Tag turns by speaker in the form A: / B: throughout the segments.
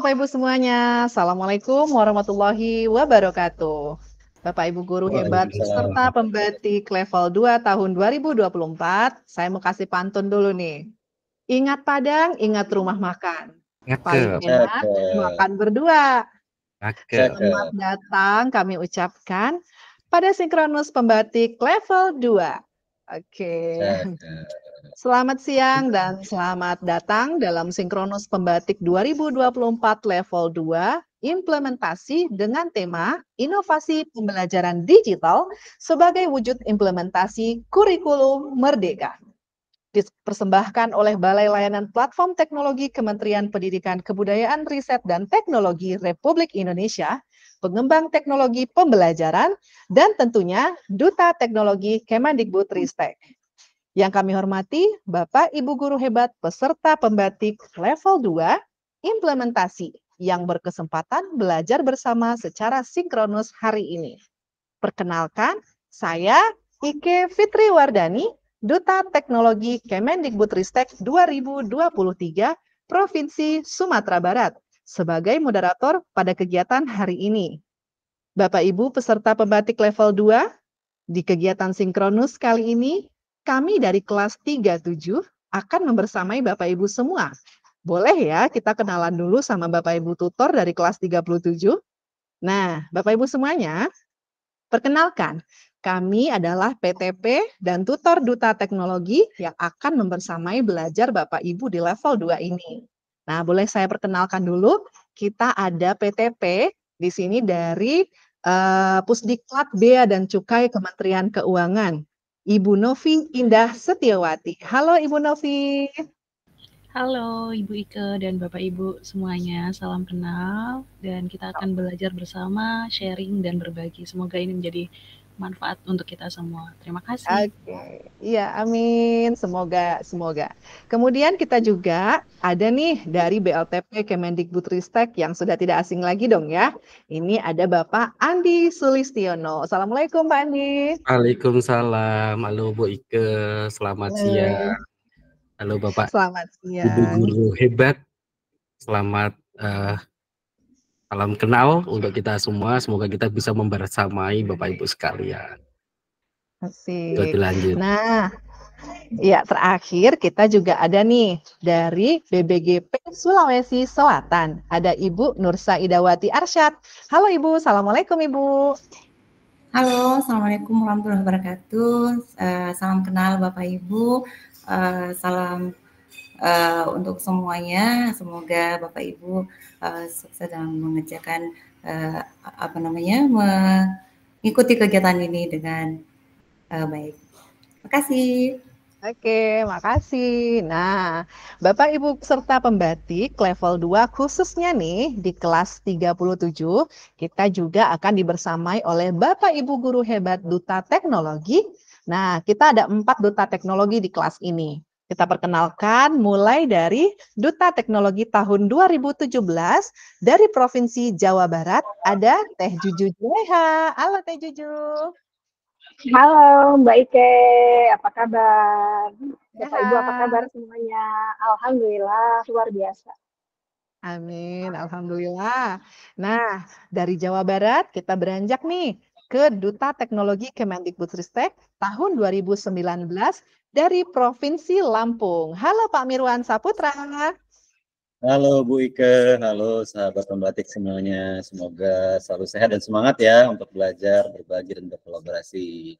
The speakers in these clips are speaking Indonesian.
A: Bapak Ibu semuanya, Assalamualaikum warahmatullahi wabarakatuh. Bapak Ibu guru hebat
B: Waalaikumsalam.
A: peserta pembatik level 2 tahun 2024, saya mau kasih pantun dulu nih. Ingat Padang, ingat rumah makan. Paling
B: Cakep,
A: enak
B: cakep,
A: makan berdua.
B: cakep.
A: Selamat
B: cakep,
A: datang kami ucapkan pada sinkronus pembatik level 2. Oke.
B: cakep.
A: Selamat siang dan selamat datang dalam Sinkronus Pembatik 2024 Level 2, implementasi dengan tema Inovasi Pembelajaran Digital sebagai wujud implementasi kurikulum merdeka. Dipersembahkan oleh Balai Layanan Platform Teknologi Kementerian Pendidikan Kebudayaan Riset dan Teknologi Republik Indonesia, pengembang teknologi pembelajaran, dan tentunya Duta Teknologi Kemendikbudristek. Yang kami hormati, Bapak Ibu guru hebat peserta pembatik level 2, implementasi yang berkesempatan belajar bersama secara sinkronus hari ini. Perkenalkan, saya Ike Fitri Wardani, Duta Teknologi Kemendikbudristek 2023 Provinsi Sumatera Barat, sebagai moderator pada kegiatan hari ini. Bapak Ibu peserta pembatik level 2, di kegiatan sinkronus kali ini, kami dari kelas 37 akan membersamai Bapak Ibu semua. Boleh ya kita kenalan dulu sama Bapak Ibu tutor dari kelas 37? Nah, Bapak Ibu semuanya, perkenalkan, kami adalah PTP dan tutor Duta Teknologi yang akan membersamai belajar Bapak Ibu di level 2 ini. Nah, boleh saya perkenalkan dulu, kita ada PTP di sini dari Pusdiklat Bea dan Cukai Kementerian Keuangan, Ibu Novi Indah Setiawati. Halo Ibu Novi.
C: Halo Ibu Ike dan Bapak Ibu semuanya, salam kenal dan kita akan belajar bersama, sharing dan berbagi. Semoga ini menjadi manfaat untuk kita semua. Terima kasih.
A: Oke, iya amin, semoga. Kemudian kita juga ada nih dari BLTP Kemendikbudristek yang sudah tidak asing lagi dong ya. Ini ada Bapak Andi Sulistiono. Assalamualaikum Pak Andi.
B: Waalaikumsalam. Halo Bu Ike, selamat siang. Halo Bapak
A: Selamat
B: Ibu
A: siang.
B: guru hebat, selamat salam kenal untuk kita semua. Semoga kita bisa membersamai Bapak Ibu sekalian. Bisa
A: Asik.
B: dilanjut.
A: Nah, ya, terakhir kita juga ada nih dari BBGP Sulawesi Selatan. Ada Ibu Nursa Idawati Arsyad. Halo Ibu, Assalamualaikum Ibu.
D: Halo, Assalamualaikum warahmatullahi wabarakatuh. Salam kenal Bapak Ibu. Salam untuk semuanya. Semoga Bapak Ibu sukses dalam mengerjakan mengikuti kegiatan ini dengan baik. Terima kasih.
A: Oke, makasih. Nah, Bapak Ibu peserta pembatik level 2 khususnya nih di kelas 37, kita juga akan dibersamai oleh Bapak Ibu guru hebat Duta Teknologi. Nah, kita ada 4 Duta Teknologi di kelas ini. Kita perkenalkan mulai dari Duta Teknologi tahun 2017 dari Provinsi Jawa Barat, ada Teh Juju Juleha. Halo Teh Juju.
E: Halo Mbak Ike, apa kabar? Bapak Ibu apa
A: Sehat.
E: kabar semuanya? Alhamdulillah, luar biasa.
A: Amin, alhamdulillah. Nah, dari Jawa Barat kita beranjak nih ke Duta Teknologi Kemendikbudristek tahun 2019 dari Provinsi Lampung. Halo Pak Mirwan Saputra.
F: Halo Bu Ike, halo sahabat pembatik semuanya. Semoga selalu sehat dan semangat ya untuk belajar, berbagi, dan berkolaborasi.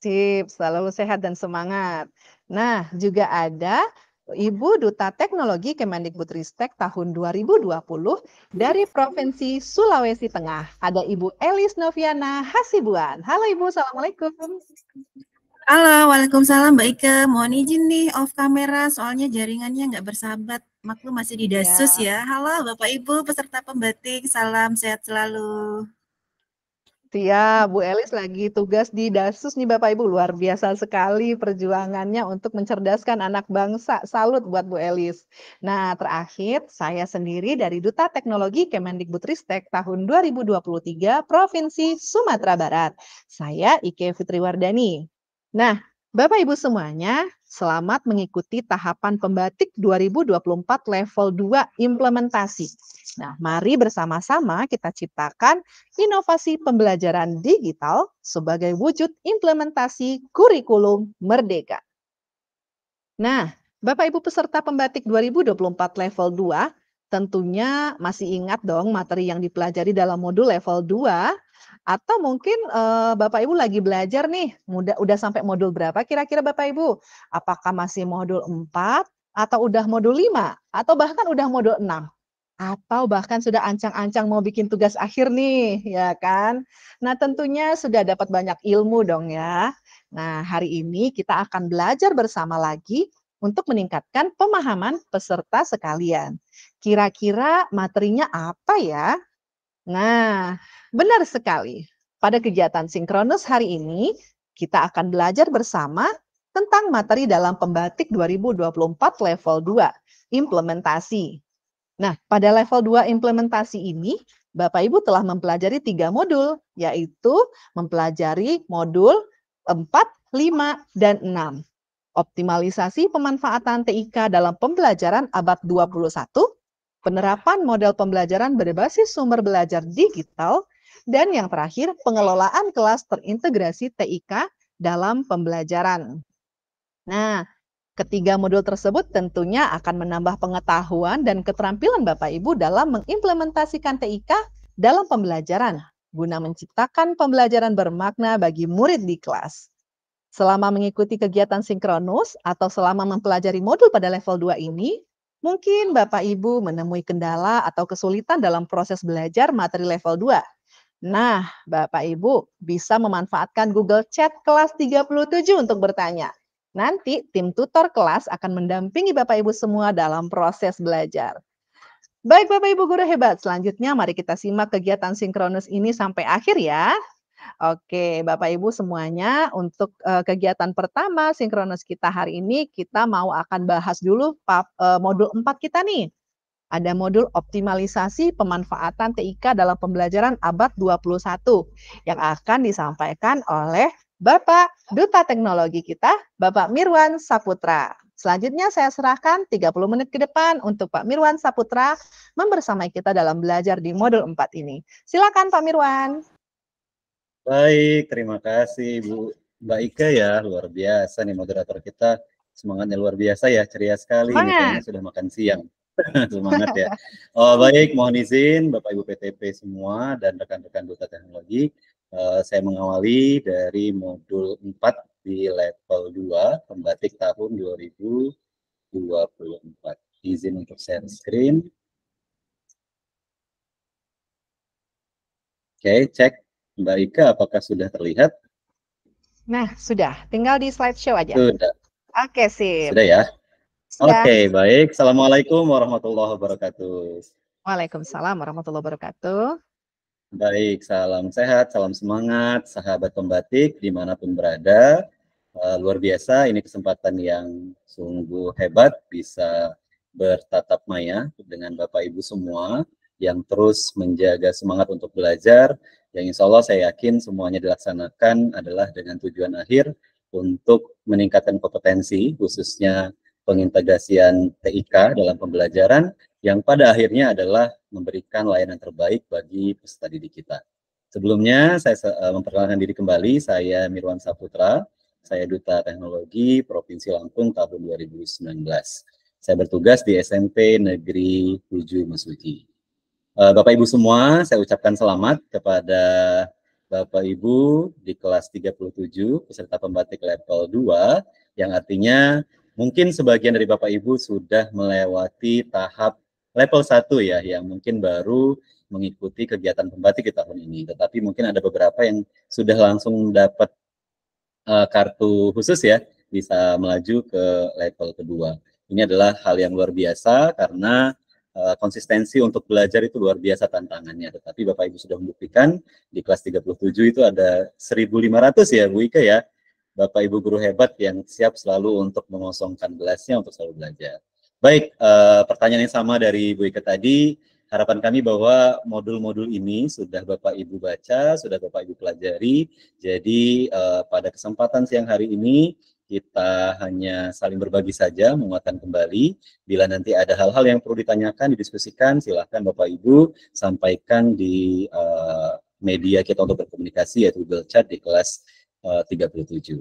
A: Sip, selalu sehat dan semangat. Nah, juga ada Ibu Duta Teknologi Kemendikbudristek tahun 2020 dari Provinsi Sulawesi Tengah. Ada Ibu Elis Noviana Hasibuan. Halo Ibu, Assalamualaikum.
G: Halo, waalaikumsalam Mbak Ike. Mohon izin nih off kamera, soalnya jaringannya nggak bersahabat. Maklum masih di Dasus ya. Halo Bapak Ibu peserta pembatik, salam sehat selalu.
A: Siap, Bu Elis lagi tugas di Dasus nih Bapak Ibu. Luar biasa sekali perjuangannya untuk mencerdaskan anak bangsa. Salut buat Bu Elis. Nah, terakhir saya sendiri dari Duta Teknologi Kemendikbudristek tahun 2023 Provinsi Sumatera Barat. Saya Ike Fitri Wardani. Nah, Bapak Ibu semuanya, Selamat mengikuti tahapan pembatik 2024 level 2 implementasi. Nah, mari bersama-sama kita ciptakan inovasi pembelajaran digital sebagai wujud implementasi kurikulum merdeka. Nah, Bapak Ibu peserta pembatik 2024 level 2, tentunya masih ingat dong materi yang dipelajari dalam modul level 2, atau mungkin Bapak Ibu lagi belajar nih, udah sampai modul berapa kira-kira Bapak Ibu? Apakah masih modul 4, atau udah modul 5, atau bahkan udah modul 6? Atau bahkan sudah ancang-ancang mau bikin tugas akhir nih, ya kan? Nah, tentunya sudah dapat banyak ilmu dong ya. Nah, hari ini kita akan belajar bersama lagi untuk meningkatkan pemahaman peserta sekalian. Kira-kira materinya apa ya? Nah, benar sekali. Pada kegiatan sinkronus hari ini, kita akan belajar bersama tentang materi dalam pembatik 2024 level 2, implementasi. Nah, pada level 2 implementasi ini, Bapak Ibu telah mempelajari 3 modul, yaitu mempelajari modul 4, 5, dan 6. Optimalisasi pemanfaatan TIK dalam pembelajaran abad 21, penerapan model pembelajaran berbasis sumber belajar digital, dan yang terakhir, pengelolaan kelas terintegrasi TIK dalam pembelajaran. Nah, ketiga modul tersebut tentunya akan menambah pengetahuan dan keterampilan Bapak Ibu dalam mengimplementasikan TIK dalam pembelajaran, guna menciptakan pembelajaran bermakna bagi murid di kelas. Selama mengikuti kegiatan sinkronus atau selama mempelajari modul pada level 2 ini, mungkin Bapak Ibu menemui kendala atau kesulitan dalam proses belajar materi level 2. Nah, Bapak Ibu bisa memanfaatkan Google Chat kelas 37 untuk bertanya. Nanti tim tutor kelas akan mendampingi Bapak Ibu semua dalam proses belajar. Baik Bapak Ibu guru hebat, selanjutnya mari kita simak kegiatan sinkronus ini sampai akhir ya. Oke, Bapak Ibu semuanya, untuk kegiatan pertama sinkronus kita hari ini, kita akan bahas dulu modul 4 kita nih. Ada modul optimalisasi pemanfaatan TIK dalam pembelajaran abad 21 yang akan disampaikan oleh Bapak Duta Teknologi kita, Bapak Mirwan Saputra. Selanjutnya saya serahkan 30 menit ke depan untuk Pak Mirwan Saputra membersamai kita dalam belajar di modul 4 ini. Silakan Pak Mirwan.
F: Baik, terima kasih Mbak Ika ya, luar biasa nih moderator kita, semangatnya luar biasa ya, ceria sekali nih, kayaknya sudah makan siang. Semangat ya. Oh, baik, mohon izin Bapak Ibu PTP semua dan rekan-rekan Duta Teknologi, saya mengawali dari modul 4 di level 2 pembatik tahun 2024. Izin untuk share screen. Oke, cek Mbak Ika apakah sudah terlihat?
A: Nah, sudah. Tinggal di slideshow aja.
F: Sudah.
A: Oke, sip.
F: Sudah ya?
A: Sudah.
F: Oke, baik. Assalamualaikum warahmatullahi wabarakatuh.
A: Waalaikumsalam warahmatullahi wabarakatuh.
F: Baik, salam sehat, salam semangat, sahabat pembatik dimanapun berada. Luar biasa, ini kesempatan yang sungguh hebat bisa bertatap maya dengan Bapak Ibu semua yang terus menjaga semangat untuk belajar, yang insya Allah saya yakin semuanya dilaksanakan adalah dengan tujuan akhir untuk meningkatkan kompetensi, khususnya pengintegrasian TIK dalam pembelajaran, yang pada akhirnya adalah memberikan layanan terbaik bagi peserta didik kita. Sebelumnya saya memperkenalkan diri kembali, saya Mirwan Saputra, saya Duta Teknologi Provinsi Lampung tahun 2019. Saya bertugas di SMP Negeri 7 Mesuji. Bapak Ibu semua, saya ucapkan selamat kepada Bapak Ibu di kelas 37 peserta pembatik level 2, yang artinya mungkin sebagian dari Bapak Ibu sudah melewati tahap level 1 ya, yang mungkin baru mengikuti kegiatan pembatik di tahun ini. Tetapi mungkin ada beberapa yang sudah langsung dapat kartu khusus ya, bisa melaju ke level kedua. Ini adalah hal yang luar biasa karena konsistensi untuk belajar itu luar biasa tantangannya. Tetapi Bapak Ibu sudah membuktikan di kelas 37 itu ada 1.500 ya Bu Ika ya, Bapak Ibu guru hebat yang siap selalu untuk mengosongkan gelasnya untuk selalu belajar. Baik, pertanyaan yang sama dari Bu Ika tadi, harapan kami bahwa modul-modul ini sudah Bapak Ibu baca, sudah Bapak Ibu pelajari. Jadi pada kesempatan siang hari ini kita hanya saling berbagi saja, menguatkan kembali. Bila nanti ada hal-hal yang perlu ditanyakan, didiskusikan, silahkan Bapak Ibu sampaikan di media kita untuk berkomunikasi, yaitu Google Chat di kelas 37.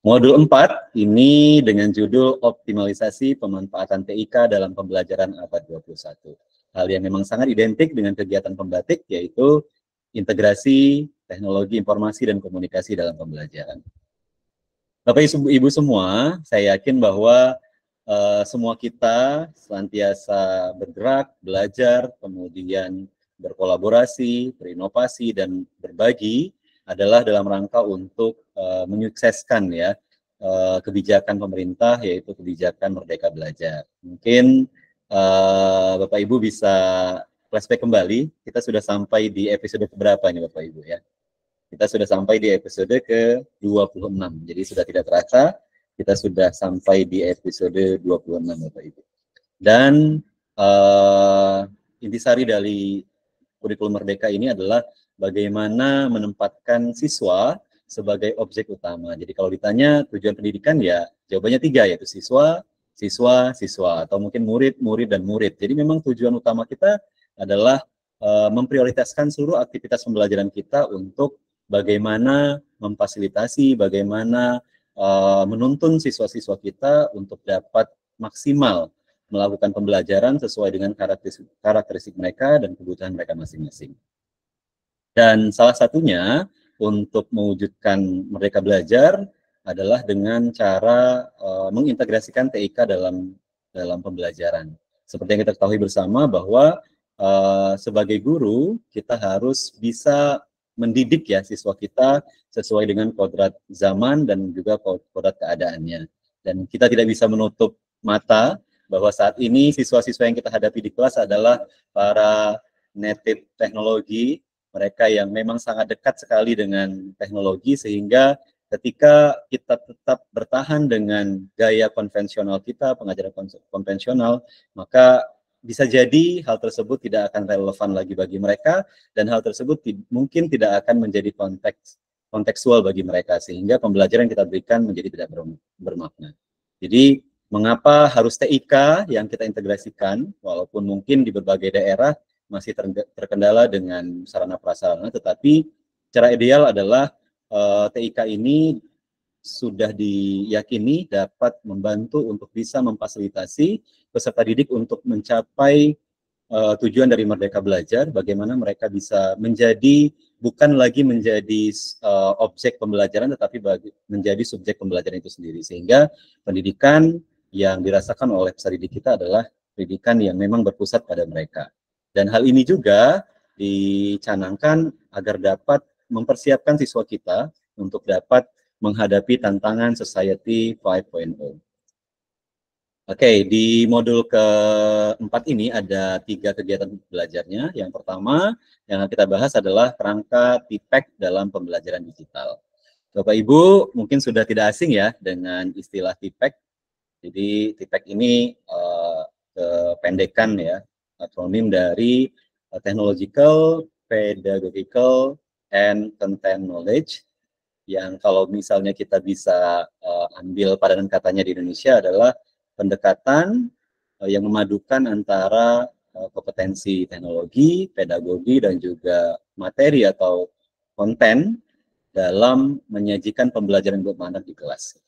F: Modul 4 ini dengan judul Optimalisasi Pemanfaatan TIK dalam Pembelajaran Abad 21. Hal yang memang sangat identik dengan kegiatan pembatik, yaitu integrasi teknologi informasi dan komunikasi dalam pembelajaran. Bapak Ibu semua, saya yakin bahwa semua kita senantiasa bergerak, belajar, kemudian berkolaborasi, berinovasi, dan berbagi adalah dalam rangka untuk menyukseskan ya kebijakan pemerintah, yaitu kebijakan Merdeka Belajar. Mungkin Bapak Ibu bisa flashback kembali, kita sudah sampai di episode keberapa nih Bapak Ibu ya? Kita sudah sampai di episode ke-26, jadi sudah tidak terasa, kita sudah sampai di episode 26 Bapak Ibu. Dan intisari dari kurikulum Merdeka ini adalah bagaimana menempatkan siswa sebagai objek utama. Jadi kalau ditanya tujuan pendidikan ya jawabannya 3, yaitu siswa, siswa, siswa, atau mungkin murid, murid, dan murid. Jadi memang tujuan utama kita adalah memprioritaskan seluruh aktivitas pembelajaran kita untuk bagaimana memfasilitasi, bagaimana menuntun siswa-siswa kita untuk dapat maksimal melakukan pembelajaran sesuai dengan karakteristik mereka dan kebutuhan mereka masing-masing. Dan salah satunya untuk mewujudkan Merdeka Belajar adalah dengan cara mengintegrasikan TIK dalam pembelajaran. Seperti yang kita ketahui bersama bahwa sebagai guru kita harus bisa mendidik ya siswa kita sesuai dengan kodrat zaman dan juga kodrat keadaannya. Dan kita tidak bisa menutup mata bahwa saat ini siswa-siswa yang kita hadapi di kelas adalah para native teknologi, mereka yang memang sangat dekat sekali dengan teknologi, sehingga ketika kita tetap bertahan dengan gaya konvensional kita, pengajaran konvensional, maka bisa jadi hal tersebut tidak akan relevan lagi bagi mereka, dan hal tersebut mungkin tidak akan menjadi kontekstual bagi mereka, sehingga pembelajaran yang kita berikan menjadi tidak bermakna. Jadi, mengapa harus TIK yang kita integrasikan, walaupun mungkin di berbagai daerah masih terkendala dengan sarana prasarana, tetapi secara ideal adalah TIK ini sudah diyakini dapat membantu untuk bisa memfasilitasi peserta didik untuk mencapai tujuan dari Merdeka Belajar, bagaimana mereka bisa menjadi, bukan lagi menjadi objek pembelajaran, tetapi menjadi subjek pembelajaran itu sendiri, sehingga pendidikan yang dirasakan oleh peserta didik kita adalah pendidikan yang memang berpusat pada mereka. Dan hal ini juga dicanangkan agar dapat mempersiapkan siswa kita untuk dapat menghadapi tantangan Society 5.0. Oke, di modul keempat ini ada 3 kegiatan belajarnya. Yang pertama yang kita bahas adalah kerangka TIPEK dalam pembelajaran digital. Bapak Ibu mungkin sudah tidak asing ya dengan istilah TIPEK. Jadi TIPEK ini kependekan ya, akronim dari Technological, Pedagogical, and Content Knowledge, yang kalau misalnya kita bisa ambil padanan katanya di Indonesia adalah pendekatan yang memadukan antara kompetensi teknologi, pedagogi, dan juga materi atau konten dalam menyajikan pembelajaran bermakna di kelas.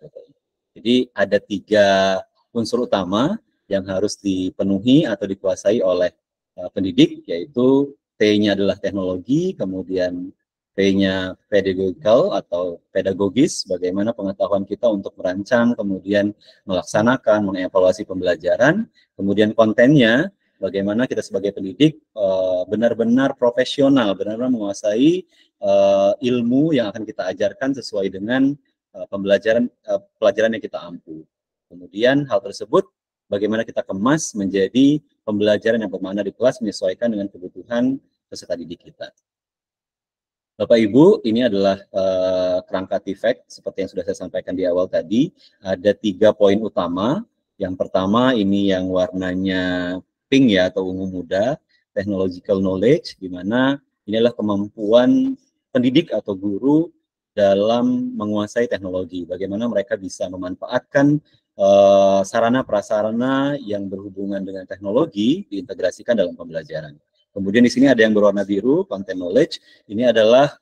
F: Jadi ada 3 unsur utama yang harus dipenuhi atau dikuasai oleh pendidik, yaitu T-nya adalah teknologi, kemudian P-nya pedagogical atau pedagogis, bagaimana pengetahuan kita untuk merancang, kemudian melaksanakan, mengevaluasi pembelajaran, kemudian kontennya, bagaimana kita sebagai pendidik benar-benar profesional, benar-benar menguasai ilmu yang akan kita ajarkan sesuai dengan pelajaran yang kita ampu. Kemudian hal tersebut bagaimana kita kemas menjadi pembelajaran yang bermakna di kelas menyesuaikan dengan kebutuhan peserta didik kita. Bapak Ibu, ini adalah kerangka TIPEK seperti yang sudah saya sampaikan di awal tadi. Ada 3 poin utama. Yang pertama ini yang warnanya pink ya atau ungu muda, technological knowledge, di mana ini adalah kemampuan pendidik atau guru dalam menguasai teknologi, bagaimana mereka bisa memanfaatkan sarana prasarana yang berhubungan dengan teknologi diintegrasikan dalam pembelajaran. Kemudian di sini ada yang berwarna biru, content knowledge. Ini adalah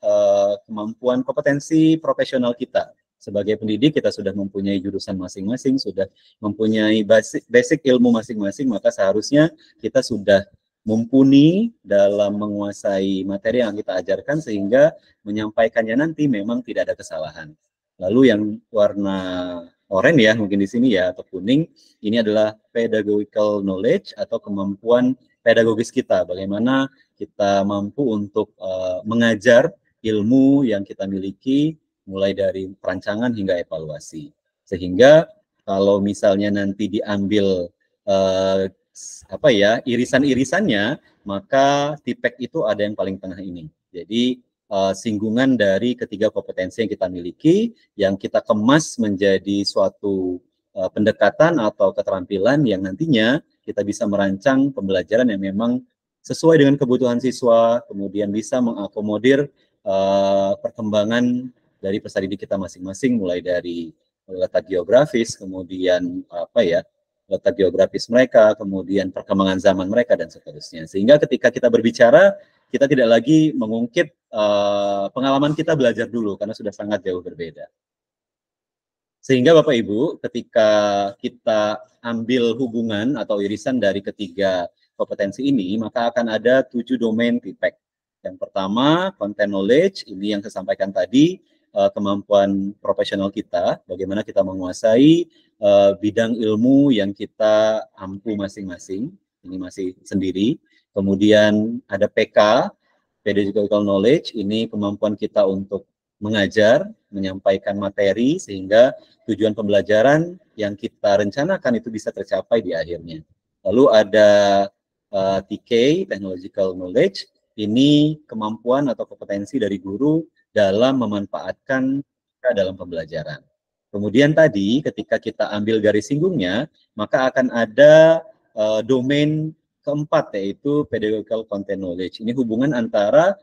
F: kemampuan kompetensi profesional kita. Sebagai pendidik kita sudah mempunyai jurusan masing-masing, sudah mempunyai basic ilmu masing-masing, maka seharusnya kita sudah mumpuni dalam menguasai materi yang kita ajarkan sehingga menyampaikannya nanti memang tidak ada kesalahan. Lalu yang warna oranye ya, mungkin di sini ya, atau kuning, ini adalah pedagogical knowledge atau kemampuan pedagogis kita, bagaimana kita mampu untuk mengajar ilmu yang kita miliki mulai dari perancangan hingga evaluasi. Sehingga kalau misalnya nanti diambil irisan-irisannya, maka TPEC itu ada yang paling tengah ini. Jadi singgungan dari ketiga kompetensi yang kita miliki, yang kita kemas menjadi suatu pendekatan atau keterampilan yang nantinya kita bisa merancang pembelajaran yang memang sesuai dengan kebutuhan siswa, kemudian bisa mengakomodir perkembangan dari peserta didik kita masing-masing, mulai dari letak geografis, kemudian letak geografis mereka, kemudian perkembangan zaman mereka, dan seterusnya. Sehingga ketika kita berbicara, kita tidak lagi mengungkit pengalaman kita belajar dulu, karena sudah sangat jauh berbeda. Sehingga Bapak Ibu, ketika kita ambil hubungan atau irisan dari ketiga kompetensi ini, maka akan ada 7 domain TPEC. Yang pertama, content knowledge, ini yang saya sampaikan tadi, kemampuan profesional kita, bagaimana kita menguasai bidang ilmu yang kita ampu masing-masing, ini masih sendiri. Kemudian ada PK, pedagogical knowledge, ini kemampuan kita untuk mengajar, menyampaikan materi, sehingga tujuan pembelajaran yang kita rencanakan itu bisa tercapai di akhirnya. Lalu ada TK, technological knowledge, ini kemampuan atau kompetensi dari guru dalam memanfaatkan dalam pembelajaran. Kemudian tadi ketika kita ambil garis singgungnya, maka akan ada domain keempat, yaitu pedagogical content knowledge. Ini hubungan antara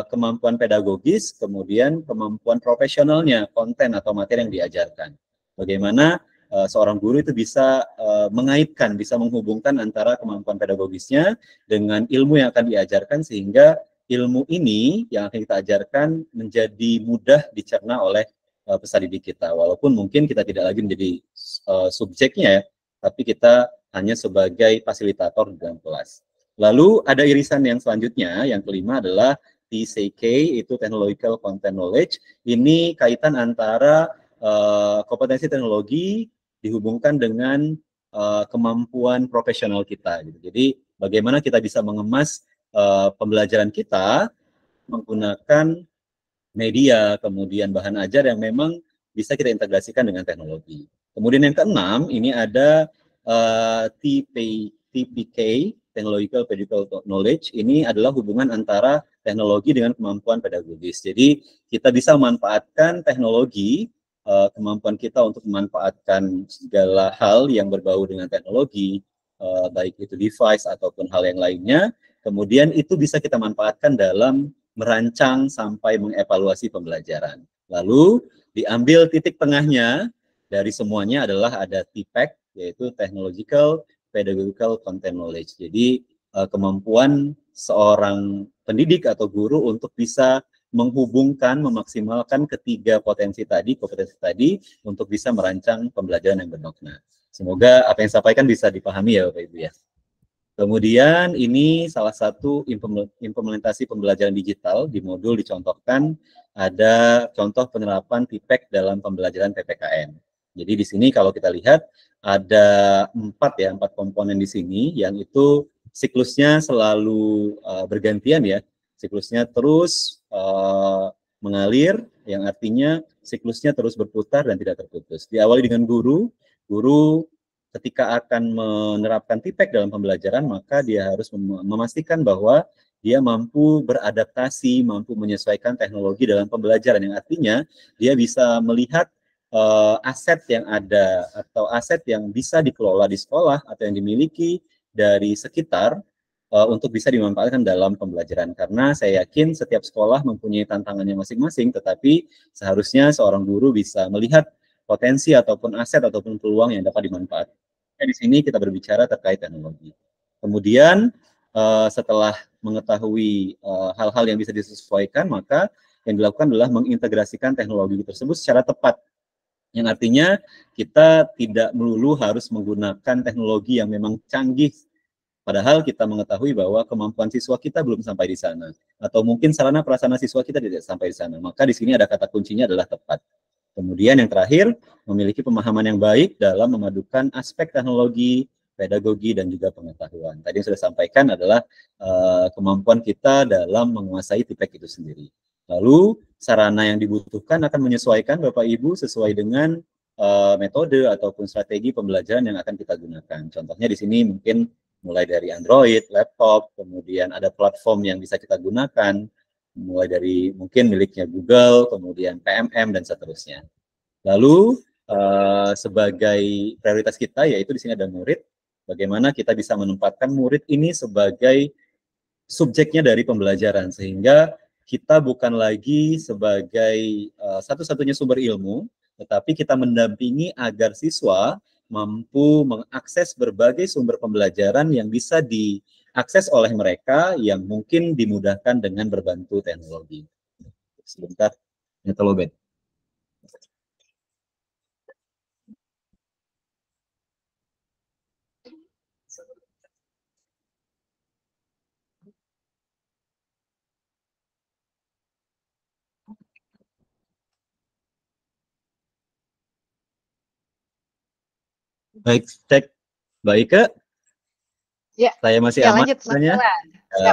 F: kemampuan pedagogis, kemudian kemampuan profesionalnya, konten atau materi yang diajarkan. Bagaimana seorang guru itu bisa mengaitkan, bisa menghubungkan antara kemampuan pedagogisnya dengan ilmu yang akan diajarkan, sehingga ilmu ini yang akan kita ajarkan menjadi mudah dicerna oleh peserta didik kita. Walaupun mungkin kita tidak lagi menjadi subjeknya, tapi kita hanya sebagai fasilitator di dalam kelas. Lalu ada irisan yang selanjutnya, yang kelima adalah TCK, itu Technological Content Knowledge. Ini kaitan antara kompetensi teknologi dihubungkan dengan kemampuan profesional kita. Gitu. Jadi bagaimana kita bisa mengemas pembelajaran kita menggunakan media, kemudian bahan ajar yang memang bisa kita integrasikan dengan teknologi. Kemudian yang keenam, ini ada TPK, Technological Pedagogical Knowledge. Ini adalah hubungan antara teknologi dengan kemampuan pedagogis. Jadi kita bisa memanfaatkan teknologi, kemampuan kita untuk memanfaatkan segala hal yang berbau dengan teknologi, baik itu device ataupun hal yang lainnya, kemudian itu bisa kita manfaatkan dalam merancang sampai mengevaluasi pembelajaran. Lalu diambil titik tengahnya dari semuanya adalah ada TPEC, yaitu Technological Pedagogical Content Knowledge. Jadi kemampuan seorang pendidik atau guru untuk bisa menghubungkan, memaksimalkan ketiga kompetensi tadi untuk bisa merancang pembelajaran yang bermakna. Semoga apa yang saya sampaikan bisa dipahami ya Bapak Ibu ya. Kemudian ini salah satu implementasi pembelajaran digital di modul dicontohkan ada contoh penerapan TPEC dalam pembelajaran PPKN. Jadi di sini kalau kita lihat ada 4 komponen di sini yang itu siklusnya selalu bergantian ya. Siklusnya terus mengalir, yang artinya siklusnya terus berputar dan tidak terputus. Diawali dengan guru ketika akan menerapkan TPEC dalam pembelajaran, maka dia harus memastikan bahwa dia mampu beradaptasi, mampu menyesuaikan teknologi dalam pembelajaran, yang artinya dia bisa melihat aset yang ada atau aset yang bisa dikelola di sekolah atau yang dimiliki dari sekitar, untuk bisa dimanfaatkan dalam pembelajaran. Karena saya yakin setiap sekolah mempunyai tantangannya masing-masing, tetapi seharusnya seorang guru bisa melihat potensi ataupun aset ataupun peluang yang dapat dimanfaatkan. Di sini kita berbicara terkait teknologi. Kemudian setelah mengetahui hal-hal yang bisa disesuaikan, maka yang dilakukan adalah mengintegrasikan teknologi tersebut secara tepat. Yang artinya kita tidak melulu harus menggunakan teknologi yang memang canggih, padahal kita mengetahui bahwa kemampuan siswa kita belum sampai di sana, atau mungkin sarana prasarana siswa kita tidak sampai di sana. Maka di sini ada kata kuncinya adalah tepat. Kemudian yang terakhir, memiliki pemahaman yang baik dalam memadukan aspek teknologi, pedagogi, dan juga pengetahuan. Tadi yang sudah sampaikan adalah kemampuan kita dalam menguasai TIPEK itu sendiri. Lalu sarana yang dibutuhkan akan menyesuaikan Bapak Ibu sesuai dengan metode ataupun strategi pembelajaran yang akan kita gunakan. Contohnya di sini mungkin mulai dari Android, laptop, kemudian ada platform yang bisa kita gunakan, mulai dari mungkin miliknya Google, kemudian PMM, dan seterusnya. Lalu sebagai prioritas kita, yaitu di sini ada murid, bagaimana kita bisa menempatkan murid ini sebagai subjeknya dari pembelajaran, sehingga kita bukan lagi sebagai satu-satunya sumber ilmu, tetapi kita mendampingi agar siswa mampu mengakses berbagai sumber pembelajaran yang bisa diakses oleh mereka yang mungkin dimudahkan dengan berbantu teknologi. Sebentar, Netolobet. Baik, cek. Mbak Ike?
A: Ya,
F: saya masih
A: ya,
F: aman.
A: Lanjut,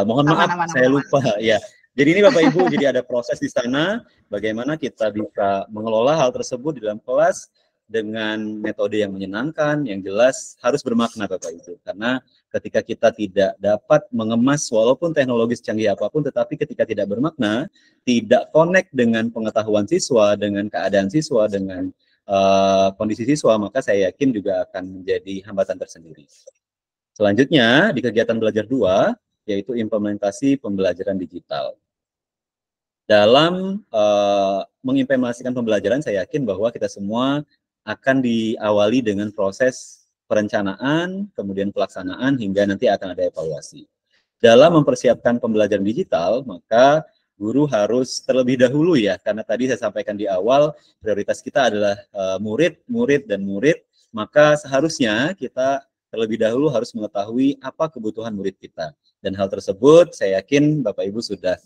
F: mohon maaf, saya lupa. Ya, jadi ini Bapak Ibu, jadi ada proses di sana, bagaimana kita bisa mengelola hal tersebut di dalam kelas dengan metode yang menyenangkan, yang jelas harus bermakna Bapak Ibu. Karena ketika kita tidak dapat mengemas walaupun teknologi secanggih apapun, tetapi ketika tidak bermakna, tidak connect dengan pengetahuan siswa, dengan keadaan siswa, dengan kondisi siswa, maka saya yakin juga akan menjadi hambatan tersendiri. Selanjutnya, di kegiatan belajar 2, yaitu implementasi pembelajaran digital. Dalam mengimplementasikan pembelajaran, saya yakin bahwa kita semua akan diawali dengan proses perencanaan, kemudian pelaksanaan, hingga nanti akan ada evaluasi. Dalam mempersiapkan pembelajaran digital, maka guru harus terlebih dahulu ya, karena tadi saya sampaikan di awal, prioritas kita adalah murid, maka seharusnya kita terlebih dahulu harus mengetahui apa kebutuhan murid kita. Dan hal tersebut saya yakin Bapak Ibu sudah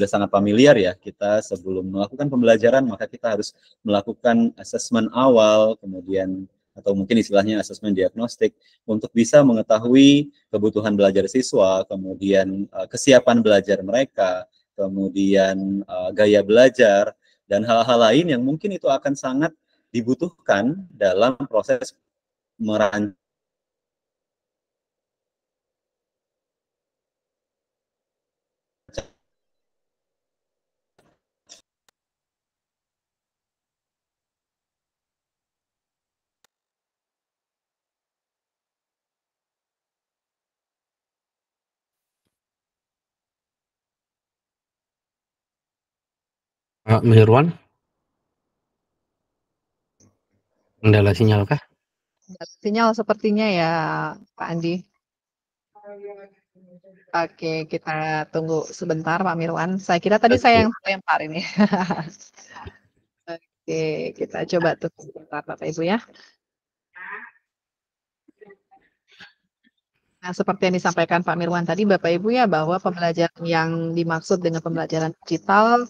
F: sangat familiar ya, kita sebelum melakukan pembelajaran maka kita harus melakukan asesmen awal, kemudian atau mungkin istilahnya asesmen diagnostik untuk bisa mengetahui kebutuhan belajar siswa, kemudian kesiapan belajar mereka, kemudian gaya belajar, dan hal-hal lain yang mungkin itu akan sangat dibutuhkan dalam proses merancang
B: Pak Mirwan, kendala sinyal kah?
A: Sinyal sepertinya ya, Pak Andi. Oke, kita tunggu sebentar Pak Mirwan. Saya kira tadi saya yang lempar ini. Oke, kita coba tunggu sebentar Bapak Ibu ya. Nah, seperti yang disampaikan Pak Mirwan tadi, Bapak Ibu ya, bahwa pembelajaran yang dimaksud dengan pembelajaran digital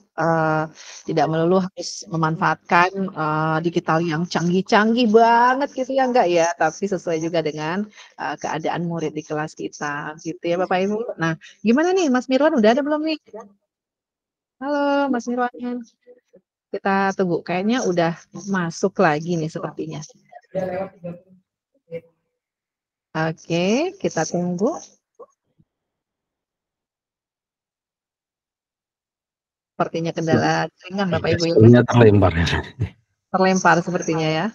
A: tidak melulu harus memanfaatkan digital yang canggih-canggih banget gitu ya, enggak ya, tapi sesuai juga dengan keadaan murid di kelas kita, gitu ya Bapak Ibu. Nah, gimana nih Mas Mirwan, udah ada belum nih? Halo Mas Mirwan. Kita tunggu, kayaknya udah masuk lagi nih sepertinya. Oke, kita tunggu. Sepertinya kendala jaringan Bapak Ibu ya.
B: Terlempar.
A: Terlempar sepertinya ya.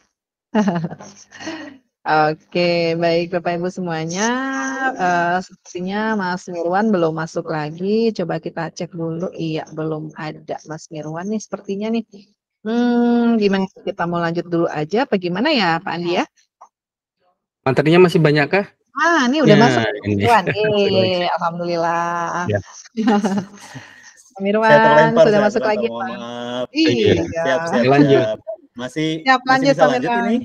A: Oke, baik Bapak Ibu semuanya. Sepertinya Mas Mirwan belum masuk lagi. Coba kita cek dulu. Iya, belum ada Mas Mirwan nih sepertinya nih. Gimana kita mau lanjut dulu aja apa gimana ya Pak Andi ya?
B: Materinya masih banyak kah?
A: Ini udah masuk Mas
B: Ini.
A: Mirwan. Alhamdulillah.
B: Ya.
A: Pak Mirwan
F: Saya terlempar,
A: sudah
F: saya
A: masuk lagi,
F: mohon
A: Pak.
F: maaf.
A: Iya.
F: Siap.
B: Lanjut.
F: Masih
A: Siap, lanjut,
F: bisa
A: Pak
F: lanjut
A: Mirwan.
F: ini?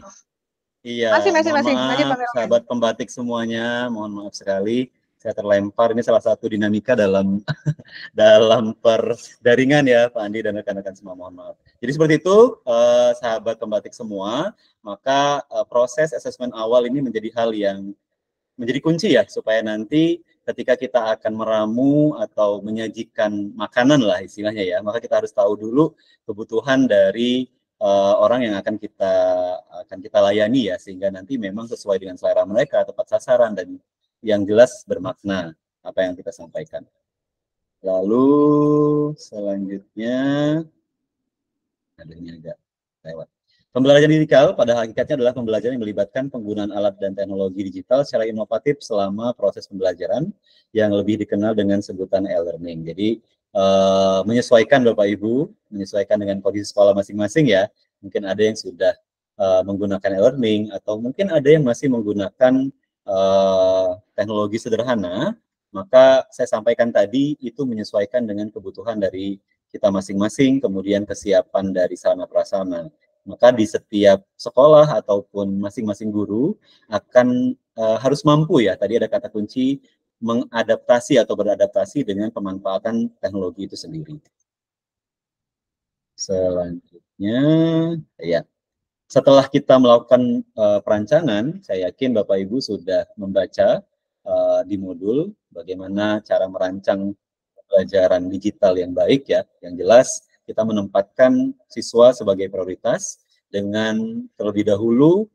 F: Iya,
A: Masih,
F: mohon
A: lanjut, Pak
F: maaf
A: Mirwan.
F: sahabat pembatik semuanya, mohon maaf sekali. Saya terlempar, ini salah satu dinamika dalam perdaringan ya Pak Andi dan rekan-rekan semua, mohon maaf. Jadi seperti itu sahabat pembatik semua, maka proses asesmen awal ini menjadi hal yang menjadi kunci ya, supaya nanti ketika kita akan meramu atau menyajikan makanan lah istilahnya ya, maka kita harus tahu dulu kebutuhan dari orang yang akan kita layani ya, sehingga nanti memang sesuai dengan selera mereka, tepat sasaran, dan yang jelas bermakna apa yang kita sampaikan. Lalu selanjutnya adanya agak lewat. Pembelajaran digital pada hakikatnya adalah pembelajaran yang melibatkan penggunaan alat dan teknologi digital secara inovatif selama proses pembelajaran yang lebih dikenal dengan sebutan e-learning. Jadi menyesuaikan Bapak Ibu, menyesuaikan dengan kondisi sekolah masing-masing ya. Mungkin ada yang sudah menggunakan e-learning atau mungkin ada yang masih menggunakan teknologi sederhana. Maka saya sampaikan tadi itu menyesuaikan dengan kebutuhan dari kita masing-masing, kemudian kesiapan dari sarana prasarana. Maka di setiap sekolah ataupun masing-masing guru akan harus mampu ya, tadi ada kata kunci mengadaptasi atau beradaptasi dengan pemanfaatan teknologi itu sendiri. Selanjutnya, ya, setelah kita melakukan perancangan, saya yakin Bapak Ibu sudah membaca di modul bagaimana cara merancang pelajaran digital yang baik ya, yang jelas kita menempatkan siswa sebagai prioritas dengan terlebih dahulu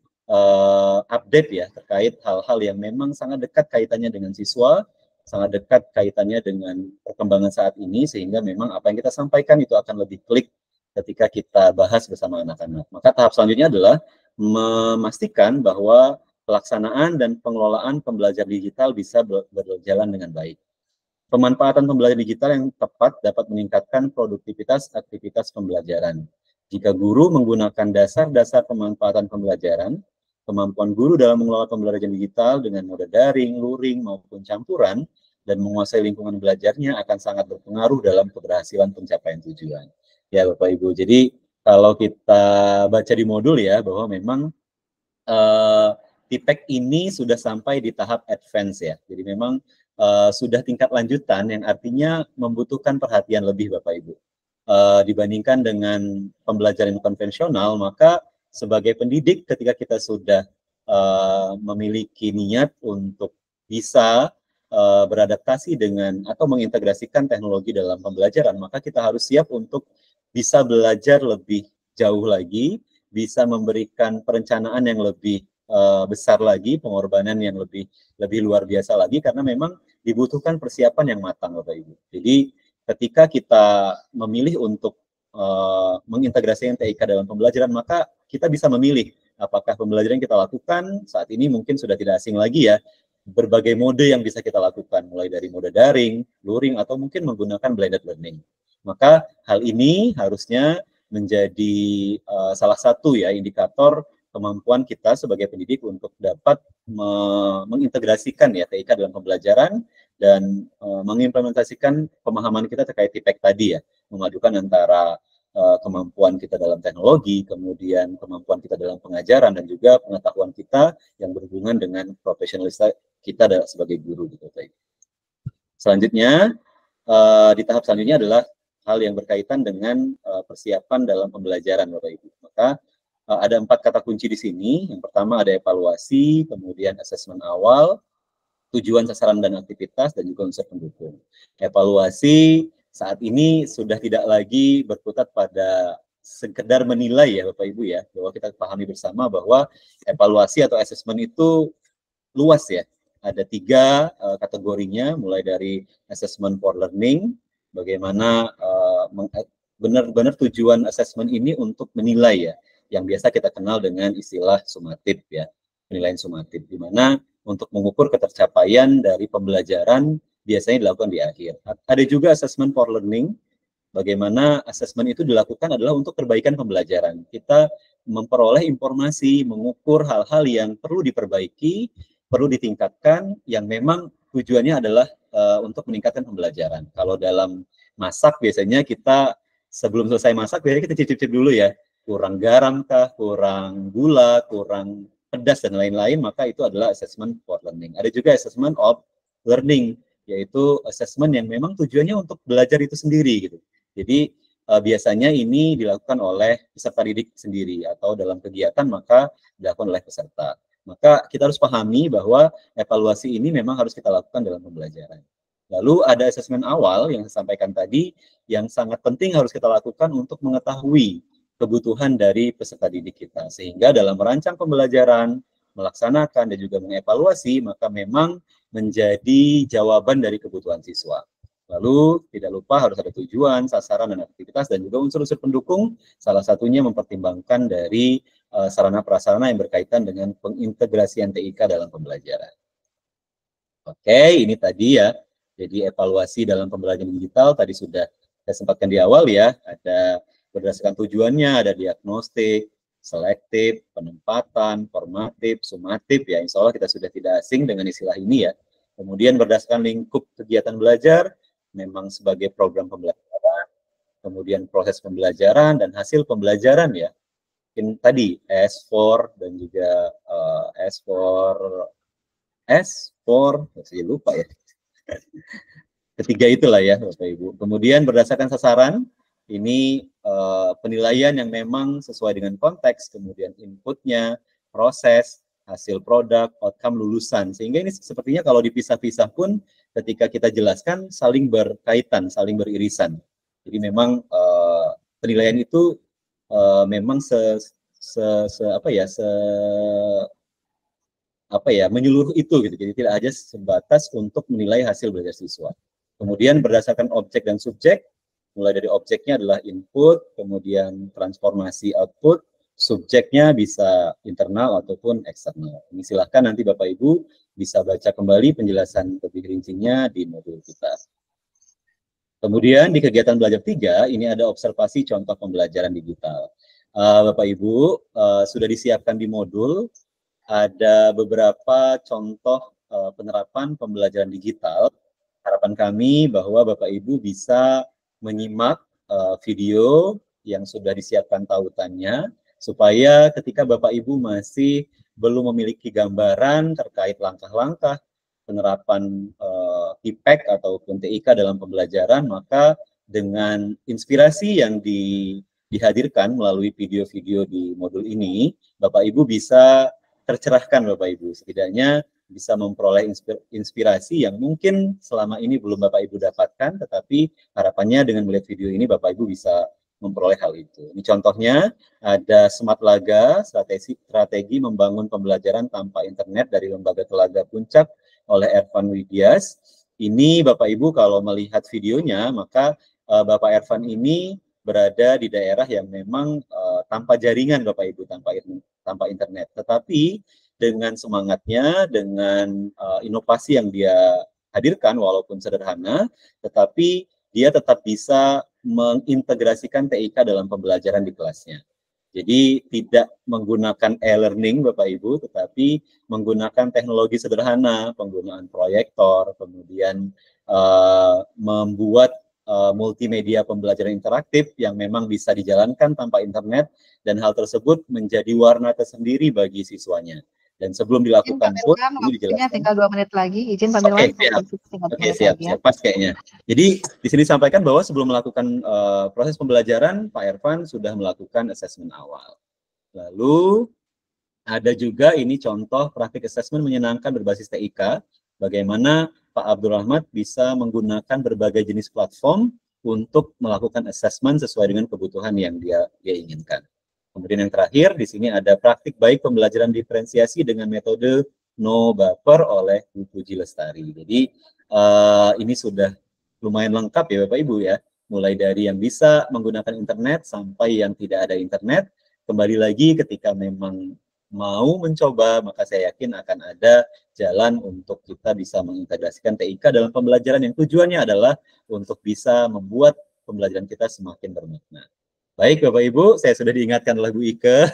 F: update ya terkait hal-hal yang memang sangat dekat kaitannya dengan siswa, sangat dekat kaitannya dengan perkembangan saat ini, sehingga memang apa yang kita sampaikan itu akan lebih klik ketika kita bahas bersama anak-anak. Maka tahap selanjutnya adalah memastikan bahwa pelaksanaan dan pengelolaan pembelajaran digital bisa berjalan dengan baik. Pemanfaatan pembelajaran digital yang tepat dapat meningkatkan produktivitas aktivitas pembelajaran. Jika guru menggunakan dasar-dasar pemanfaatan pembelajaran, kemampuan guru dalam mengelola pembelajaran digital dengan mode daring, luring, maupun campuran, dan menguasai lingkungan belajarnya akan sangat berpengaruh dalam keberhasilan pencapaian tujuan. Ya Bapak Ibu, jadi kalau kita baca di modul ya, bahwa memang TPEC ini sudah sampai di tahap advance ya, jadi memang sudah tingkat lanjutan yang artinya membutuhkan perhatian lebih Bapak Ibu. Dibandingkan dengan pembelajaran konvensional, maka sebagai pendidik ketika kita sudah memiliki niat untuk bisa beradaptasi dengan atau mengintegrasikan teknologi dalam pembelajaran, maka kita harus siap untuk bisa belajar lebih jauh lagi, bisa memberikan perencanaan yang lebih besar lagi, pengorbanan yang lebih luar biasa lagi, karena memang dibutuhkan persiapan yang matang Bapak Ibu. Jadi ketika kita memilih untuk mengintegrasikan TIK dalam pembelajaran, maka kita bisa memilih apakah pembelajaran yang kita lakukan saat ini mungkin sudah tidak asing lagi ya, berbagai mode yang bisa kita lakukan, mulai dari mode daring, luring, atau mungkin menggunakan blended learning. Maka hal ini harusnya menjadi salah satu ya indikator kemampuan kita sebagai pendidik untuk dapat mengintegrasikan ya TIK dalam pembelajaran dan mengimplementasikan pemahaman kita terkait TPEC tadi ya, memadukan antara kemampuan kita dalam teknologi, kemudian kemampuan kita dalam pengajaran, dan juga pengetahuan kita yang berhubungan dengan profesionalitas kita sebagai guru gitu. Selanjutnya di tahap selanjutnya adalah hal yang berkaitan dengan persiapan dalam pembelajaran Bapak Ibu. Maka ada 4 kata kunci di sini. Yang pertama ada evaluasi, kemudian asesmen awal, tujuan, sasaran, dan aktivitas, dan juga unsur pendukung. Evaluasi saat ini sudah tidak lagi berkutat pada sekedar menilai ya Bapak Ibu ya, bahwa kita pahami bersama bahwa evaluasi atau asesmen itu luas ya. Ada 3 kategorinya, mulai dari assessment for learning, bagaimana benar-benar tujuan asesmen ini untuk menilai ya, yang biasa kita kenal dengan istilah sumatif ya. penilaian sumatif, di mana untuk mengukur ketercapaian dari pembelajaran biasanya dilakukan di akhir. Ada juga assessment for learning. Bagaimana assessment itu dilakukan adalah untuk perbaikan pembelajaran. Kita memperoleh informasi, mengukur hal-hal yang perlu diperbaiki, perlu ditingkatkan, yang memang tujuannya adalah untuk meningkatkan pembelajaran. Kalau dalam masak biasanya kita sebelum selesai masak biasanya kita cicip-cicip dulu ya, kurang garam kah, kurang gula, kurang pedas dan lain-lain, maka itu adalah assessment for learning. Ada juga assessment of learning, yaitu assessment yang memang tujuannya untuk belajar itu sendiri gitu. Jadi biasanya ini dilakukan oleh peserta didik sendiri atau dalam kegiatan maka dilakukan oleh peserta. Maka kita harus pahami bahwa evaluasi ini memang harus kita lakukan dalam pembelajaran. Lalu ada asesmen awal yang saya sampaikan tadi yang sangat penting harus kita lakukan untuk mengetahui kebutuhan dari peserta didik kita. Sehingga dalam merancang pembelajaran, melaksanakan dan juga mengevaluasi, maka memang menjadi jawaban dari kebutuhan siswa. Lalu tidak lupa harus ada tujuan, sasaran, dan aktivitas, dan juga unsur-unsur pendukung, salah satunya mempertimbangkan dari sarana-prasarana yang berkaitan dengan pengintegrasian TIK dalam pembelajaran. Oke, ini tadi ya, jadi evaluasi dalam pembelajaran digital, tadi sudah saya sempatkan di awal ya, ada berdasarkan tujuannya, ada diagnostik, selektif, penempatan, formatif, sumatif, ya insya Allah kita sudah tidak asing dengan istilah ini ya. Kemudian berdasarkan lingkup kegiatan belajar, memang sebagai program pembelajaran, kemudian proses pembelajaran dan hasil pembelajaran ya. Mungkin tadi S4 dan juga S4, saya lupa ya. Ketiga itulah ya Bapak Ibu. Kemudian berdasarkan sasaran, ini penilaian yang memang sesuai dengan konteks, kemudian inputnya, proses, hasil produk, outcome, lulusan. Sehingga ini sepertinya kalau dipisah-pisah pun ketika kita jelaskan saling berkaitan, saling beririsan. Jadi memang penilaian itu memang menyeluruh itu gitu. Jadi tidak hanya sebatas untuk menilai hasil belajar siswa. Kemudian berdasarkan objek dan subjek, mulai dari objeknya adalah input, kemudian transformasi output, subjeknya bisa internal ataupun eksternal. Ini silahkan nanti Bapak Ibu bisa baca kembali penjelasan lebih rincinya di modul kita. Kemudian di kegiatan belajar 3, ini ada observasi contoh pembelajaran digital. Bapak Ibu, sudah disiapkan di modul, ada beberapa contoh penerapan pembelajaran digital. Harapan kami bahwa Bapak Ibu bisa menyimak video yang sudah disiapkan tautannya, supaya ketika Bapak Ibu masih belum memiliki gambaran terkait langkah-langkah penerapan TIPEK ataupun TIK dalam pembelajaran, maka dengan inspirasi yang dihadirkan melalui video-video di modul ini, Bapak Ibu bisa tercerahkan Bapak Ibu, setidaknya bisa memperoleh inspirasi yang mungkin selama ini belum Bapak Ibu dapatkan, tetapi harapannya dengan melihat video ini Bapak Ibu bisa memperoleh hal itu. Ini contohnya ada Smart Laga, strategi membangun pembelajaran tanpa internet dari Lembaga Telaga Puncak oleh Ervan Widias. Ini Bapak Ibu kalau melihat videonya, maka Bapak Ervan ini berada di daerah yang memang tanpa jaringan Bapak Ibu, tanpa internet. Tetapi dengan semangatnya, dengan inovasi yang dia hadirkan walaupun sederhana, tetapi dia tetap bisa mengintegrasikan TIK dalam pembelajaran di kelasnya. Jadi tidak menggunakan e-learning Bapak Ibu, tetapi menggunakan teknologi sederhana, penggunaan proyektor, kemudian membuat multimedia pembelajaran interaktif yang memang bisa dijalankan tanpa internet, dan hal tersebut menjadi warna tersendiri bagi siswanya. Dan sebelum dilakukan pun, ini dijelaskan.
A: Tinggal 2 menit lagi, izin Pak Mirwan.
F: Oke, siap, pas kayaknya. Jadi di sini sampaikan bahwa sebelum melakukan proses pembelajaran, Pak Ervan sudah melakukan asesmen awal. Lalu ada juga ini contoh praktik asesmen menyenangkan berbasis TIK, bagaimana Pak Abdul Rahmat bisa menggunakan berbagai jenis platform untuk melakukan asesmen sesuai dengan kebutuhan yang dia inginkan. Kemudian yang terakhir, di sini ada praktik baik pembelajaran diferensiasi dengan metode no baper oleh Bu Puji Lestari. Jadi ini sudah lumayan lengkap ya Bapak Ibu ya, mulai dari yang bisa menggunakan internet sampai yang tidak ada internet. Kembali lagi ketika memang mau mencoba, maka saya yakin akan ada jalan untuk kita bisa mengintegrasikan TIK dalam pembelajaran yang tujuannya adalah untuk bisa membuat pembelajaran kita semakin bermakna. Baik Bapak Ibu, saya sudah diingatkan oleh Bu Ike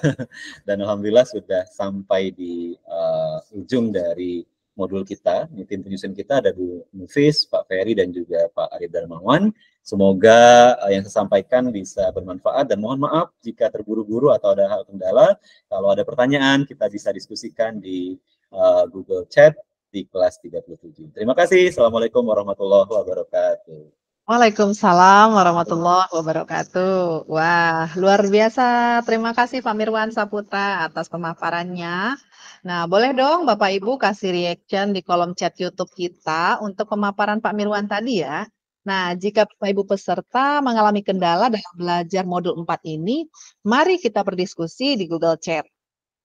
F: dan alhamdulillah sudah sampai di ujung dari modul kita. Di tim penyusun kita ada Bu Nufis, Pak Ferry dan juga Pak Arif Darmawan. Semoga yang saya sampaikan bisa bermanfaat dan mohon maaf jika terburu-buru atau ada hal kendala. Kalau ada pertanyaan kita bisa diskusikan di Google Chat di kelas 37. Terima kasih. Assalamualaikum warahmatullahi wabarakatuh.
A: Waalaikumsalam warahmatullahi wabarakatuh. Wah, luar biasa. Terima kasih Pak Mirwan Saputra atas pemaparannya. Nah, boleh dong Bapak Ibu kasih reaction di kolom chat YouTube kita untuk pemaparan Pak Mirwan tadi ya. Nah, jika Bapak Ibu peserta mengalami kendala dalam belajar modul 4 ini, mari kita berdiskusi di Google Chat.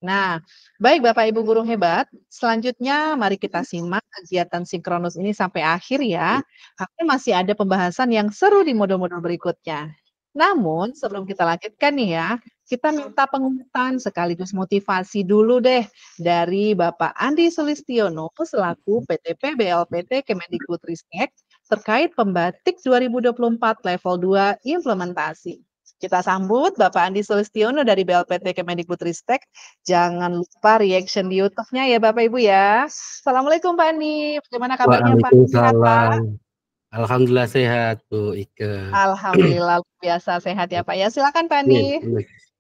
A: Nah, baik Bapak Ibu guru hebat, selanjutnya mari kita simak kegiatan sinkronus ini sampai akhir ya. Karena masih ada pembahasan yang seru di modul-modul berikutnya. Namun, sebelum kita lanjutkan nih ya, kita minta penguatan sekaligus motivasi dulu deh dari Bapak Andi Sulistiono selaku PTP BLPT Kemendikbudristek terkait pembatik 2024 level 2 implementasi. Kita sambut Bapak Andi Sulistiono dari BLPT Kemendikbudristek. Jangan lupa reaction di YouTube-nya ya Bapak Ibu ya. Assalamualaikum Pak Andi. Bagaimana kabarnya Pak? Sehat Pak?
B: Alhamdulillah sehat Bu Ike.
A: Alhamdulillah biasa sehat ya Pak ya. Silakan Pak Andi.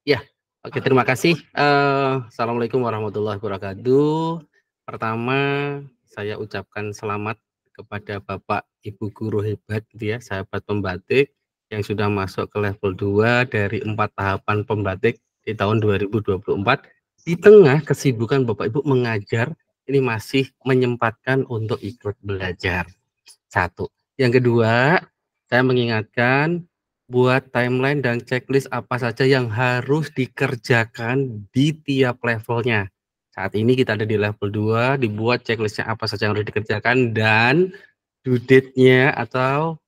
B: Ya, oke terima kasih. Assalamualaikum warahmatullahi wabarakatuh. Pertama saya ucapkan selamat kepada Bapak Ibu guru hebat ya, sahabat pembatik yang sudah masuk ke level 2 dari 4 tahapan pembatik di tahun 2024. Di tengah kesibukan Bapak Ibu mengajar, ini masih menyempatkan untuk ikut belajar. Satu. Yang kedua, saya mengingatkan buat timeline dan checklist apa saja yang harus dikerjakan di tiap levelnya. Saat ini kita ada di level 2, dibuat checklistnya apa saja yang harus dikerjakan dan due date-nya atau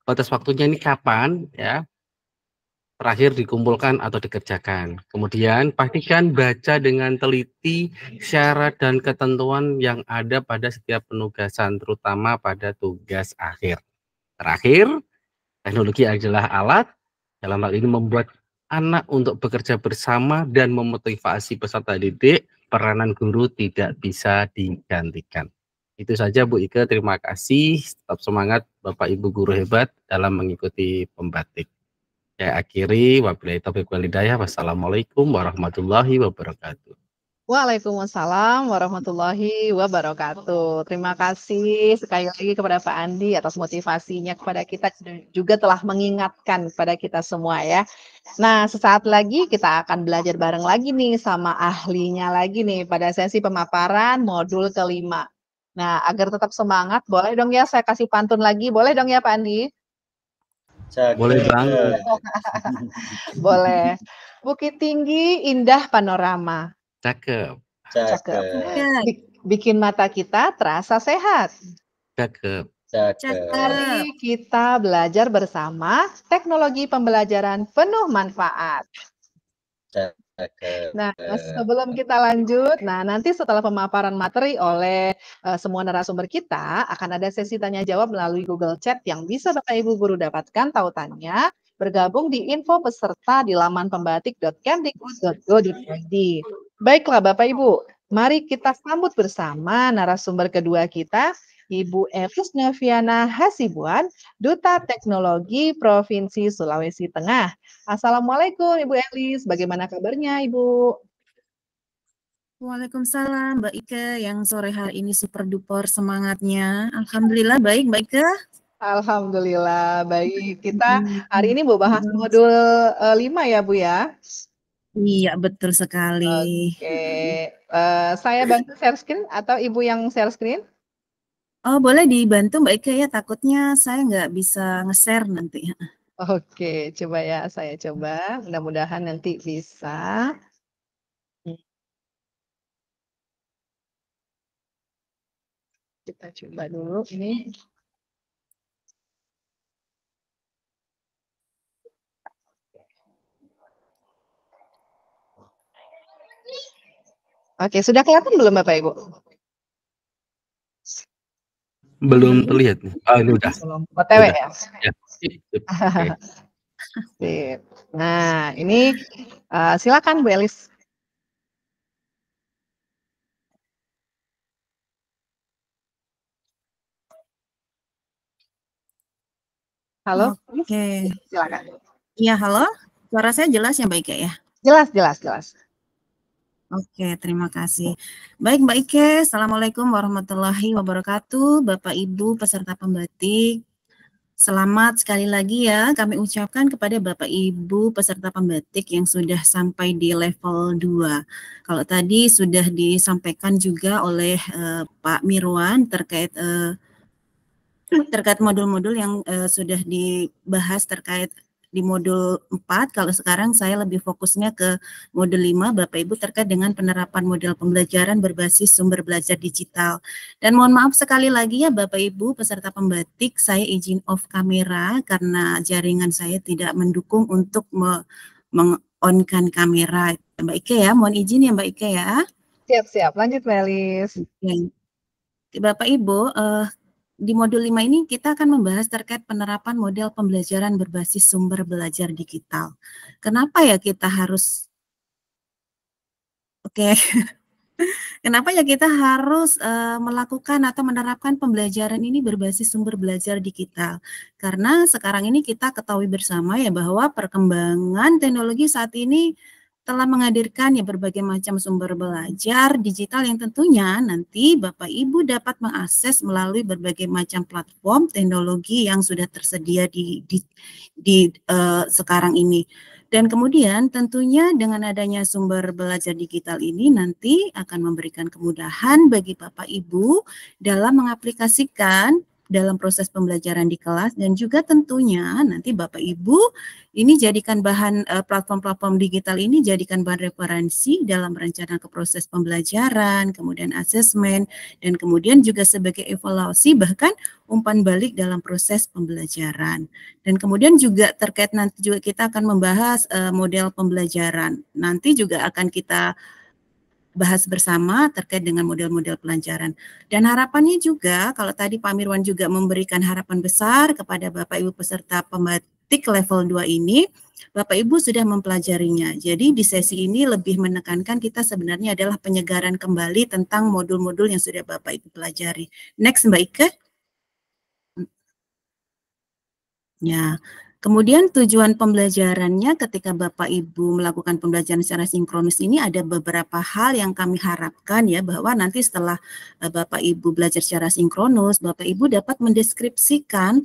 B: batas waktunya ini kapan ya terakhir dikumpulkan atau dikerjakan. Kemudian pastikan baca dengan teliti syarat dan ketentuan yang ada pada setiap penugasan, terutama pada tugas akhir. Terakhir, teknologi adalah alat, dalam hal ini membuat anak untuk bekerja bersama dan memotivasi peserta didik, peranan guru tidak bisa digantikan. Itu saja Bu Ike, terima kasih. Tetap semangat Bapak Ibu guru hebat dalam mengikuti pembatik. Saya akhiri, wabillahi taufiq wal hidayah. Wassalamualaikum warahmatullahi wabarakatuh.
A: Waalaikumsalam warahmatullahi wabarakatuh. Terima kasih sekali lagi kepada Pak Andi atas motivasinya kepada kita juga telah mengingatkan kepada kita semua ya. Nah, sesaat lagi kita akan belajar bareng lagi nih sama ahlinya lagi nih pada sesi pemaparan modul kelima. Nah, agar tetap semangat, boleh dong ya saya kasih pantun lagi, boleh dong ya Pak Andi?
B: Boleh banget.
A: Boleh. Bukit tinggi, indah panorama.
B: Cakep.
A: Cakep. Bikin mata kita terasa sehat.
B: Cakep.
A: Mari kita belajar bersama teknologi pembelajaran penuh manfaat. Nah, sebelum kita lanjut, nanti setelah pemaparan materi oleh semua narasumber kita, akan ada sesi tanya jawab melalui Google Chat yang bisa Bapak Ibu guru dapatkan tautannya, bergabung di info peserta di laman pembatik.kemdikbud.go.id. Baiklah Bapak Ibu, mari kita sambut bersama narasumber kedua kita, Ibu Elis Noviana Hasibuan, Duta Teknologi Provinsi Sulawesi Tengah. Assalamualaikum Ibu Elis, bagaimana kabarnya Ibu?
G: Waalaikumsalam Mbak Ike yang sore hari ini super duper semangatnya. Alhamdulillah baik Mbak Ike.
A: Alhamdulillah baik. Kita hari ini mau bahas modul 5 ya Bu ya?
G: Iya betul sekali.
A: Oke, saya bantu share screen atau Ibu yang share screen?
G: Oh boleh dibantu Mbak Ike ya, takutnya saya nggak bisa nge-share nanti.
A: Oke, coba ya saya coba, mudah-mudahan nanti bisa. Kita coba dulu ini. Oke, sudah kelihatan belum Bapak Ibu?
B: Belum terlihat nih. Oh, ini udah.
A: Belum. OTW
B: Udah.
A: ya?
B: Ya. Sip, sip. Oke.
A: Sip. Nah, ini silakan Bu Elis. Halo,
G: Oke.
A: silakan.
G: Iya, halo. Suara saya jelas ya Mbak Ike ya?
A: Jelas, jelas, jelas.
G: Oke, terima kasih. Baik Mbak Ike, Assalamualaikum warahmatullahi wabarakatuh, Bapak Ibu peserta pembatik. Selamat sekali lagi ya kami ucapkan kepada Bapak Ibu peserta pembatik yang sudah sampai di level 2. Kalau tadi sudah disampaikan juga oleh Pak Mirwan terkait modul-modul yang sudah dibahas terkait di modul 4, kalau sekarang saya lebih fokusnya ke modul 5, Bapak Ibu, terkait dengan penerapan model pembelajaran berbasis sumber belajar digital. Dan mohon maaf sekali lagi ya Bapak Ibu peserta pembatik, saya izin off kamera karena jaringan saya tidak mendukung untuk meng-on-kan kamera. Mbak Ike ya, mohon izin ya Mbak Ike ya.
A: Siap-siap, lanjut Mbak Elis.
G: Bapak Ibu, di modul 5 ini kita akan membahas terkait penerapan model pembelajaran berbasis sumber belajar digital. Kenapa ya kita harus kenapa ya kita harus melakukan atau menerapkan pembelajaran ini berbasis sumber belajar digital? Karena sekarang ini kita ketahui bersama ya bahwa perkembangan teknologi saat ini telah menghadirkan ya berbagai macam sumber belajar digital yang tentunya nanti Bapak Ibu dapat mengakses melalui berbagai macam platform teknologi yang sudah tersedia di sekarang ini. Dan kemudian tentunya dengan adanya sumber belajar digital ini nanti akan memberikan kemudahan bagi Bapak Ibu dalam mengaplikasikan dalam proses pembelajaran di kelas, dan juga tentunya nanti Bapak Ibu ini jadikan bahan platform-platform digital ini jadikan bahan referensi dalam rencana ke proses pembelajaran, kemudian asesmen, dan kemudian juga sebagai evaluasi bahkan umpan balik dalam proses pembelajaran. Dan kemudian juga terkait nanti juga kita akan membahas model pembelajaran. Nanti juga akan kita bahas bersama terkait dengan model-model pelajaran. Dan harapannya juga, kalau tadi Pak Mirwan juga memberikan harapan besar kepada Bapak Ibu peserta pembatik level 2 ini, Bapak Ibu sudah mempelajarinya. Jadi di sesi ini lebih menekankan kita sebenarnya adalah penyegaran kembali tentang modul-modul yang sudah Bapak Ibu pelajari. Next Mbak Ike. Ya, kemudian tujuan pembelajarannya ketika Bapak Ibu melakukan pembelajaran secara sinkronus ini ada beberapa hal yang kami harapkan ya, bahwa nanti setelah Bapak Ibu belajar secara sinkronus, Bapak Ibu dapat mendeskripsikan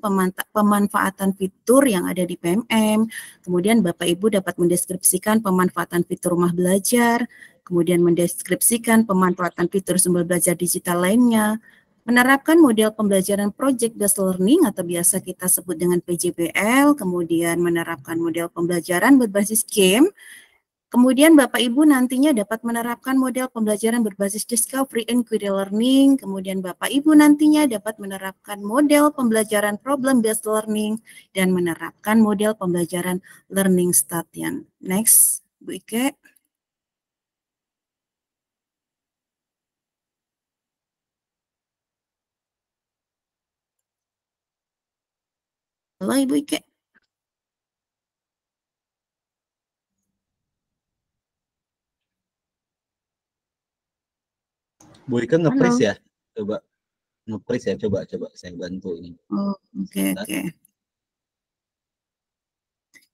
G: pemanfaatan fitur yang ada di PMM, kemudian Bapak Ibu dapat mendeskripsikan pemanfaatan fitur rumah belajar, kemudian mendeskripsikan pemanfaatan fitur sumber belajar digital lainnya, menerapkan model pembelajaran project based learning atau biasa kita sebut dengan PJBL, kemudian menerapkan model pembelajaran berbasis game, kemudian Bapak Ibu nantinya dapat menerapkan model pembelajaran berbasis discovery and query learning, kemudian Bapak Ibu nantinya dapat menerapkan model pembelajaran problem based learning, dan menerapkan model pembelajaran learning statian. Next, Bu Ike. Halo Ibu Ike.
F: Bu Ike nge-freeze ya? Coba nge-freeze ya, coba saya bantu ini.
G: Oh, oke.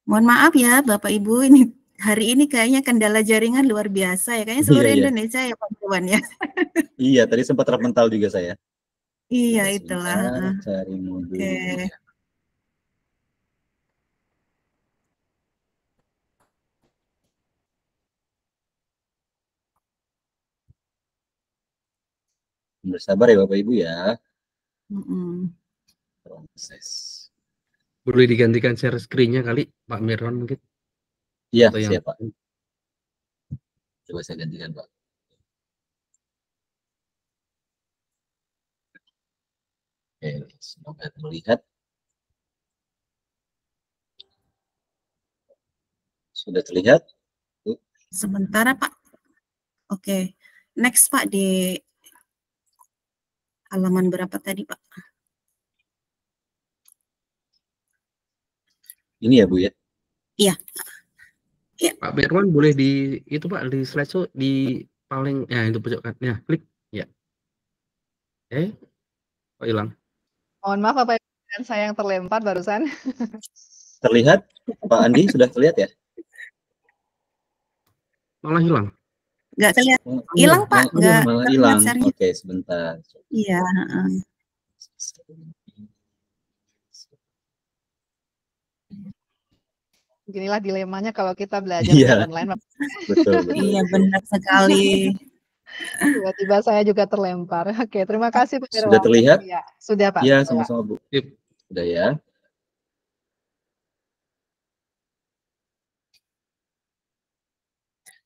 G: Mohon maaf ya Bapak Ibu, ini hari ini kayaknya kendala jaringan luar biasa ya, kayaknya seluruh Indonesia ya Pak Iwan ya.
F: Iya, tadi sempat terpental juga saya.
G: Iya, itulah.
F: Cari modul.
G: Oke.
F: Bersabar ya Bapak Ibu ya. Proses.
B: Boleh digantikan share screen-nya kali, Pak Mirwan mungkin?
F: Iya, siap Pak. Coba saya gantikan Pak. Oke, semoga terlihat. Sudah terlihat?
G: Sebentar Pak. Oke. Next Pak, di halaman berapa tadi Pak?
F: Ini ya Bu ya?
G: Iya. Ya.
B: Pak Berwan boleh di itu Pak di slideshow di paling ya itu pojok ya klik ya. Kok hilang?
A: Mohon maaf Bapak Ibu, dan saya yang terlempar barusan.
F: Terlihat Pak Andi sudah terlihat ya?
B: Malah hilang.
G: Nggak terlihat.
F: Oh,
G: Hilang
F: iya,
G: Pak, nggak
F: malah
G: terlihat
F: hilang.
G: share-nya.
F: Oke, sebentar.
G: Iya.
A: Beginilah dilemanya kalau kita belajar
F: Iya,
A: online.
F: betul.
G: Iya benar sekali.
A: Tiba-tiba saya juga terlempar. Oke, terima kasih Pak
F: Sudah
A: Irwan.
F: terlihat?
A: Ya, sudah Pak.
F: Iya,
A: Sudah.
F: sama-sama Bu. Sudah ya.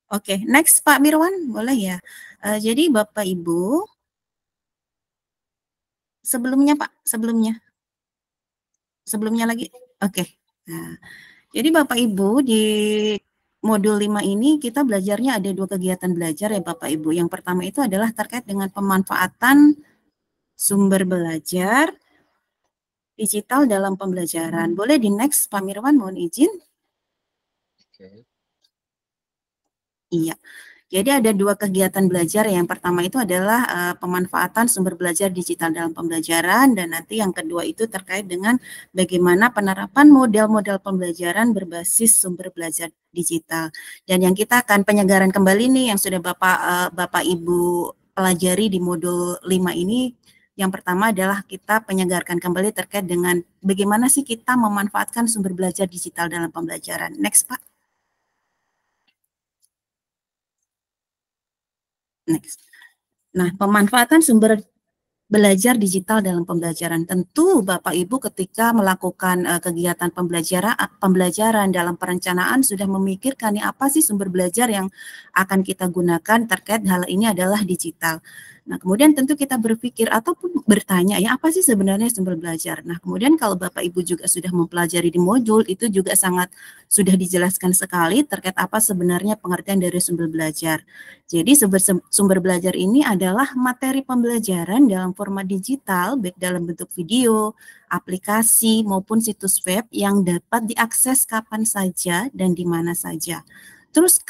G: Oke, next Pak Mirwan, boleh ya? Jadi Bapak Ibu, sebelumnya Pak, sebelumnya lagi. Oke. Nah, jadi Bapak Ibu di modul 5 ini kita belajarnya ada 2 kegiatan belajar ya Bapak Ibu. Yang pertama itu adalah terkait dengan pemanfaatan sumber belajar digital dalam pembelajaran. Boleh di next Pak Mirwan, mohon izin.
F: Oke.
G: Iya. Jadi ada 2 kegiatan belajar. Yang pertama itu adalah pemanfaatan sumber belajar digital dalam pembelajaran, dan nanti yang kedua itu terkait dengan bagaimana penerapan model-model pembelajaran berbasis sumber belajar digital. Dan yang kita akan penyegaran kembali nih yang sudah Bapak Ibu pelajari di modul 5 ini. Yang pertama adalah kita penyegarkan kembali terkait dengan bagaimana sih kita memanfaatkan sumber belajar digital dalam pembelajaran. Next Pak. Next. Nah, pemanfaatan sumber belajar digital dalam pembelajaran. Tentu Bapak Ibu ketika melakukan kegiatan pembelajaran dalam perencanaan sudah memikirkan nih apa sih sumber belajar yang akan kita gunakan terkait hal ini adalah digital. Nah, kemudian tentu kita berpikir ataupun bertanya ya apa sih sebenarnya sumber belajar. Nah, kemudian kalau Bapak Ibu juga sudah mempelajari di modul itu juga sangat sudah dijelaskan sekali terkait apa sebenarnya pengertian dari sumber belajar. Jadi sumber belajar ini adalah materi pembelajaran dalam format digital, baik dalam bentuk video, aplikasi, maupun situs web yang dapat diakses kapan saja dan di mana saja. Terus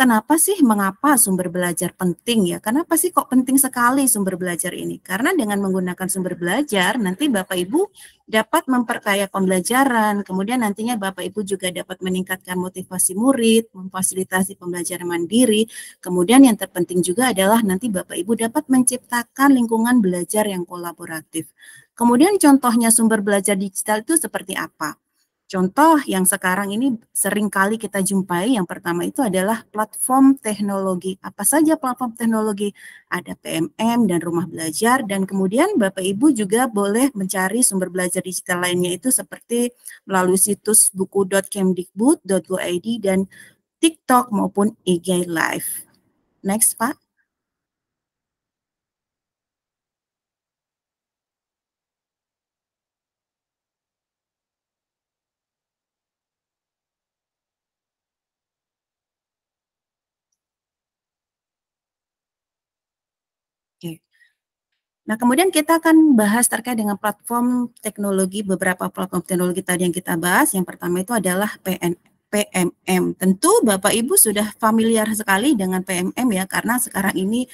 G: mengapa sumber belajar penting ya? Kenapa sih kok penting sekali sumber belajar ini? Karena dengan menggunakan sumber belajar, nanti Bapak Ibu dapat memperkaya pembelajaran, kemudian nantinya Bapak Ibu juga dapat meningkatkan motivasi murid, memfasilitasi pembelajaran mandiri, kemudian yang terpenting juga adalah nanti Bapak Ibu dapat menciptakan lingkungan belajar yang kolaboratif. Kemudian contohnya sumber belajar digital itu seperti apa? Contoh yang sekarang ini sering kali kita jumpai, yang pertama itu adalah platform teknologi. Apa saja platform teknologi? Ada PMM dan rumah belajar, dan kemudian Bapak Ibu juga boleh mencari sumber belajar digital lainnya itu seperti melalui situs buku.kemdikbud.go.id dan TikTok maupun IG Live. Next, Pak. Oke. Nah, kemudian kita akan bahas terkait dengan platform teknologi, beberapa platform teknologi tadi yang kita bahas. Yang pertama itu adalah PMM. Tentu Bapak Ibu sudah familiar sekali dengan PMM ya, karena sekarang ini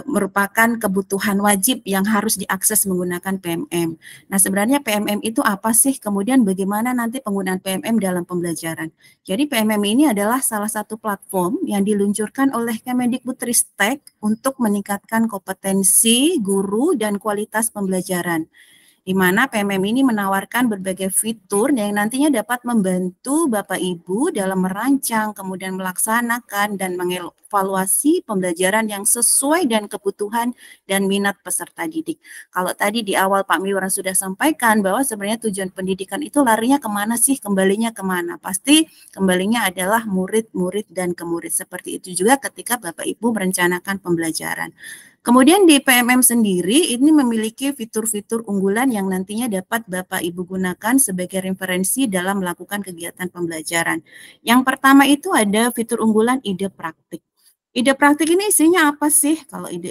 G: merupakan kebutuhan wajib yang harus diakses menggunakan PMM. Nah, sebenarnya PMM itu apa sih? Kemudian bagaimana nanti penggunaan PMM dalam pembelajaran? Jadi PMM ini adalah salah satu platform yang diluncurkan oleh Kemendikbudristek untuk meningkatkan kompetensi guru dan kualitas pembelajaran, di mana PMM ini menawarkan berbagai fitur yang nantinya dapat membantu Bapak Ibu dalam merancang, kemudian melaksanakan dan mengevaluasi pembelajaran yang sesuai dan kebutuhan dan minat peserta didik. Kalau tadi di awal Pak Mirwan sudah sampaikan bahwa sebenarnya tujuan pendidikan itu larinya kemana sih, kembalinya kemana? Pasti kembalinya adalah murid-murid dan kemurid. Seperti itu juga ketika Bapak Ibu merencanakan pembelajaran. Kemudian di PMM sendiri ini memiliki fitur-fitur unggulan yang nantinya dapat Bapak Ibu gunakan sebagai referensi dalam melakukan kegiatan pembelajaran. Yang pertama itu ada fitur unggulan ide praktik. ide praktik ini isinya apa sih?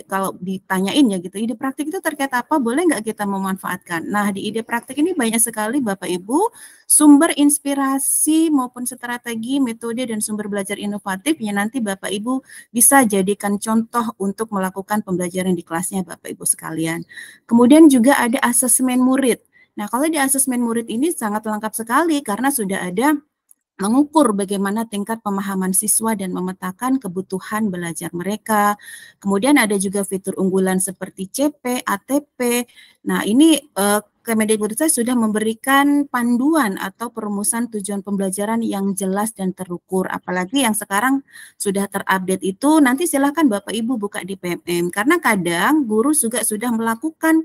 G: Kalau ditanyain ya gitu, ide praktik itu terkait apa? Boleh nggak kita memanfaatkan? Nah, di ide praktik ini banyak sekali Bapak Ibu sumber inspirasi maupun strategi, metode dan sumber belajar inovatif yang nanti Bapak Ibu bisa jadikan contoh untuk melakukan pembelajaran di kelasnya Bapak Ibu sekalian. Kemudian juga ada asesmen murid. Nah, kalau di asesmen murid ini sangat lengkap sekali karena sudah ada mengukur bagaimana tingkat pemahaman siswa dan memetakan kebutuhan belajar mereka. Kemudian ada juga fitur unggulan seperti CP, ATP. Nah, ini Kemendikbudristek sudah memberikan panduan atau perumusan tujuan pembelajaran yang jelas dan terukur. Apalagi yang sekarang sudah terupdate itu, nanti silahkan Bapak Ibu buka di PMM. Karena kadang guru juga sudah melakukan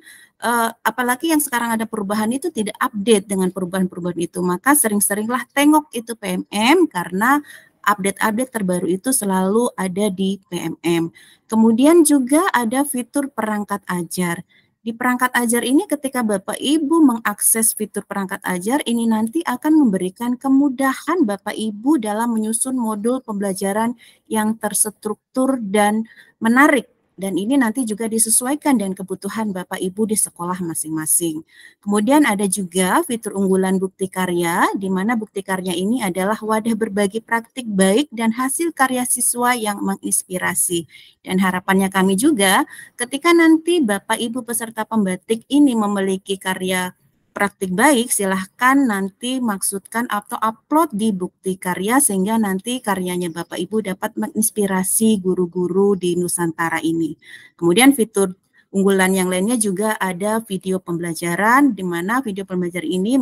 G: apalagi yang sekarang ada perubahan itu tidak update dengan perubahan-perubahan itu, maka sering-seringlah tengok itu PMM karena update-update terbaru itu selalu ada di PMM. Kemudian juga ada fitur perangkat ajar. Di perangkat ajar ini ketika Bapak Ibu mengakses fitur perangkat ajar ini nanti akan memberikan kemudahan Bapak Ibu dalam menyusun modul pembelajaran yang terstruktur dan menarik. Dan ini nanti juga disesuaikan dengan kebutuhan Bapak Ibu di sekolah masing-masing. Kemudian ada juga fitur unggulan bukti karya, di mana bukti karya ini adalah wadah berbagi praktik baik dan hasil karya siswa yang menginspirasi. Dan harapannya kami juga, ketika nanti Bapak Ibu peserta pembatik ini memiliki karya praktik baik, silahkan nanti maksudkan atau upload di bukti karya sehingga nanti karyanya Bapak Ibu dapat menginspirasi guru-guru di Nusantara ini. Kemudian fitur unggulan yang lainnya juga ada video pembelajaran, di mana video pembelajaran ini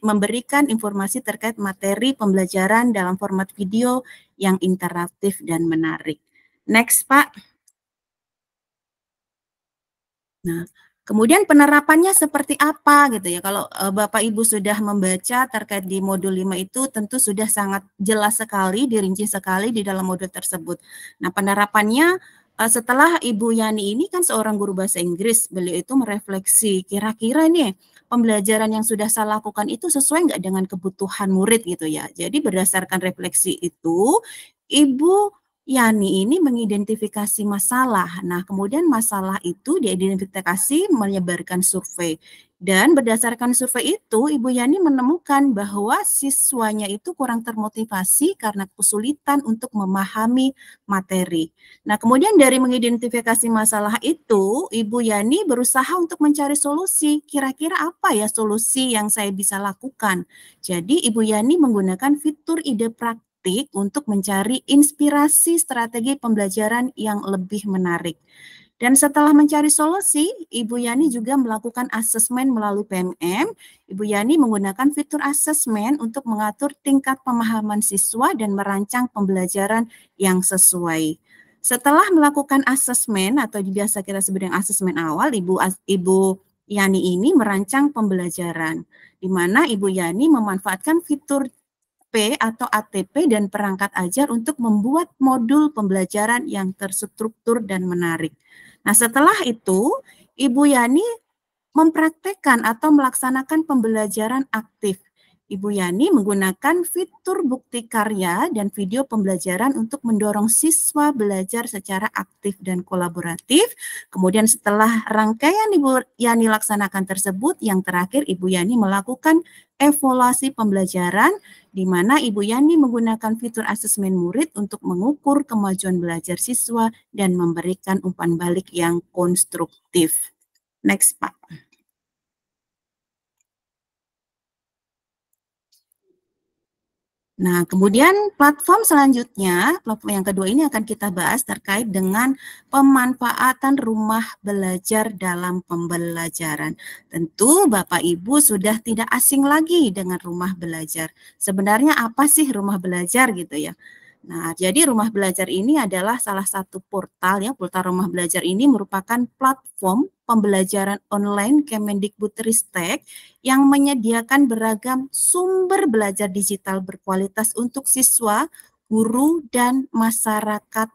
G: memberikan informasi terkait materi pembelajaran dalam format video yang interaktif dan menarik. Next, Pak. Nah, kemudian penerapannya seperti apa gitu ya. Kalau Bapak Ibu sudah membaca terkait di modul 5 itu tentu sudah sangat jelas sekali, dirinci sekali di dalam modul tersebut. Nah, penerapannya setelah Ibu Yani ini kan seorang guru bahasa Inggris, beliau itu merefleksi kira-kira nih pembelajaran yang sudah saya lakukan itu sesuai nggak dengan kebutuhan murid gitu ya. Jadi berdasarkan refleksi itu, Ibu Yani ini mengidentifikasi masalah. Nah, kemudian masalah itu diidentifikasi menyebarkan survei. Dan berdasarkan survei itu, Ibu Yani menemukan bahwa siswanya itu kurang termotivasi karena kesulitan untuk memahami materi. Nah, kemudian dari mengidentifikasi masalah itu, Ibu Yani berusaha untuk mencari solusi. Kira-kira apa ya solusi yang saya bisa lakukan? Jadi, Ibu Yani menggunakan fitur ide praktik untuk mencari inspirasi strategi pembelajaran yang lebih menarik. Dan setelah mencari solusi, Ibu Yani juga melakukan asesmen melalui PMM. Ibu Yani menggunakan fitur asesmen untuk mengatur tingkat pemahaman siswa dan merancang pembelajaran yang sesuai. Setelah melakukan asesmen atau biasa kita sebut dengan asesmen awal, Ibu Yani ini merancang pembelajaran, di mana Ibu Yani memanfaatkan fitur atau ATP dan perangkat ajar untuk membuat modul pembelajaran yang terstruktur dan menarik. Nah, setelah itu, Ibu Yani mempraktekkan atau melaksanakan pembelajaran aktif. Ibu Yani menggunakan fitur bukti karya dan video pembelajaran untuk mendorong siswa belajar secara aktif dan kolaboratif. Kemudian setelah rangkaian Ibu Yani laksanakan tersebut, yang terakhir Ibu Yani melakukan evaluasi pembelajaran, di mana Ibu Yani menggunakan fitur asesmen murid untuk mengukur kemajuan belajar siswa dan memberikan umpan balik yang konstruktif. Next, Pak. Nah, kemudian platform selanjutnya, platform yang kedua ini akan kita bahas terkait dengan pemanfaatan rumah belajar dalam pembelajaran. Tentu Bapak Ibu sudah tidak asing lagi dengan rumah belajar. Sebenarnya apa sih rumah belajar gitu ya? Nah, jadi rumah belajar ini adalah salah satu portal ya, portal rumah belajar ini merupakan platform pembelajaran online Kemendikbudristek yang menyediakan beragam sumber belajar digital berkualitas untuk siswa, guru, dan masyarakat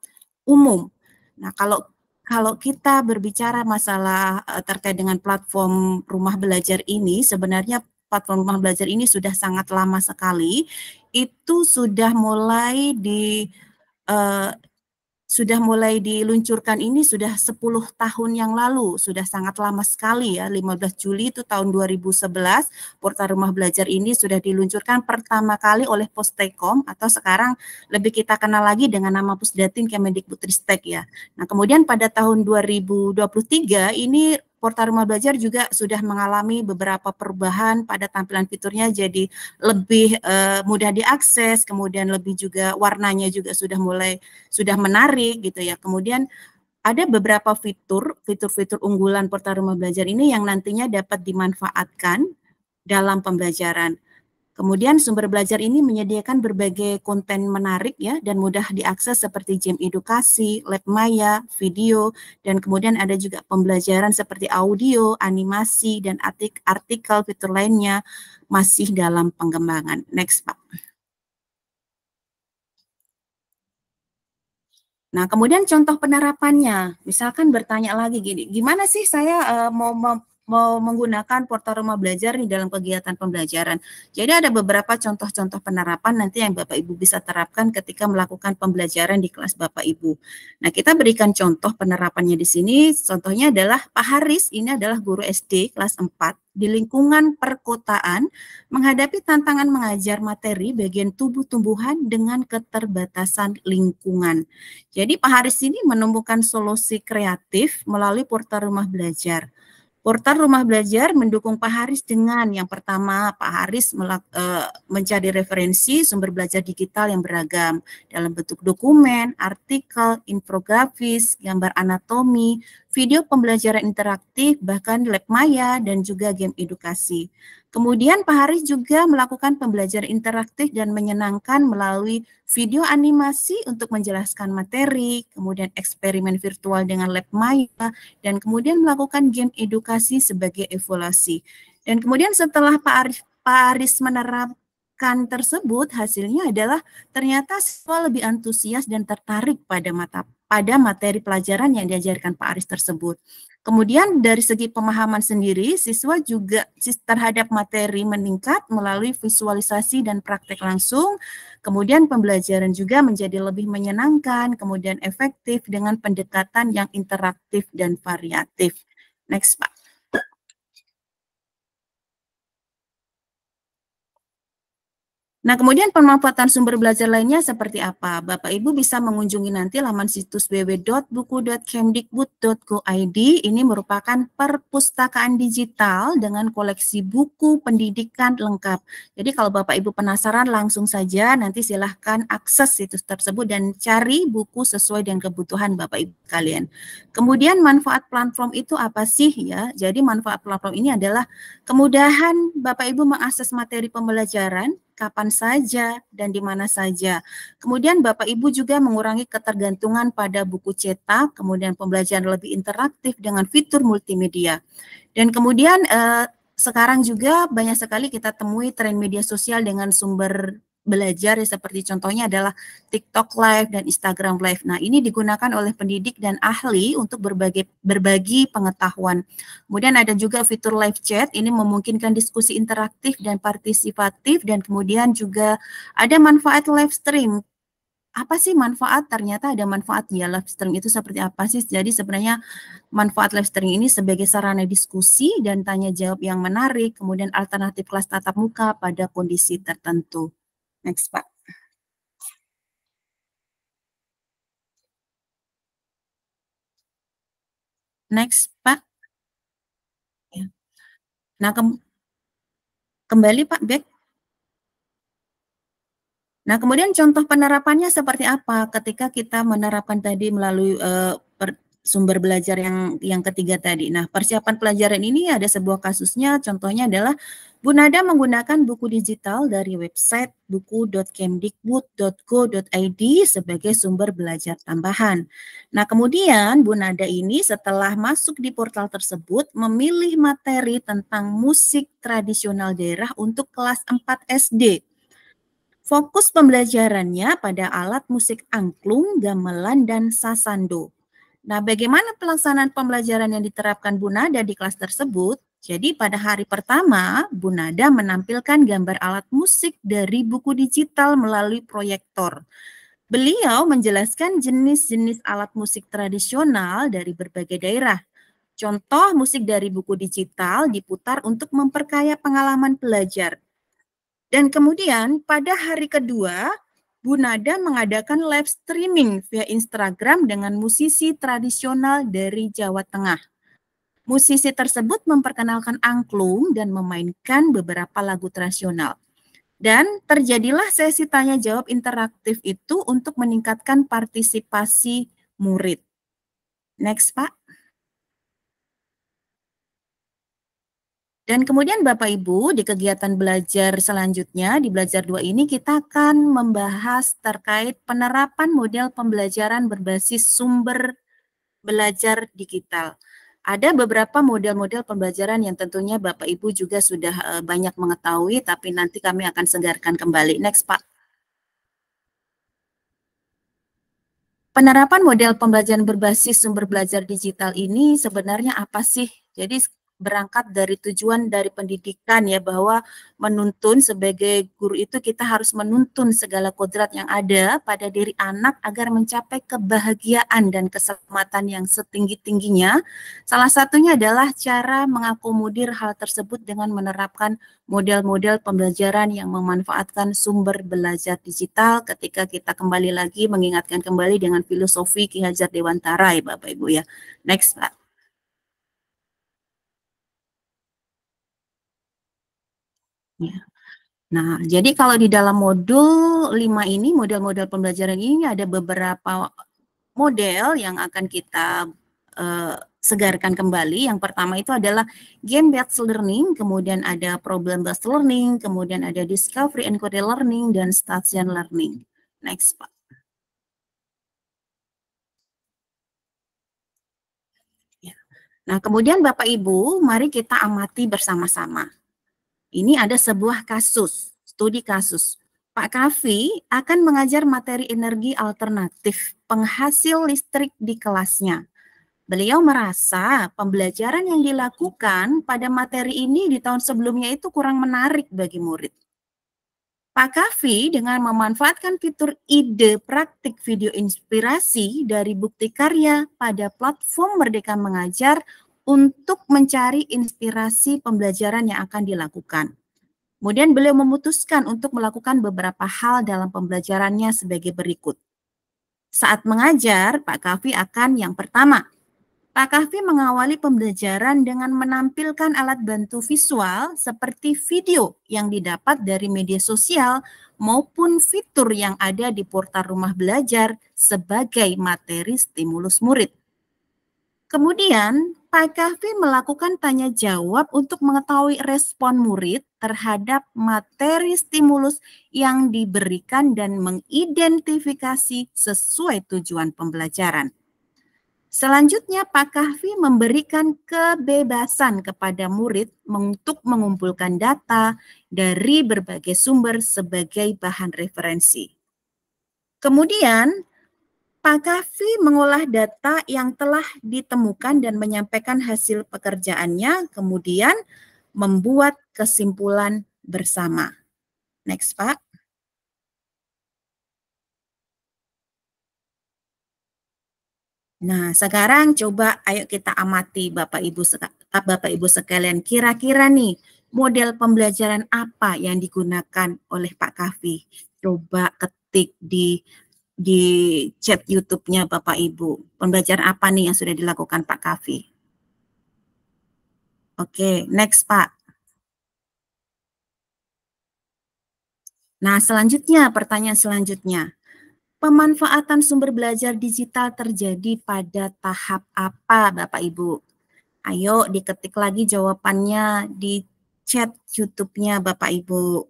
G: umum. Nah, kalau kita berbicara masalah terkait dengan platform rumah belajar ini, sebenarnya platform rumah belajar ini sudah sangat lama sekali. Itu sudah mulai sudah mulai diluncurkan ini sudah 10 tahun yang lalu, sudah sangat lama sekali ya, 15 Juli itu tahun 2011, portal rumah belajar ini sudah diluncurkan pertama kali oleh Postekom atau sekarang lebih kita kenal lagi dengan nama Pusdatin Kemendikbudristek ya. Nah, kemudian pada tahun 2023 ini portal rumah belajar juga sudah mengalami beberapa perubahan pada tampilan fiturnya, jadi lebih mudah diakses, kemudian lebih juga warnanya juga sudah menarik gitu ya. Kemudian ada beberapa fitur unggulan portal rumah belajar ini yang nantinya dapat dimanfaatkan dalam pembelajaran. Kemudian sumber belajar ini menyediakan berbagai konten menarik ya dan mudah diakses seperti game edukasi, lab maya, video, dan kemudian ada juga pembelajaran seperti audio, animasi, dan artikel fitur lainnya masih dalam pengembangan. Next, Pak. Nah, kemudian contoh penerapannya, misalkan bertanya lagi gini, gimana sih saya mau menggunakan portal rumah belajar di dalam kegiatan pembelajaran. Jadi ada beberapa contoh-contoh penerapan nanti yang Bapak Ibu bisa terapkan ketika melakukan pembelajaran di kelas Bapak Ibu. Nah, kita berikan contoh penerapannya di sini. Contohnya adalah Pak Haris, ini adalah guru SD kelas 4 di lingkungan perkotaan menghadapi tantangan mengajar materi bagian tubuh tumbuhan dengan keterbatasan lingkungan. Jadi Pak Haris ini menemukan solusi kreatif melalui portal rumah belajar. Portal rumah belajar mendukung Pak Haris dengan yang pertama, Pak Haris mencari referensi sumber belajar digital yang beragam dalam bentuk dokumen, artikel, infografis, gambar anatomi, video pembelajaran interaktif, bahkan lab maya dan juga game edukasi. Kemudian Pak Haris juga melakukan pembelajaran interaktif dan menyenangkan melalui video animasi untuk menjelaskan materi, kemudian eksperimen virtual dengan lab maya, dan kemudian melakukan game edukasi sebagai evaluasi. Dan kemudian setelah Pak Haris menerapkan tersebut, hasilnya adalah ternyata siswa lebih antusias dan tertarik pada materi pelajaran yang diajarkan Pak Haris tersebut. Kemudian dari segi pemahaman sendiri, siswa juga terhadap materi meningkat melalui visualisasi dan praktek langsung. Kemudian pembelajaran juga menjadi lebih menyenangkan, kemudian efektif dengan pendekatan yang interaktif dan variatif. Next, Pak. Nah, kemudian pemanfaatan sumber belajar lainnya seperti apa? Bapak Ibu bisa mengunjungi nanti laman situs www.buku.kemdikbud.go.id. Ini merupakan perpustakaan digital dengan koleksi buku pendidikan lengkap. Jadi kalau Bapak Ibu penasaran langsung saja nanti silahkan akses situs tersebut dan cari buku sesuai dengan kebutuhan Bapak Ibu kalian. Kemudian manfaat platform itu apa sih ya? Jadi manfaat platform ini adalah kemudahan Bapak Ibu mengakses materi pembelajaran kapan saja dan di mana saja. Kemudian Bapak Ibu juga mengurangi ketergantungan pada buku cetak, kemudian pembelajaran lebih interaktif dengan fitur multimedia. Dan kemudian sekarang juga banyak sekali kita temui tren media sosial dengan sumber belajar ya, seperti contohnya adalah TikTok Live dan Instagram Live. Nah, ini digunakan oleh pendidik dan ahli untuk berbagi pengetahuan. Kemudian ada juga fitur live chat, ini memungkinkan diskusi interaktif dan partisipatif, dan kemudian juga ada manfaat live stream. Apa sih manfaat? Ternyata ada manfaat ya, live stream itu seperti apa sih? Jadi sebenarnya manfaat live stream ini sebagai sarana diskusi dan tanya jawab yang menarik, kemudian alternatif kelas tatap muka pada kondisi tertentu. Next, Pak. Next, Pak. Ya. Nah, kembali Pak, back. Nah, kemudian contoh penerapannya seperti apa ketika kita menerapkan tadi melalui sumber belajar yang ketiga tadi. Nah, persiapan pelajaran ini ada sebuah kasusnya, contohnya adalah Bu Nada menggunakan buku digital dari website buku.kemdikbud.go.id sebagai sumber belajar tambahan. Nah, kemudian Bu Nada ini setelah masuk di portal tersebut memilih materi tentang musik tradisional daerah untuk kelas 4 SD. Fokus pembelajarannya pada alat musik angklung, gamelan, dan sasando. Nah, bagaimana pelaksanaan pembelajaran yang diterapkan Bu Nada di kelas tersebut? Jadi pada hari pertama, Bu Nada menampilkan gambar alat musik dari buku digital melalui proyektor. Beliau menjelaskan jenis-jenis alat musik tradisional dari berbagai daerah. Contoh musik dari buku digital diputar untuk memperkaya pengalaman pelajar. Dan kemudian pada hari kedua, Bu Nada mengadakan live streaming via Instagram dengan musisi tradisional dari Jawa Tengah. Musisi tersebut memperkenalkan angklung dan memainkan beberapa lagu tradisional. Dan terjadilah sesi tanya jawab interaktif itu untuk meningkatkan partisipasi murid. Next, Pak. Dan kemudian Bapak Ibu, di kegiatan belajar selanjutnya, di belajar 2 ini kita akan membahas terkait penerapan model pembelajaran berbasis sumber belajar digital. Ada beberapa model-model pembelajaran yang tentunya Bapak Ibu juga sudah banyak mengetahui, tapi nanti kami akan segarkan kembali. Next, Pak. Penerapan model pembelajaran berbasis sumber belajar digital ini sebenarnya apa sih? Jadi berangkat dari tujuan dari pendidikan ya, bahwa menuntun sebagai guru itu kita harus menuntun segala kodrat yang ada pada diri anak agar mencapai kebahagiaan dan keselamatan yang setinggi-tingginya. Salah satunya adalah cara mengakomodir hal tersebut dengan menerapkan model-model pembelajaran yang memanfaatkan sumber belajar digital, ketika kita kembali lagi mengingatkan kembali dengan filosofi Ki Hajar Dewantara ya Bapak Ibu ya. Next, Pak. Ya. Nah, jadi kalau di dalam modul 5 ini, model-model pembelajaran ini ada beberapa model yang akan kita segarkan kembali. Yang pertama itu adalah game-based learning, kemudian ada problem-based learning, kemudian ada discovery and code learning, dan station learning. Next, Pak. Ya. Nah, kemudian Bapak Ibu, mari kita amati bersama-sama. Ini ada sebuah kasus, studi kasus. Pak Kavi akan mengajar materi energi alternatif penghasil listrik di kelasnya. Beliau merasa pembelajaran yang dilakukan pada materi ini di tahun sebelumnya itu kurang menarik bagi murid. Pak Kavi dengan memanfaatkan fitur ide praktik video inspirasi dari bukti karya pada platform Merdeka Mengajar untuk mencari inspirasi pembelajaran yang akan dilakukan. Kemudian beliau memutuskan untuk melakukan beberapa hal dalam pembelajarannya sebagai berikut. Saat mengajar, Pak Kavi akan yang pertama, Pak Kavi mengawali pembelajaran dengan menampilkan alat bantu visual seperti video yang didapat dari media sosial maupun fitur yang ada di portal rumah belajar sebagai materi stimulus murid. Kemudian, Pak Kavi melakukan tanya jawab untuk mengetahui respon murid terhadap materi stimulus yang diberikan dan mengidentifikasi sesuai tujuan pembelajaran. Selanjutnya, Pak Kavi memberikan kebebasan kepada murid untuk mengumpulkan data dari berbagai sumber sebagai bahan referensi. Kemudian, Pak Kavi mengolah data yang telah ditemukan dan menyampaikan hasil pekerjaannya, kemudian membuat kesimpulan bersama. Next, Pak. Nah, sekarang coba ayo kita amati Bapak Ibu sekalian, kira-kira nih model pembelajaran apa yang digunakan oleh Pak Kavi? Coba ketik di chat YouTube-nya Bapak Ibu. Pembelajaran apa nih yang sudah dilakukan Pak Kavi? Oke, next Pak. Nah, selanjutnya, pertanyaan selanjutnya. Pemanfaatan sumber belajar digital terjadi pada tahap apa, Bapak Ibu? Ayo diketik lagi jawabannya di chat YouTube-nya Bapak Ibu.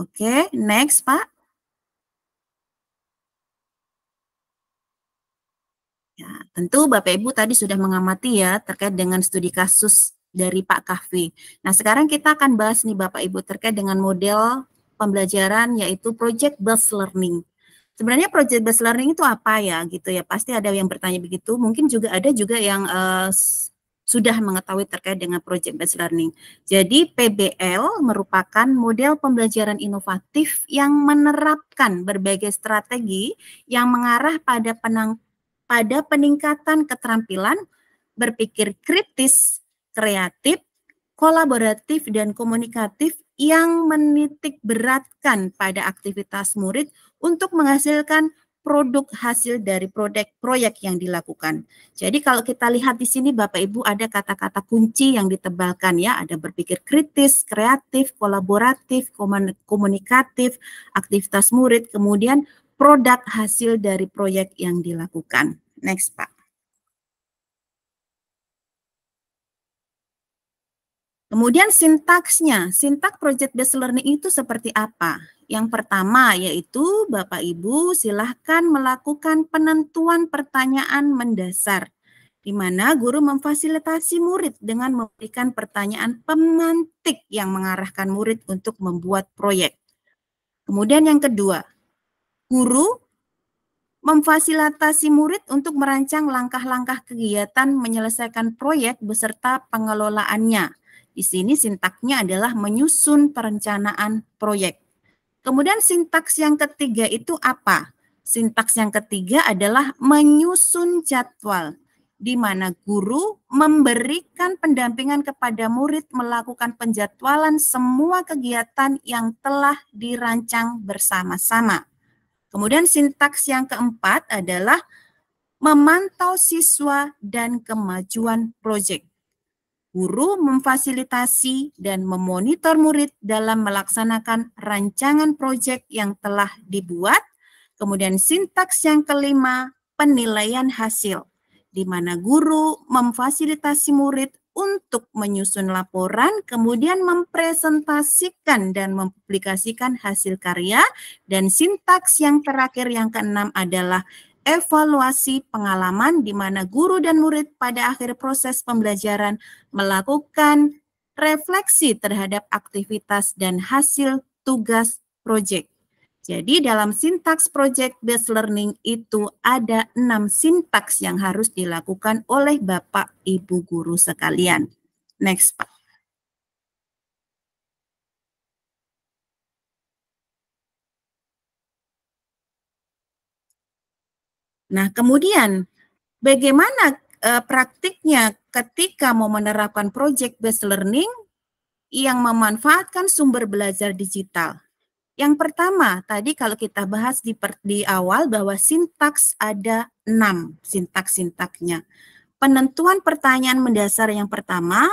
G: Oke, next Pak. Ya, tentu Bapak Ibu tadi sudah mengamati ya terkait dengan studi kasus dari Pak Kavi. Nah, sekarang kita akan bahas nih Bapak Ibu terkait dengan model pembelajaran yaitu project based learning. Sebenarnya project based learning itu apa ya gitu ya? Pasti ada yang bertanya begitu. Mungkin juga ada juga yang sudah mengetahui terkait dengan project based learning. Jadi PBL merupakan model pembelajaran inovatif yang menerapkan berbagai strategi yang mengarah pada peningkatan keterampilan berpikir kritis, kreatif, kolaboratif, dan komunikatif yang menitik beratkan pada aktivitas murid untuk menghasilkan produk hasil dari proyek yang dilakukan. Jadi kalau kita lihat di sini Bapak Ibu ada kata-kata kunci yang ditebalkan ya, ada berpikir kritis, kreatif, kolaboratif, komunikatif, aktivitas murid, kemudian produk hasil dari proyek yang dilakukan. Next Pak. Kemudian sintaksnya, sintaks project based learning itu seperti apa? Yang pertama yaitu Bapak Ibu silahkan melakukan penentuan pertanyaan mendasar, di mana guru memfasilitasi murid dengan memberikan pertanyaan pemantik yang mengarahkan murid untuk membuat proyek. Kemudian yang kedua, guru memfasilitasi murid untuk merancang langkah-langkah kegiatan menyelesaikan proyek beserta pengelolaannya. Di sini sintaksnya adalah menyusun perencanaan proyek. Kemudian sintaks yang ketiga itu apa? Sintaks yang ketiga adalah menyusun jadwal, di mana guru memberikan pendampingan kepada murid melakukan penjadwalan semua kegiatan yang telah dirancang bersama-sama. Kemudian sintaks yang keempat adalah memantau siswa dan kemajuan proyek. Guru memfasilitasi dan memonitor murid dalam melaksanakan rancangan proyek yang telah dibuat. Kemudian sintaks yang kelima, penilaian hasil, di mana guru memfasilitasi murid untuk menyusun laporan, kemudian mempresentasikan dan mempublikasikan hasil karya. Dan sintaks yang terakhir yang keenam adalah evaluasi pengalaman, di mana guru dan murid pada akhir proses pembelajaran melakukan refleksi terhadap aktivitas dan hasil tugas proyek. Jadi dalam sintaks project based learning itu ada 6 sintaks yang harus dilakukan oleh Bapak Ibu guru sekalian. Next Pak. Nah, kemudian bagaimana praktiknya ketika mau menerapkan project based learning yang memanfaatkan sumber belajar digital? Yang pertama, tadi kalau kita bahas di awal bahwa sintaks ada 6 sintaks-sintaksnya. Penentuan pertanyaan mendasar yang pertama,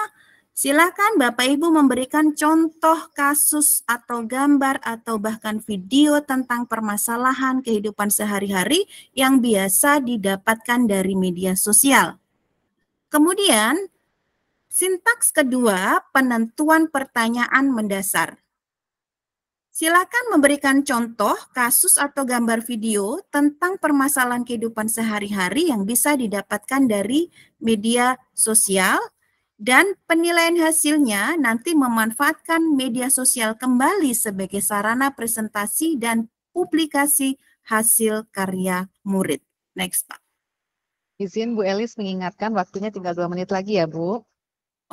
G: silakan Bapak Ibu memberikan contoh kasus atau gambar atau bahkan video tentang permasalahan kehidupan sehari-hari yang biasa didapatkan dari media sosial. Kemudian, sintaks kedua, penentuan pertanyaan mendasar. Silakan memberikan contoh kasus atau gambar video tentang permasalahan kehidupan sehari-hari yang bisa didapatkan dari media sosial, dan penilaian hasilnya nanti memanfaatkan media sosial kembali sebagai sarana presentasi dan publikasi hasil karya murid. Next, Pak.
A: Izin Bu Elis mengingatkan waktunya tinggal 2 menit lagi ya, Bu.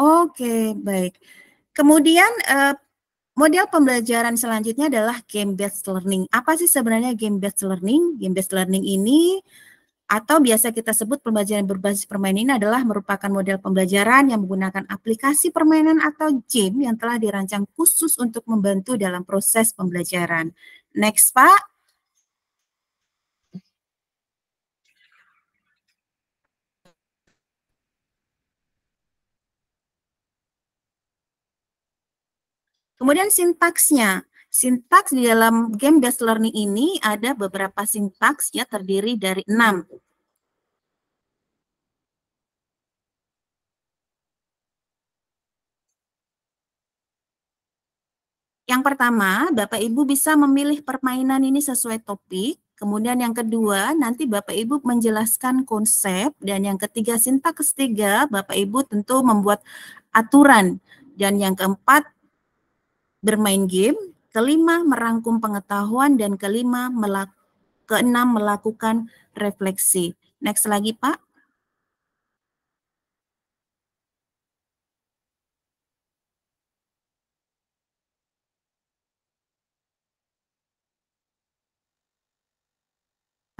G: Oke, baik. Kemudian model pembelajaran selanjutnya adalah game-based learning. Apa sih sebenarnya game-based learning? Game-based learning ini atau biasa kita sebut pembelajaran berbasis permainan ini adalah merupakan model pembelajaran yang menggunakan aplikasi permainan atau game yang telah dirancang khusus untuk membantu dalam proses pembelajaran. Next, Pak. Kemudian sintaksnya. Sintaks di dalam game-based learning ini ada beberapa sintaks ya, terdiri dari 6. Yang pertama, Bapak Ibu bisa memilih permainan ini sesuai topik. Kemudian yang kedua, nanti Bapak Ibu menjelaskan konsep. Dan yang ketiga, sintaks ketiga, Bapak Ibu tentu membuat aturan. Dan yang keempat, bermain game. Kelima, merangkum pengetahuan. Dan keenam, melakukan refleksi. Next lagi, Pak.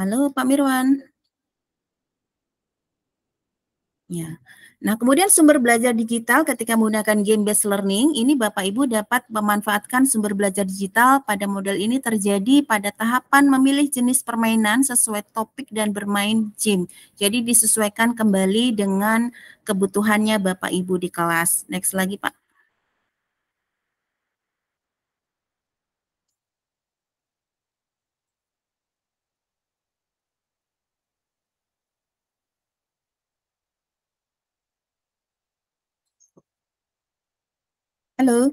G: Halo Pak Mirwan. Ya. Nah, kemudian sumber belajar digital ketika menggunakan game-based learning, ini Bapak Ibu dapat memanfaatkan sumber belajar digital pada model ini terjadi pada tahapan memilih jenis permainan sesuai topik dan bermain game. Jadi disesuaikan kembali dengan kebutuhannya Bapak Ibu di kelas. Next lagi Pak. Halo.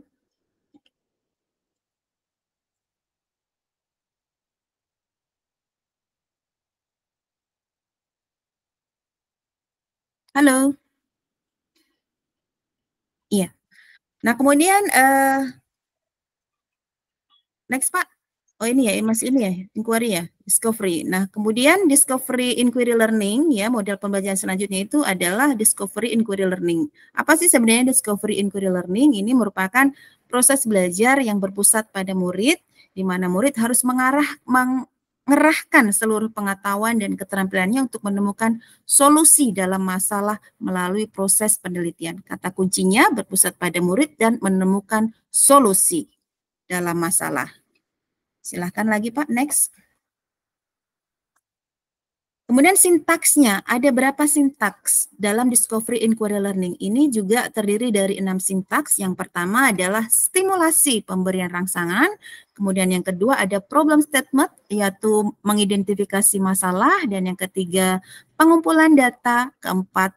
G: Halo. Iya. Nah, kemudian next Pak. Oh ini ya, masih ini ya, inquiry ya, discovery. Nah, kemudian discovery inquiry learning ya, model pembelajaran selanjutnya itu adalah discovery inquiry learning. Apa sih sebenarnya discovery inquiry learning? Ini merupakan proses belajar yang berpusat pada murid, di mana murid harus mengerahkan seluruh pengetahuan dan keterampilannya untuk menemukan solusi dalam masalah melalui proses penelitian. Kata kuncinya berpusat pada murid dan menemukan solusi dalam masalah. Silahkan lagi Pak, next. Kemudian sintaksnya, ada berapa sintaks dalam Discovery Inquiry Learning? Ini juga terdiri dari 6 sintaks. Yang pertama adalah stimulasi pemberian rangsangan. Kemudian yang kedua ada problem statement, yaitu mengidentifikasi masalah. Dan yang ketiga, pengumpulan data. Keempat,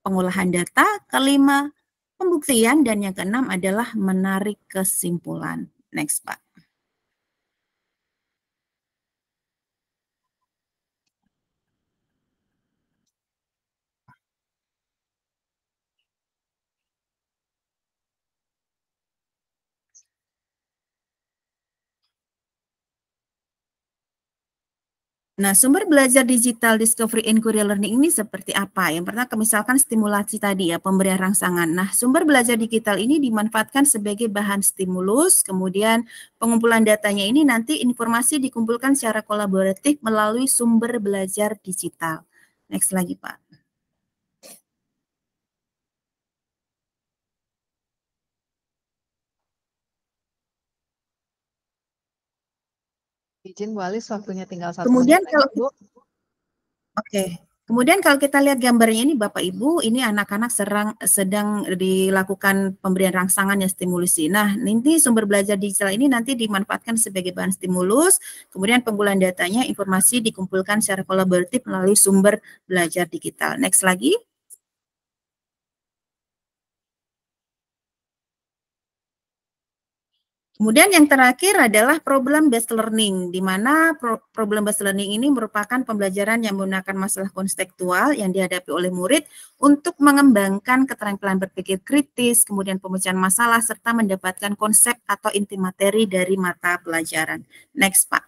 G: pengolahan data. Kelima, pembuktian. Dan yang keenam adalah menarik kesimpulan. Next Pak. Nah, sumber belajar digital Discovery Inquiry Learning ini seperti apa? Yang pertama, misalkan stimulasi tadi ya, pemberian rangsangan. Nah, sumber belajar digital ini dimanfaatkan sebagai bahan stimulus, kemudian pengumpulan datanya ini nanti informasi dikumpulkan secara kolaboratif melalui sumber belajar digital. Next lagi, Pak.
A: Izin Bu Alis, waktunya tinggal 1
G: Kemudian
A: menit
G: kalau
A: lagi, Bu.
G: Oke. Kemudian kalau kita lihat gambarnya ini Bapak Ibu, ini anak-anak sedang dilakukan pemberian rangsangan ya stimulusi. Nah, nanti sumber belajar digital ini nanti dimanfaatkan sebagai bahan stimulus, kemudian pengumpulan datanya, informasi dikumpulkan secara kolaboratif melalui sumber belajar digital. Next lagi. Kemudian yang terakhir adalah problem based learning, di mana problem based learning ini merupakan pembelajaran yang menggunakan masalah konstekstual yang dihadapi oleh murid untuk mengembangkan keterampilan berpikir kritis, kemudian pemecahan masalah, serta mendapatkan konsep atau inti materi dari mata pelajaran. Next, Pak.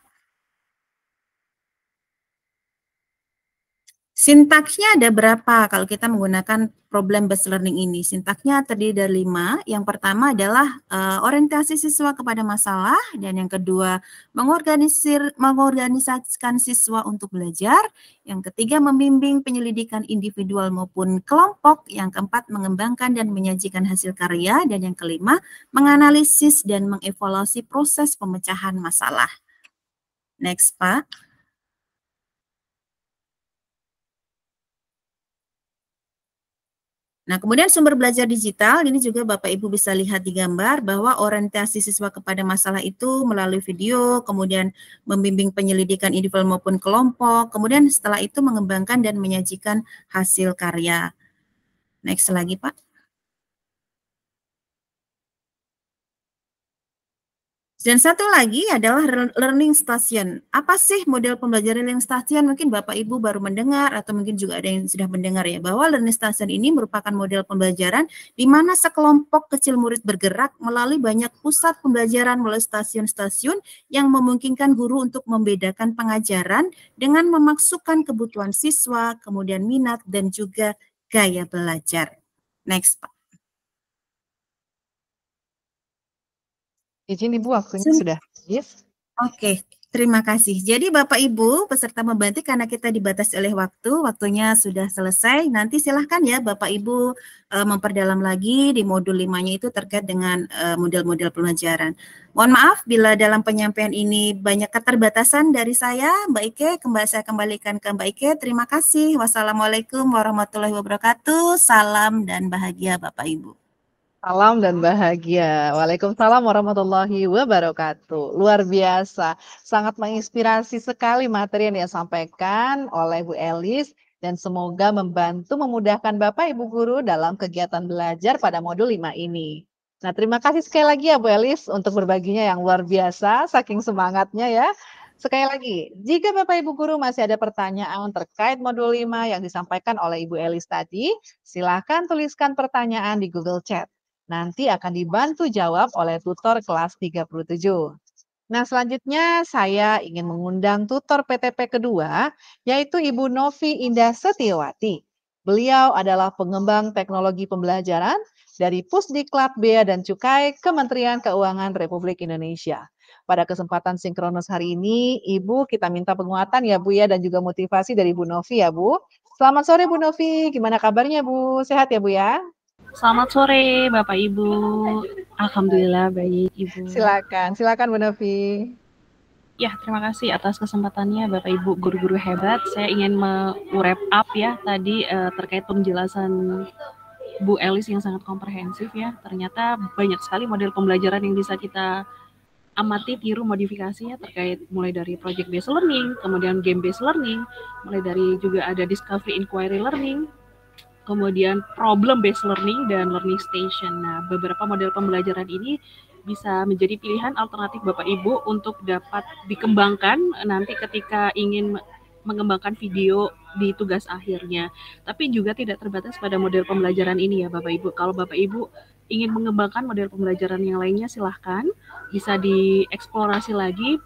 G: Sintaksnya ada berapa kalau kita menggunakan problem based learning ini? Sintaksnya terdiri dari 5. Yang pertama adalah orientasi siswa kepada masalah, dan yang kedua mengorganisasikan siswa untuk belajar. Yang ketiga membimbing penyelidikan individual maupun kelompok. Yang keempat mengembangkan dan menyajikan hasil karya, dan yang kelima menganalisis dan mengevaluasi proses pemecahan masalah. Next, Pak. Nah, kemudian sumber belajar digital, ini juga Bapak Ibu bisa lihat di gambar bahwa orientasi siswa kepada masalah itu melalui video, kemudian membimbing penyelidikan individu maupun kelompok, kemudian setelah itu mengembangkan dan menyajikan hasil karya. Next lagi, Pak. Dan satu lagi adalah learning station. Apa sih model pembelajaran learning station? Mungkin Bapak Ibu baru mendengar atau mungkin juga ada yang sudah mendengar ya, bahwa learning station ini merupakan model pembelajaran di mana sekelompok kecil murid bergerak melalui banyak pusat pembelajaran melalui stasiun-stasiun yang memungkinkan guru untuk membedakan pengajaran dengan memasukkan kebutuhan siswa, kemudian minat dan juga gaya belajar. Next, Pak.
A: Izin Ibu, waktunya sudah habis.
G: Oke, Terima kasih. Jadi Bapak Ibu peserta pembatik, karena kita dibatasi oleh waktu, waktunya sudah selesai. Nanti silahkan ya Bapak Ibu memperdalam lagi di modul 5-nya itu terkait dengan model-model pembelajaran. Mohon maaf bila dalam penyampaian ini banyak keterbatasan dari saya. Mbak Ike, saya kembalikan ke Mbak Ike. Terima kasih. Wassalamualaikum warahmatullahi wabarakatuh. Salam dan bahagia Bapak Ibu.
A: Salam dan bahagia. Waalaikumsalam warahmatullahi wabarakatuh. Luar biasa. Sangat menginspirasi sekali materi yang disampaikan oleh Bu Elis dan semoga membantu memudahkan Bapak Ibu guru dalam kegiatan belajar pada modul 5 ini. Nah, terima kasih sekali lagi ya Bu Elis untuk berbaginya yang luar biasa, saking semangatnya ya. Sekali lagi, jika Bapak Ibu guru masih ada pertanyaan terkait modul 5 yang disampaikan oleh Ibu Elis tadi, silakan tuliskan pertanyaan di Google Chat. Nanti akan dibantu jawab oleh tutor kelas 37. Nah, selanjutnya saya ingin mengundang tutor PTP kedua, yaitu Ibu Novi Indah Setiawati. Beliau adalah pengembang teknologi pembelajaran dari Pusdiklat Bea dan Cukai Kementerian Keuangan Republik Indonesia. Pada kesempatan sinkronus hari ini, Ibu kita minta penguatan ya Bu ya, dan juga motivasi dari Bu Novi ya Bu. Selamat sore Bu Novi, gimana kabarnya Bu? Sehat ya Bu ya?
C: Selamat sore Bapak Ibu. Alhamdulillah baik Ibu.
A: Silakan Bu Novi.
C: Ya, terima kasih atas kesempatannya Bapak Ibu guru-guru hebat. Saya ingin wrap up ya tadi terkait penjelasan Bu Elis yang sangat komprehensif ya. Ternyata banyak sekali model pembelajaran yang bisa kita amati, tiru, modifikasi ya, terkait mulai dari project based learning, kemudian game based learning, mulai dari juga ada discovery inquiry learning, kemudian problem based learning dan learning station. Nah, beberapa model pembelajaran ini bisa menjadi pilihan alternatif Bapak Ibu untuk dapat dikembangkan nanti ketika ingin mengembangkan video di tugas akhirnya. Tapi juga tidak terbatas pada model pembelajaran ini ya Bapak Ibu. Kalau Bapak Ibu ingin mengembangkan model pembelajaran yang lainnya, silahkan bisa dieksplorasi lagi.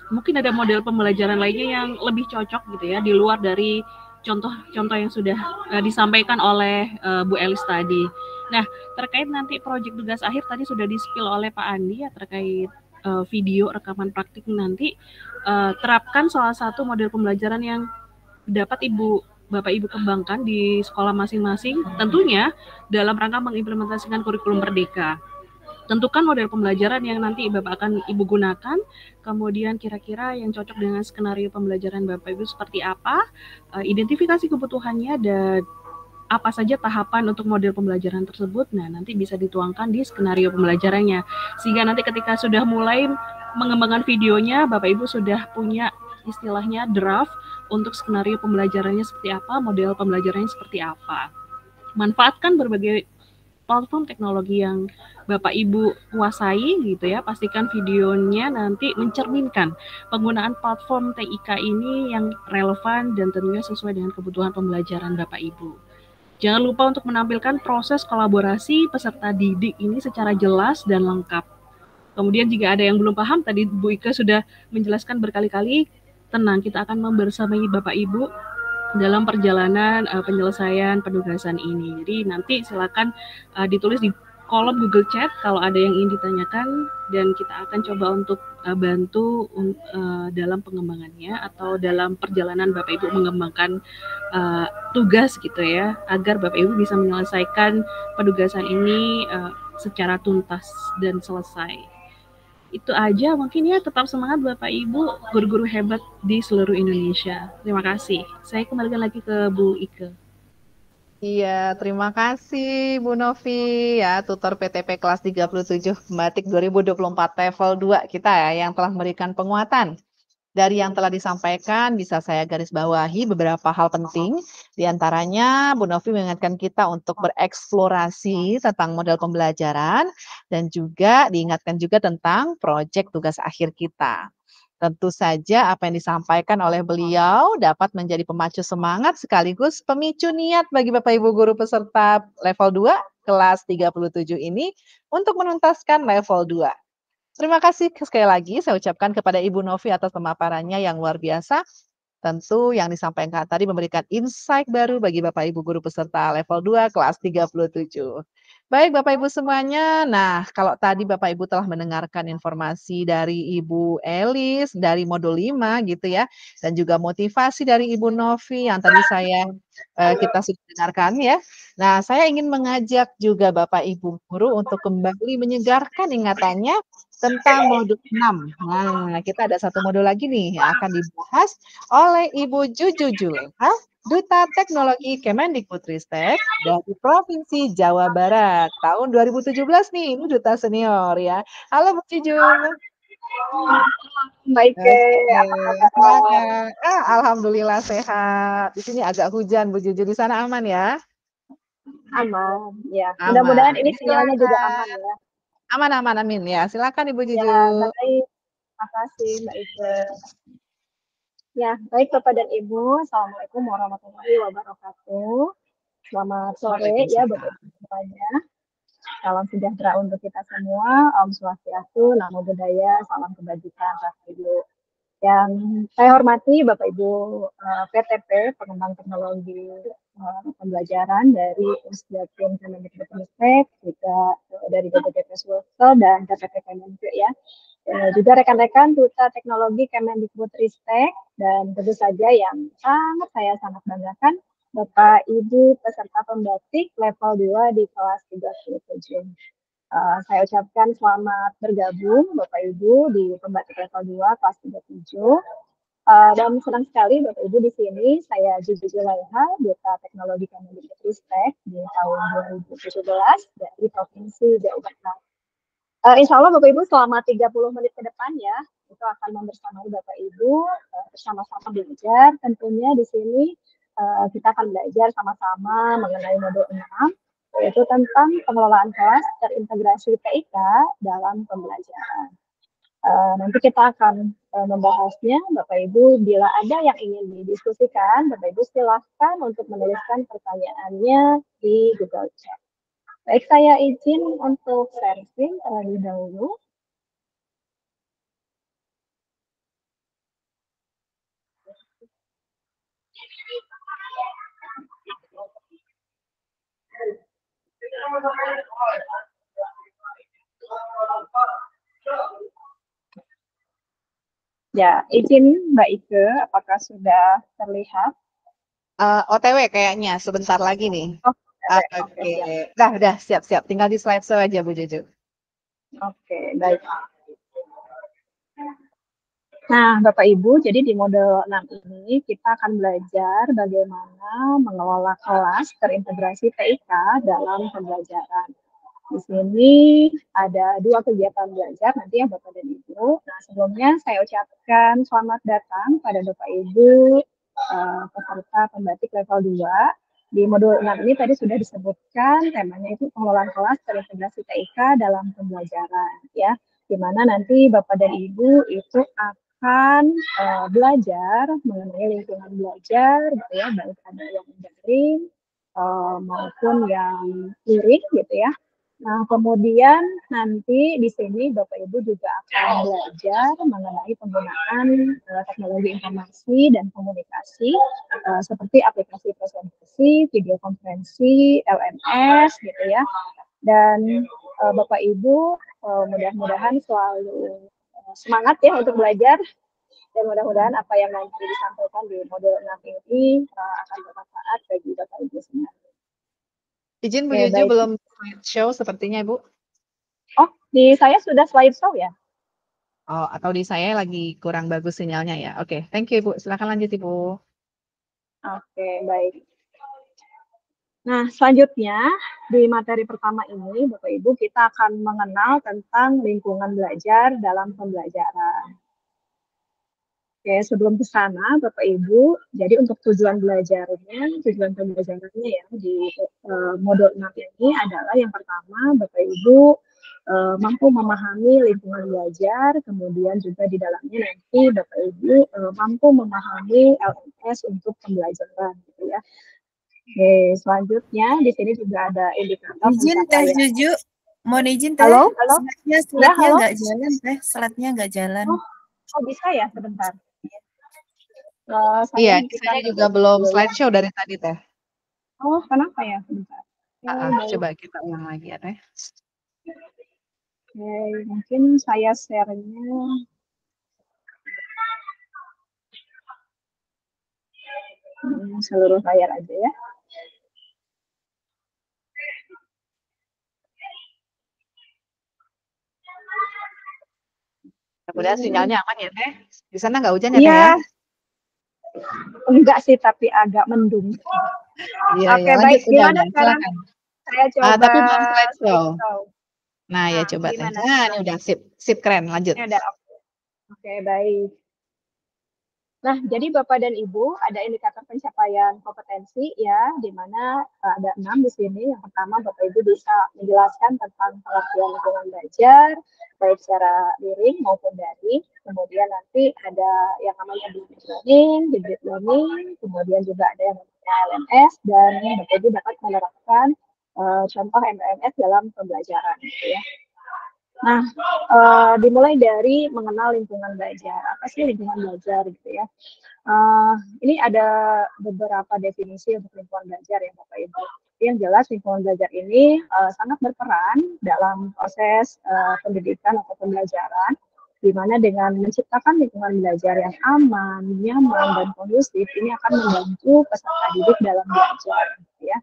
C: Mungkin ada model pembelajaran lainnya yang lebih cocok gitu ya, di luar dari contoh-contoh yang sudah disampaikan oleh Bu Elis tadi. Nah, terkait nanti proyek tugas akhir tadi sudah di-spill oleh Pak Andi ya, terkait video rekaman praktik nanti, terapkan salah satu model pembelajaran yang dapat Bapak Ibu kembangkan di sekolah masing-masing, tentunya dalam rangka mengimplementasikan kurikulum Merdeka. Tentukan model pembelajaran yang nanti Bapak akan Ibu gunakan, kemudian kira-kira yang cocok dengan skenario pembelajaran Bapak Ibu seperti apa, identifikasi kebutuhannya dan apa saja tahapan untuk model pembelajaran tersebut. Nah, nanti bisa dituangkan di skenario pembelajarannya. Sehingga nanti ketika sudah mulai mengembangkan videonya, Bapak Ibu sudah punya istilahnya draft untuk skenario pembelajarannya seperti apa, model pembelajarannya seperti apa. Manfaatkan berbagai platform teknologi yang Bapak Ibu kuasai gitu ya. Pastikan videonya nanti mencerminkan penggunaan platform TIK ini yang relevan dan tentunya sesuai dengan kebutuhan pembelajaran Bapak Ibu. Jangan lupa untuk menampilkan proses kolaborasi peserta didik ini secara jelas dan lengkap. Kemudian jika ada yang belum paham, tadi Bu Ika sudah menjelaskan berkali-kali, tenang, kita akan membersamai Bapak Ibu dalam perjalanan penyelesaian penugasan ini. Jadi nanti silakan ditulis di kolom Google Chat kalau ada yang ingin ditanyakan, dan kita akan coba untuk bantu dalam pengembangannya atau dalam perjalanan Bapak Ibu mengembangkan tugas gitu ya, agar Bapak Ibu bisa menyelesaikan penugasan ini secara tuntas dan selesai. Itu aja mungkin ya, tetap semangat Bapak Ibu guru-guru hebat di seluruh Indonesia. Terima kasih. Saya kembalikan lagi ke Bu Ike.
A: Iya, terima kasih Bu Novi ya, tutor PTP kelas 37 Pembatik 2024 level 2 kita ya, yang telah memberikan penguatan. Dari yang telah disampaikan, bisa saya garis bawahi beberapa hal penting. Di antaranya, Bu Novi mengingatkan kita untuk bereksplorasi tentang model pembelajaran, dan juga diingatkan juga tentang proyek tugas akhir kita. Tentu saja apa yang disampaikan oleh beliau dapat menjadi pemacu semangat sekaligus pemicu niat bagi Bapak Ibu guru peserta level 2 kelas 37 ini untuk menuntaskan level 2. Terima kasih sekali lagi saya ucapkan kepada Ibu Novi atas pemaparannya yang luar biasa. Tentu yang disampaikan tadi memberikan insight baru bagi Bapak Ibu guru peserta level 2 kelas 37. Baik Bapak Ibu semuanya. Nah, kalau tadi Bapak Ibu telah mendengarkan informasi dari Ibu Elis dari modul 5 gitu ya, dan juga motivasi dari Ibu Novi yang tadi kita sudah dengarkan ya. Nah, saya ingin mengajak juga Bapak Ibu guru untuk kembali menyegarkan ingatannya tentang modul 6. Nah, kita ada satu modul lagi nih yang akan dibahas oleh Ibu Juju Juleha, Duta Teknologi Kemendikbudristek dari Provinsi Jawa Barat. Tahun 2017 nih, ini Duta Senior ya. Halo Bu Juju.
E: Baik,
A: Oke,
E: apa kabar?
A: silakan. Alhamdulillah sehat. Di sini agak hujan Bu Juju, di sana aman ya?
E: Aman, ya.
A: Aman.
E: Mudah-mudahan ini sinyalnya juga
A: Silakan.
E: aman ya.
A: Aman, amin ya. Silakan Ibu Juju.
E: Ya, baik. Terima kasih Mbak Ike. Ya, baik Bapak dan Ibu. Assalamualaikum warahmatullahi wabarakatuh. Selamat sore ya Bapak Ibu semuanya. Salam sejahtera untuk kita semua. Om Swastiastu, Namo Buddhaya, salam kebajikan, Rahayu. Yang saya hormati Bapak Ibu PTP, Pengembang Teknologi Pembelajaran dari Pusdatin Kemendikbudristek, juga dari BPJS Sulsel dan DPP Kemendikbud ya. Juga rekan-rekan Duta Teknologi Kemendikbudristek, dan tentu saja yang sangat banggakan Bapak Ibu peserta pembatik level 2 di kelas 37. Saya ucapkan selamat bergabung Bapak Ibu di pembatik level 2 kelas 37. Dan senang sekali Bapak Ibu di sini. Saya Juju Juleha, Duta Teknologi Kemendikbudristek di tahun 2017 dari Provinsi Jawa Barat. Insya Allah Bapak Ibu selama 30 menit ke depan ya, itu akan membersamai Bapak Ibu bersama-sama belajar. Tentunya di sini kita akan belajar sama-sama mengenai modul 6, yaitu tentang pengelolaan kelas terintegrasi TIK dalam pembelajaran. Nanti kita akan membahasnya, Bapak Ibu. Bila ada yang ingin didiskusikan, Bapak Ibu silahkan untuk menuliskan pertanyaannya di Google Chat. Baik, saya izin untuk sharing terlebih dahulu. Ya, izin Mbak Ike, apakah sudah terlihat?
A: OTW kayaknya, sebentar lagi nih.
E: Oh,
A: Oke. Udah, siap-siap. Tinggal di slideshow aja Bu Juju.
E: Oke, baik. Nah, Bapak Ibu, jadi di modul 6 ini kita akan belajar bagaimana mengelola kelas terintegrasi TIK dalam pembelajaran. Di sini ada 2 kegiatan belajar nanti ya Bapak dan Ibu. Nah, sebelumnya saya ucapkan selamat datang pada Bapak Ibu peserta pembatik level 2. Di modul 6 ini tadi sudah disebutkan temanya itu pengelolaan kelas terintegrasi TIK dalam pembelajaran ya. Di mana nanti Bapak dan Ibu itu akan belajar mengenai lingkungan belajar gitu ya, baik ada yang daring maupun yang luring gitu ya. Nah, kemudian nanti di sini Bapak Ibu juga akan belajar mengenai penggunaan teknologi informasi dan komunikasi seperti aplikasi presentasi, video konferensi, LMS gitu ya. Dan Bapak Ibu mudah-mudahan selalu semangat ya untuk belajar, dan mudah-mudahan apa yang nanti disampaikan di modul 6 ini akan bermanfaat bagi Bapak Ibu semua.
A: Izin Bu Juju, belum slideshow sepertinya Ibu.
E: Oh, di saya sudah slideshow ya?
A: Oh, atau di saya lagi kurang bagus sinyalnya ya. Oke, thank you Ibu. Silakan lanjut Ibu.
E: Oke, baik. Nah, selanjutnya di materi pertama ini, Bapak Ibu, kita akan mengenal tentang lingkungan belajar dalam pembelajaran. Oke, sebelum ke sana, Bapak Ibu, jadi untuk tujuan pembelajarannya ya di modul 6 ini adalah yang pertama, Bapak Ibu mampu memahami lingkungan belajar, kemudian juga di dalamnya nanti Bapak Ibu mampu memahami LMS untuk pembelajaran, gitu ya. Oke, selanjutnya di sini juga ada indikator.
G: Izin Teh Juju, mohon izin Teh.
E: Halo?
G: Slide-nya nggak jalan Teh, slide-nya nggak jalan.
E: Oh, bisa ya sebentar.
A: Iya, saya juga belum slideshow dari tadi Teh.
E: Oh, kenapa ya sebentar? baik.
A: Coba kita ulang lagi ya Teh.
E: Oke, mungkin saya share-nya. Seluruh layar aja ya.
A: Mudah-mudahan sinyalnya aman ya Teh. Di sana nggak hujan ya Teh
E: Iya,
A: ya?
E: enggak sih, tapi agak mendung.
A: Iya,
E: Oke,
A: ya.
E: baik.
A: Lanjut,
E: Gimana
A: udah,
E: sekarang?
A: silakan.
E: Saya coba
A: Tapi belum slideshow.
E: slideshow.
A: Nah, ya
E: Nah,
A: coba Teh.
E: gimana
A: Nah, ini
E: sekarang?
A: udah sip keren. Lanjut.
E: Ini ada oke, baik. Nah, jadi Bapak dan Ibu ada indikator pencapaian kompetensi ya, di mana ada 6 di sini. Yang pertama, Bapak Ibu bisa menjelaskan tentang pengertian lingkungan belajar, baik secara daring maupun daring. Kemudian nanti ada yang namanya blended learning, hybrid learning, kemudian juga ada yang namanya LMS, dan Bapak Ibu dapat menerapkan contoh MMS dalam pembelajaran gitu ya. Nah, dimulai dari mengenal lingkungan belajar. Apa sih lingkungan belajar gitu ya? Ini ada beberapa definisi untuk lingkungan belajar ya Bapak Ibu. Yang jelas lingkungan belajar ini sangat berperan dalam proses pendidikan atau pembelajaran, di mana dengan menciptakan lingkungan belajar yang aman, nyaman, dan kondusif, ini akan membantu peserta didik dalam belajar, ya,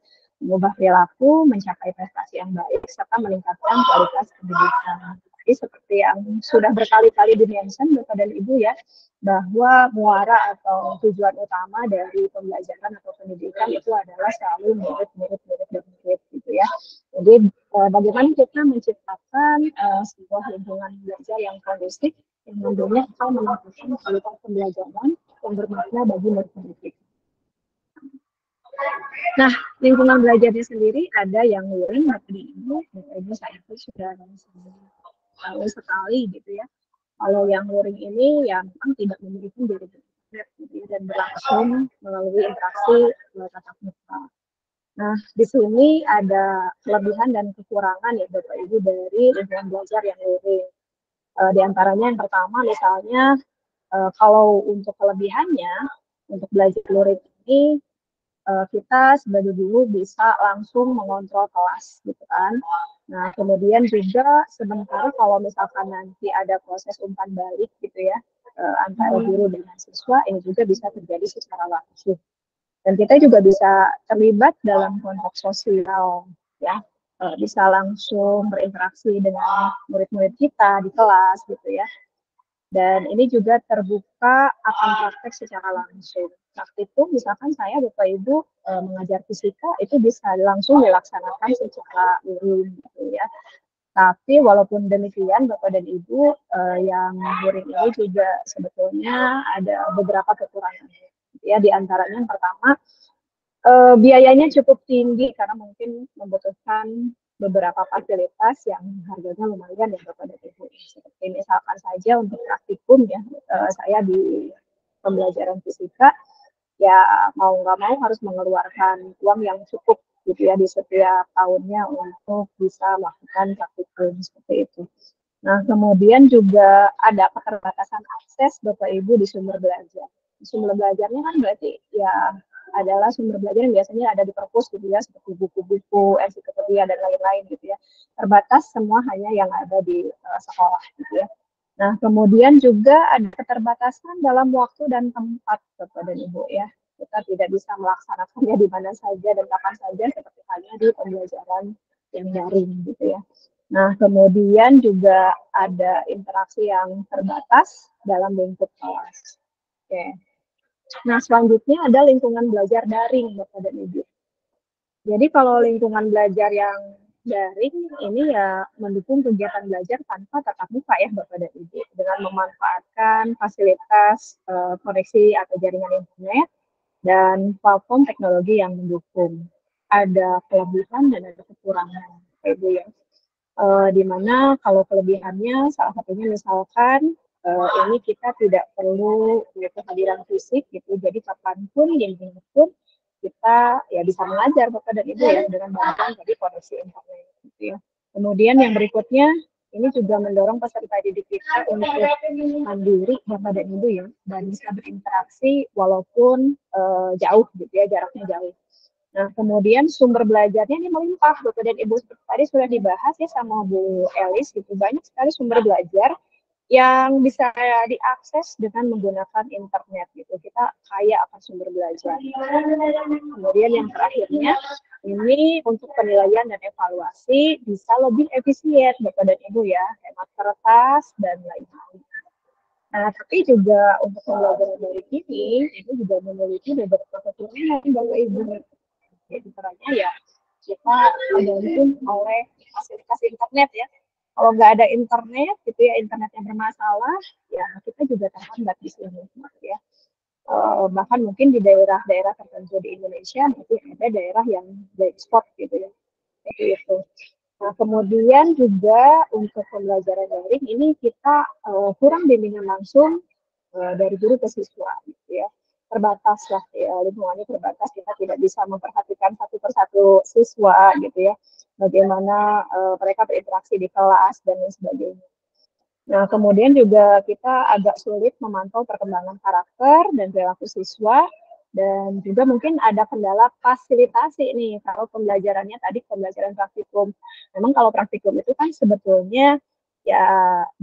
E: mengubah perilaku, mencapai prestasi yang baik, serta meningkatkan kualitas pendidikan. Jadi seperti yang sudah berkali-kali di-mention Bapak dan Ibu ya, bahwa muara atau tujuan utama dari pembelajaran atau pendidikan itu adalah selalu murid gitu ya. Jadi bagaimana kita menciptakan sebuah lingkungan belajar yang kondusif yang tentunya akan meningkatkan kualitas pembelajaran yang bermakna bagi murid-murid. Nah, lingkungan belajarnya sendiri ada yang luring, Bapak Ibu saya pun sudah tahu sekali gitu ya. Kalau yang luring ini ya memang tidak memiliki diri gitu ya, dan berlangsung melalui interaksi tatap muka. Nah, di sini ada kelebihan dan kekurangan ya Bapak Ibu dari lingkungan belajar yang luring. Di antaranya yang pertama misalnya kalau untuk kelebihannya untuk belajar luring ini kita sebagai guru bisa langsung mengontrol kelas gitu kan. Nah, kemudian juga sementara kalau misalkan nanti ada proses umpan balik gitu ya antara guru dengan siswa, ini juga bisa terjadi secara langsung. Dan kita juga bisa terlibat dalam konteks sosial ya, bisa langsung berinteraksi dengan murid-murid kita di kelas gitu ya. Dan ini juga terbuka akan praktek secara langsung. Praktikum misalkan saya Bapak Ibu mengajar fisika itu bisa langsung dilaksanakan secara luring gitu ya. Tapi walaupun demikian Bapak dan Ibu yang luring ini juga sebetulnya ada beberapa kekurangan. Ya, di antaranya yang pertama biayanya cukup tinggi karena mungkin membutuhkan beberapa fasilitas yang harganya lumayan ya Bapak dan Ibu. Seperti misalkan saja untuk praktikum ya, saya di pembelajaran fisika, ya mau nggak mau harus mengeluarkan uang yang cukup gitu ya di setiap tahunnya untuk bisa melakukan praktikum seperti itu. Nah, kemudian juga ada keterbatasan akses Bapak Ibu di sumber belajar. Sumber belajarnya kan berarti ya adalah sumber belajar yang biasanya ada di perpus gitu ya, seperti buku-buku, ensiklopedia dan lain-lain gitu ya. Terbatas semua hanya yang ada di sekolah gitu ya. Nah, kemudian juga ada keterbatasan dalam waktu dan tempat Bapak dan Ibu ya. Kita tidak bisa melaksanakannya di mana saja dan kapan saja seperti halnya di pembelajaran yang daring gitu ya. Nah, kemudian juga ada interaksi yang terbatas dalam lingkup kelas. Oke. Nah, selanjutnya ada lingkungan belajar daring, Bapak dan Ibu. Jadi kalau lingkungan belajar yang daring ini ya mendukung kegiatan belajar tanpa tatap muka ya Bapak dan Ibu, dengan memanfaatkan fasilitas koneksi atau jaringan internet dan platform teknologi yang mendukung. Ada kelebihan dan ada kekurangan, Bapak Ibu ya. Di mana kalau kelebihannya salah satunya misalkan ini kita tidak perlu kehadiran fisik gitu, jadi kapanpun dimanapun kita ya bisa mengajar Bapak dan Ibu ya dengan bantuan tadi koneksi internet gitu ya. Kemudian yang berikutnya ini juga mendorong peserta didik kita untuk mandiri Bapak dan Ibu ya, dan bisa berinteraksi walaupun jauh gitu ya, jaraknya jauh. Nah, kemudian sumber belajarnya ini melimpah, Bapak dan Ibu. Tadi sudah dibahas ya sama Bu Elis, gitu. Banyak sekali sumber belajar yang bisa diakses dengan menggunakan internet, gitu. Kita kaya akan sumber belajar. Kemudian yang terakhirnya, ini untuk penilaian dan evaluasi bisa lebih efisien, Bapak dan Ibu ya, hemat kertas dan lain-lain. Nah, tapi juga untuk pembelajaran dari ini juga memiliki beberapa kekurangan, Bapak Ibu. Jadi caranya ya kita tergantung oleh fasilitas internet ya. Kalau nggak ada internet, gitu ya, internetnya bermasalah, ya kita juga terhambat di sini, ya. Bahkan mungkin di daerah-daerah tertentu di Indonesia, mungkin ada daerah yang black spot gitu ya. Itu. Nah, kemudian juga untuk pembelajaran daring ini kita kurang bimbingan langsung dari guru ke siswa, gitu ya. Terbatas lah ya, lingkungannya terbatas, kita tidak bisa memperhatikan satu persatu siswa gitu ya, bagaimana mereka berinteraksi di kelas dan lain sebagainya. Nah, kemudian juga kita agak sulit memantau perkembangan karakter dan perilaku siswa, dan juga mungkin ada kendala fasilitasi nih kalau pembelajarannya tadi pembelajaran praktikum. Memang kalau praktikum itu kan sebetulnya ya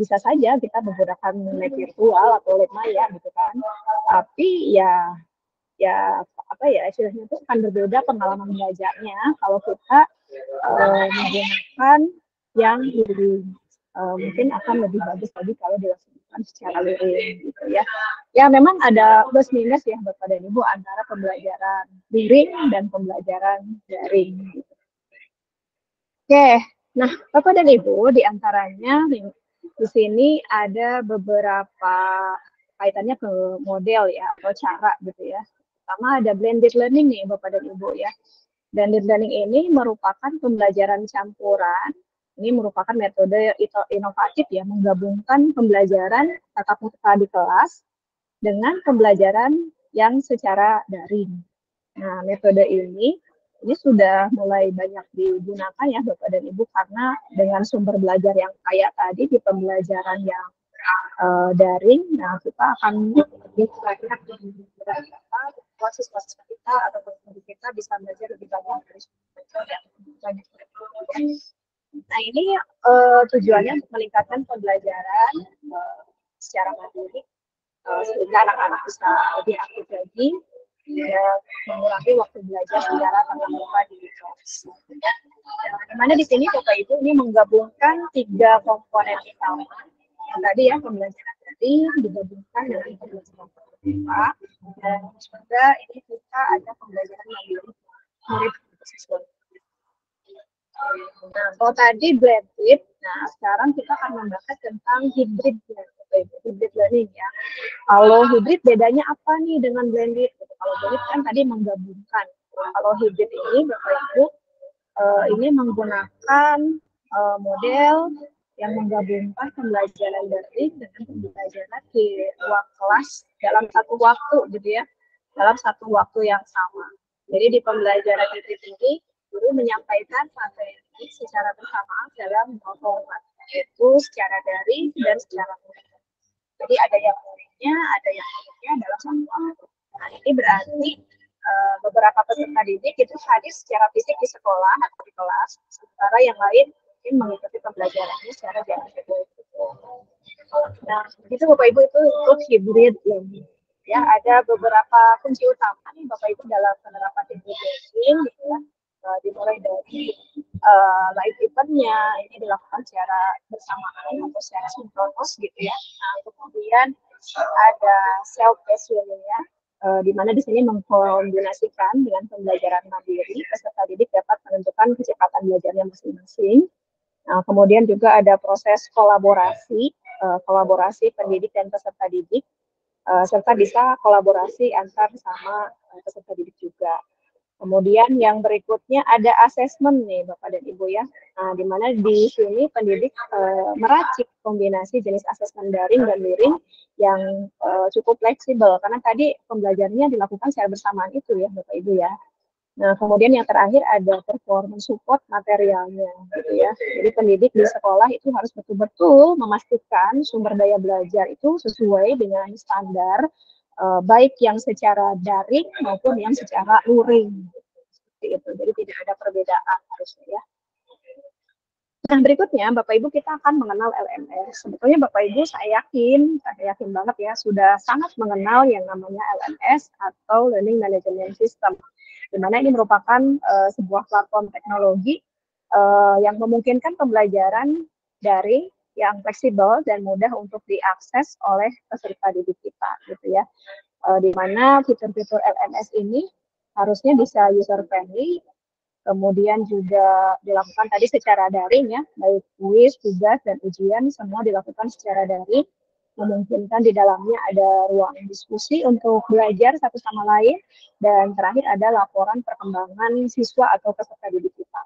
E: bisa saja kita menggunakan lab virtual atau lab maya gitu kan. Tapi ya apa ya istilahnya itu akan berbeda pengalaman belajarnya kalau kita menggunakan yang lebih mungkin akan lebih bagus lagi kalau dilaksanakan secara luring gitu ya. Ya memang ada plus minus ya Bapak dan Ibu antara pembelajaran luring dan pembelajaran daring. Gitu. Oke, nah Bapak dan Ibu di antaranya di sini ada beberapa kaitannya ke model ya atau cara gitu ya. Pertama ada blended learning nih Bapak dan Ibu ya. Blended learning ini merupakan pembelajaran campuran. Ini merupakan metode inovatif ya, menggabungkan pembelajaran tatap muka di kelas dengan pembelajaran yang secara daring. Nah, metode ini sudah mulai banyak digunakan ya Bapak dan Ibu karena dengan sumber belajar yang kaya tadi di pembelajaran yang daring, nah kita akan lebih banyak proses-proses kita atau kita bisa belajar lebih banyak dari sumber yang banyak. Nah ini tujuannya untuk meningkatkan pembelajaran secara mandiri sehingga anak-anak bisa lebih aktif lagi, mengurangi waktu belajar secara tatap muka di kelas. Dimana di sini Bapak Ibu ini menggabungkan 3 komponen utama. Yang tadi ya pembelajaran daring digabungkan dengan pembelajaran tatap muka, dan juga ini kita ada pembelajaran mandiri murid siswa. Nah, kalau tadi blended, nah sekarang kita akan membahas tentang hybrid learning ya. Kalau hybrid bedanya apa nih dengan blended? Kalau blended kan tadi menggabungkan. Kalau hybrid ini Bapak Ibu ini menggunakan model yang menggabungkan pembelajaran daring dengan pembelajaran di ruang kelas dalam satu waktu gitu ya, dalam satu waktu yang sama. Jadi di pembelajaran hybrid ini guru menyampaikan materi secara bersamaan dalam dua format, yaitu secara daring dan secara luring. Jadi ada yang luringnya, ada yang daringnya dalam satu waktu. Nah, ini berarti beberapa peserta didik itu hadir secara fisik di sekolah atau di kelas, sementara yang lain mungkin mengikuti pembelajarannya secara jarak jauh. Nah, itu Bapak Ibu itu untuk hybrid learning. Ya, ada beberapa kunci utama nih Bapak Ibu dalam penerapan hybrid learning gitu ya. Dimulai dari live event-nya ini dilakukan secara bersamaan atau secara sinkronos gitu ya. Nah, kemudian ada self-paced learning-nya, di mana di sini mengkombinasikan dengan pembelajaran mandiri, peserta didik dapat menentukan kecepatan belajarnya masing-masing. Nah, kemudian juga ada proses kolaborasi pendidik dan peserta didik, serta bisa kolaborasi antar sama peserta didik juga. Kemudian yang berikutnya ada asesmen nih Bapak dan Ibu ya, nah, di mana di sini pendidik meracik kombinasi jenis asesmen daring dan luring yang cukup fleksibel, karena tadi pembelajarannya dilakukan secara bersamaan itu ya Bapak Ibu ya. Nah, kemudian yang terakhir ada performance support materialnya gitu ya. Jadi pendidik di sekolah itu harus betul-betul memastikan sumber daya belajar itu sesuai dengan standar baik yang secara daring maupun yang secara luring. itu. Jadi tidak ada perbedaan harusnya ya. Nah, berikutnya Bapak Ibu kita akan mengenal LMS. Sebetulnya Bapak Ibu saya yakin banget ya sudah sangat mengenal yang namanya LMS atau Learning Management System. Di mana ini merupakan sebuah platform teknologi yang memungkinkan pembelajaran daring yang fleksibel dan mudah untuk diakses oleh peserta didik kita gitu ya. Di mana fitur-fitur LMS ini harusnya bisa user friendly, kemudian juga dilakukan tadi secara daring ya, baik kuis, tugas, dan ujian semua dilakukan secara daring, memungkinkan di dalamnya ada ruang diskusi untuk belajar satu sama lain, dan terakhir ada laporan perkembangan siswa atau peserta didik kita.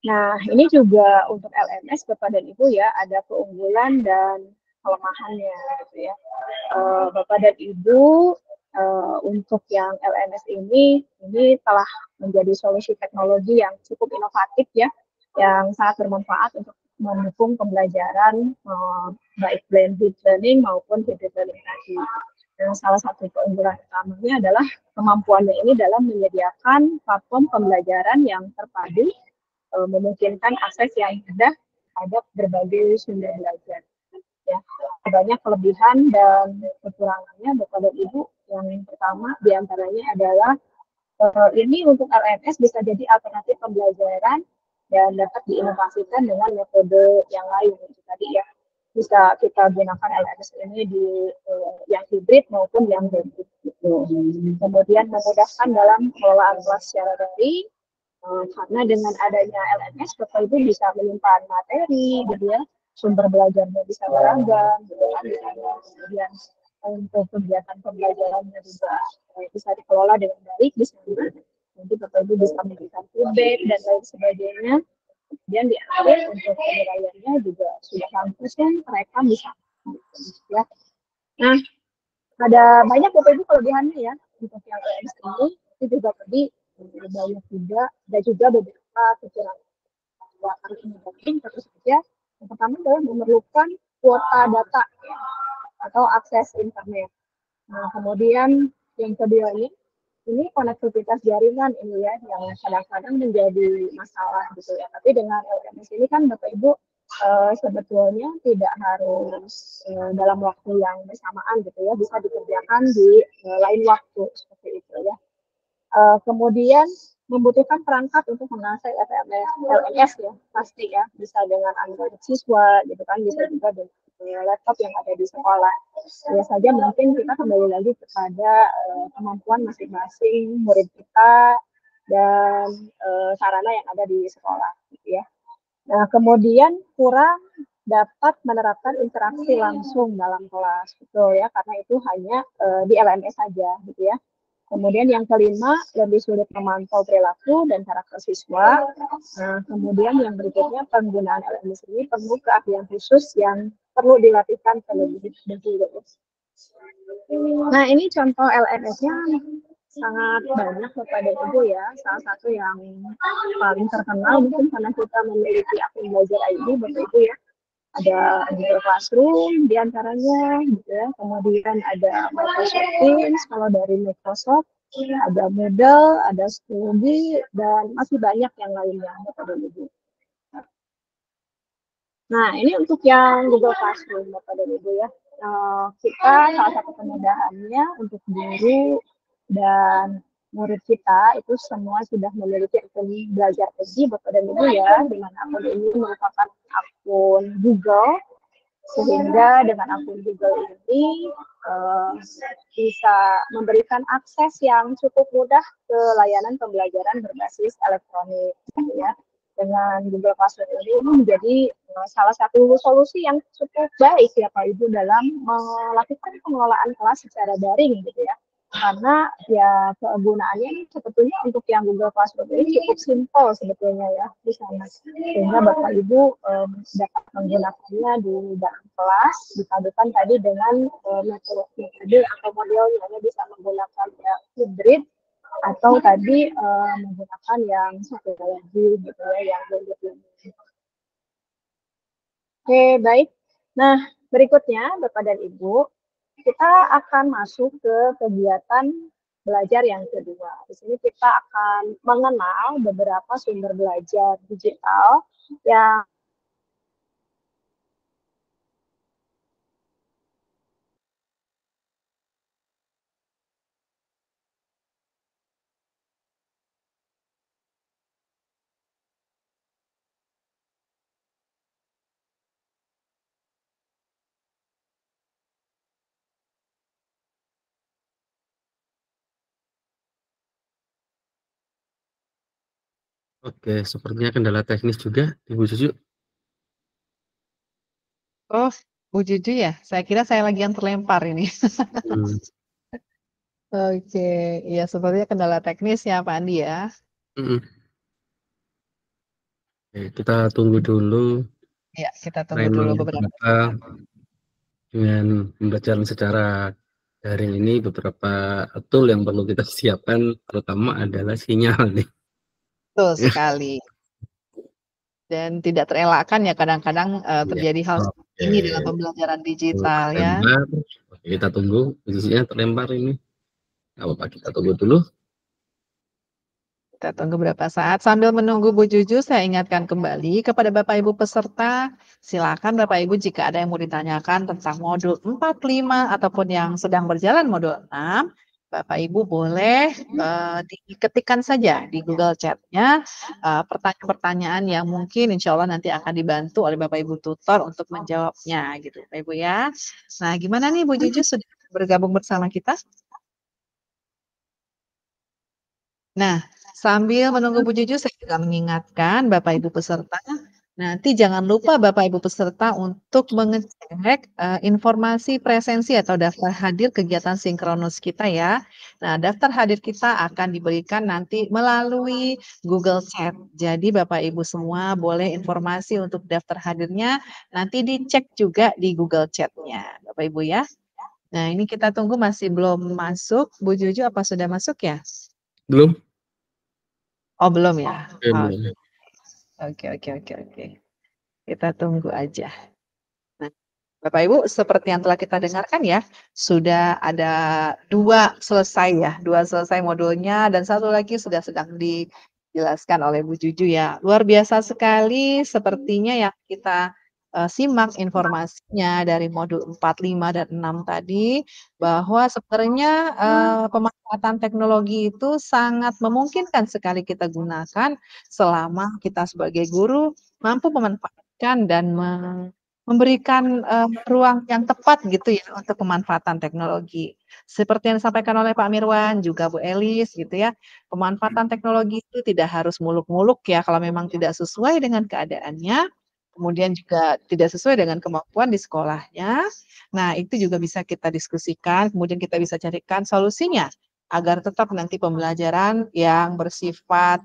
E: Nah, ini juga untuk LMS Bapak dan Ibu ya, ada keunggulan dan kelemahannya gitu ya. Bapak dan Ibu, untuk yang LMS ini telah menjadi solusi teknologi yang cukup inovatif ya, yang sangat bermanfaat untuk mendukung pembelajaran baik blended learning maupun hybrid learning tadi. Dan salah satu keunggulan utamanya adalah kemampuannya ini dalam menyediakan platform pembelajaran yang terpadu, memungkinkan akses yang mudah terhadap berbagai sumber belajar. Ya, banyak kelebihan dan kekurangannya Bapak dan Ibu. Yang pertama diantaranya adalah ini untuk LMS bisa jadi alternatif pembelajaran dan dapat diinovasikan dengan metode yang lain tadi ya. Bisa kita gunakan LMS ini di yang hibrid maupun yang blended gitu. Kemudian memudahkan dalam pengelolaan kelas secara daring, karena dengan adanya LMS Bapak Ibu bisa menyimpan materi gitu ya, sumber belajarnya bisa beragam gitu kan, kemudian untuk kegiatan pembelajarannya juga bisa dikelola dengan baik di sana. Nanti Bapak Ibu bisa memberikan feedback dan lain sebagainya. Kemudian di akhir untuk penilaiannya juga sudah langsung kan mereka bisa ya. Nah, ada banyak Bapak Ibu kelebihannya ya untuk yang LMS ini. Itu juga tadi banyak juga, ada juga beberapa kekurangan. Harus ini tentu saja. Yang pertama adalah memerlukan kuota data ya, atau akses internet. Nah, kemudian yang kedua ini konektivitas jaringan ini ya yang kadang-kadang menjadi masalah gitu ya. Tapi dengan LMS ini kan Bapak Ibu sebetulnya tidak harus dalam waktu yang bersamaan gitu ya, bisa dikerjakan di lain waktu seperti itu ya. Kemudian membutuhkan perangkat untuk menguasai LMS ya, pasti ya, bisa dengan Android siswa gitu kan, bisa juga dengan laptop yang ada di sekolah. Ya saja mungkin kita kembali lagi kepada kemampuan masing-masing murid kita dan sarana yang ada di sekolah gitu ya. Nah, kemudian kurang dapat menerapkan interaksi langsung dalam kelas, betul ya, karena itu hanya di LMS saja gitu ya. Kemudian yang kelima, lebih sulit memantau perilaku dan karakter siswa. Nah, kemudian yang berikutnya, penggunaan LMS ini perlu keahlian khusus yang perlu dilatihkan terlebih dahulu. Nah, ini contoh LMS-nya sangat banyak Bapak dan Ibu ya. Salah satu yang paling terkenal mungkin karena kita memiliki akun belajar ID Bapak Ibu ya. Ada Google Classroom diantaranya, gitu ya. Kemudian ada Microsoft Teams kalau dari Microsoft, ada Moodle, ada Studi, dan masih banyak yang lainnya, Bapak dan Ibu. Nah, ini untuk yang Google Classroom, Bapak dan Ibu ya. Kita salah satu kemudahannya untuk guru dan murid kita itu semua sudah memiliki akun belajar ID Bapak dan Ibu ya, di mana akun ini merupakan akun Google, sehingga dengan akun Google ini bisa memberikan akses yang cukup mudah ke layanan pembelajaran berbasis elektronik ya. Dengan Google Classroom ini menjadi salah satu solusi yang cukup baik ya Pak Ibu dalam melakukan pengelolaan kelas secara daring gitu ya. Karena ya kegunaannya sebetulnya untuk yang Google Classroom ini cukup simpel sebetulnya ya di sana, sehingga Bapak Ibu dapat menggunakannya di dalam kelas dipadukan tadi dengan metode atau modelnya, bisa menggunakan ya hybrid atau tadi menggunakan yang satu lagi gitu ya, yang blended. Oke, baik. Nah, berikutnya Bapak dan Ibu, kita akan masuk ke kegiatan belajar yang kedua. Di sini kita akan mengenal beberapa sumber belajar digital yang
B: Oke, sepertinya kendala teknis juga, Ibu Cucu.
A: Oh, Bu Juju ya? Saya kira saya lagi yang terlempar ini.
B: Hmm,
A: Oke, ya sepertinya kendala teknis ya Pak Andi ya.
B: mm-mm. Oke, kita tunggu dulu.
A: Ya, kita tunggu
B: Memang
A: dulu beberapa
B: beberapa dengan pembelajaran secara daring ini beberapa tool yang perlu kita siapkan, terutama adalah sinyal nih.
A: betul sekali. Dan tidak terelakkan ya kadang-kadang
B: Iya.
A: terjadi hal seperti ini dalam
B: Oke,
A: pembelajaran digital ya.
B: terlempar. Oke, kita tunggu posisinya terlempar ini. Nggak apa-apa, kita tunggu dulu.
A: Kita tunggu beberapa saat. Sambil menunggu Bu Juju, saya ingatkan kembali kepada Bapak Ibu peserta, silakan Bapak Ibu jika ada yang mau ditanyakan tentang modul 4, 5, ataupun yang sedang berjalan modul 6, Bapak Ibu boleh diketikkan saja di Google Chat-nya pertanyaan-pertanyaan yang mungkin insya Allah nanti akan dibantu oleh Bapak Ibu tutor untuk menjawabnya gitu Bapak Ibu ya. Nah gimana nih Bu Juju sudah bergabung bersama kita? Nah, sambil menunggu Bu Juju, saya juga mengingatkan Bapak Ibu peserta, nanti jangan lupa Bapak Ibu peserta untuk mengecek informasi presensi atau daftar hadir kegiatan sinkronus kita ya. Nah, daftar hadir kita akan diberikan nanti melalui Google Chat. Jadi Bapak Ibu semua boleh informasi untuk daftar hadirnya nanti dicek juga di Google Chat-nya, Bapak Ibu ya. Nah, ini kita tunggu masih belum masuk. Bu Juju apa sudah masuk ya?
B: Belum?
A: Oh, belum ya?
B: Belum.
A: Oke. Kita tunggu aja. Nah, Bapak Ibu, seperti yang telah kita dengarkan ya, sudah ada dua selesai modulnya, dan satu lagi sudah sedang dijelaskan oleh Bu Juju ya. Luar biasa sekali sepertinya yang kita simak informasinya dari modul 4, 5, dan 6 tadi, bahwa sebenarnya pemanfaatan teknologi itu sangat memungkinkan sekali kita gunakan selama kita sebagai guru mampu memanfaatkan dan memberikan ruang yang tepat gitu ya untuk pemanfaatan teknologi. Seperti yang disampaikan oleh Pak Mirwan, juga Bu Elis gitu ya, pemanfaatan teknologi itu tidak harus muluk-muluk ya kalau memang tidak sesuai dengan keadaannya, kemudian juga tidak sesuai dengan kemampuan di sekolahnya. Nah, itu juga bisa kita diskusikan, kemudian kita bisa carikan solusinya agar tetap nanti pembelajaran yang bersifat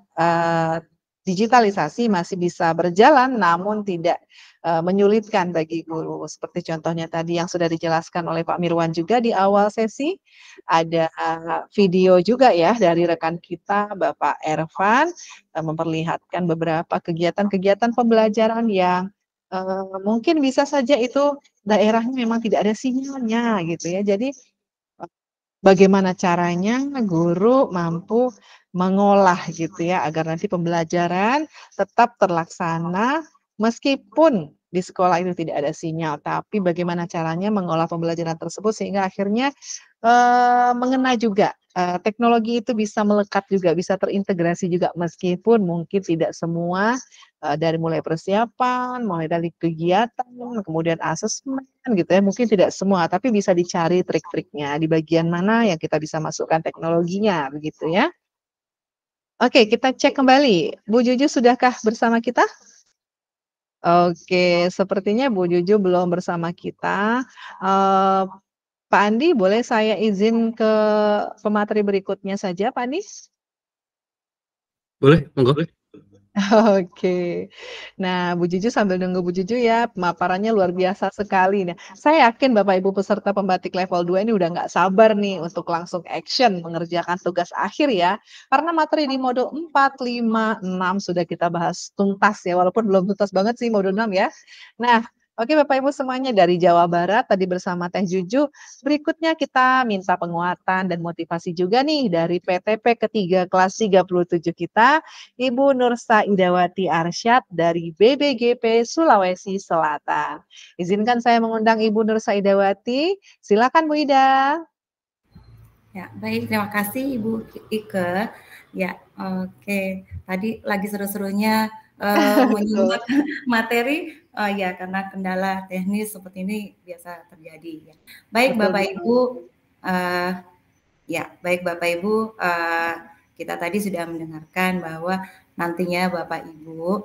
A: digitalisasi masih bisa berjalan namun tidak menyulitkan bagi guru. Seperti contohnya tadi yang sudah dijelaskan oleh Pak Mirwan juga di awal sesi, ada video juga ya dari rekan kita Bapak Ervan memperlihatkan beberapa kegiatan-kegiatan pembelajaran yang mungkin bisa saja itu daerahnya memang tidak ada sinyalnya gitu ya. Jadi bagaimana caranya guru mampu mengolah gitu ya agar nanti pembelajaran tetap terlaksana meskipun di sekolah itu tidak ada sinyal, tapi bagaimana caranya mengolah pembelajaran tersebut sehingga akhirnya mengena juga teknologi itu bisa melekat juga, bisa terintegrasi juga meskipun mungkin tidak semua dari mulai persiapan, mulai dari kegiatan, kemudian asesmen gitu ya, mungkin tidak semua, tapi bisa dicari trik-triknya di bagian mana yang kita bisa masukkan teknologinya begitu ya. Oke, kita cek kembali. Bu Juju sudahkah bersama kita? Oke, sepertinya Bu Juju belum bersama kita. Pak Andi, boleh saya izin ke pemateri berikutnya saja, Pak Andi?
B: Boleh, monggo.
A: Oke. Nah, Bu Juju sambil nunggu Bu Juju ya, pemaparannya luar biasa sekali. Nah, saya yakin Bapak Ibu peserta pembatik level 2 ini udah nggak sabar nih untuk langsung action mengerjakan tugas akhir ya. Karena materi di modul 4, 5, 6 sudah kita bahas tuntas ya, walaupun belum tuntas banget sih modul 6 ya. Nah, Oke Bapak Ibu semuanya dari Jawa Barat tadi bersama Teh Juju. Berikutnya kita minta penguatan dan motivasi juga nih dari PTP ketiga kelas 37 kita, Ibu Nursa Idawati Arsyad dari BBGP Sulawesi Selatan. Izinkan saya mengundang Ibu Nursa Idawati. Silakan Bu Ida.
D: Ya, baik, terima kasih Ibu Ike. Ya, oke. Tadi lagi seru-serunya menyimak materi, ya karena kendala teknis seperti ini biasa terjadi. Ya. Baik,
A: Betul,
D: Bapak
A: betul.
D: Ibu, ya, baik Bapak Ibu, kita tadi sudah mendengarkan bahwa nantinya Bapak Ibu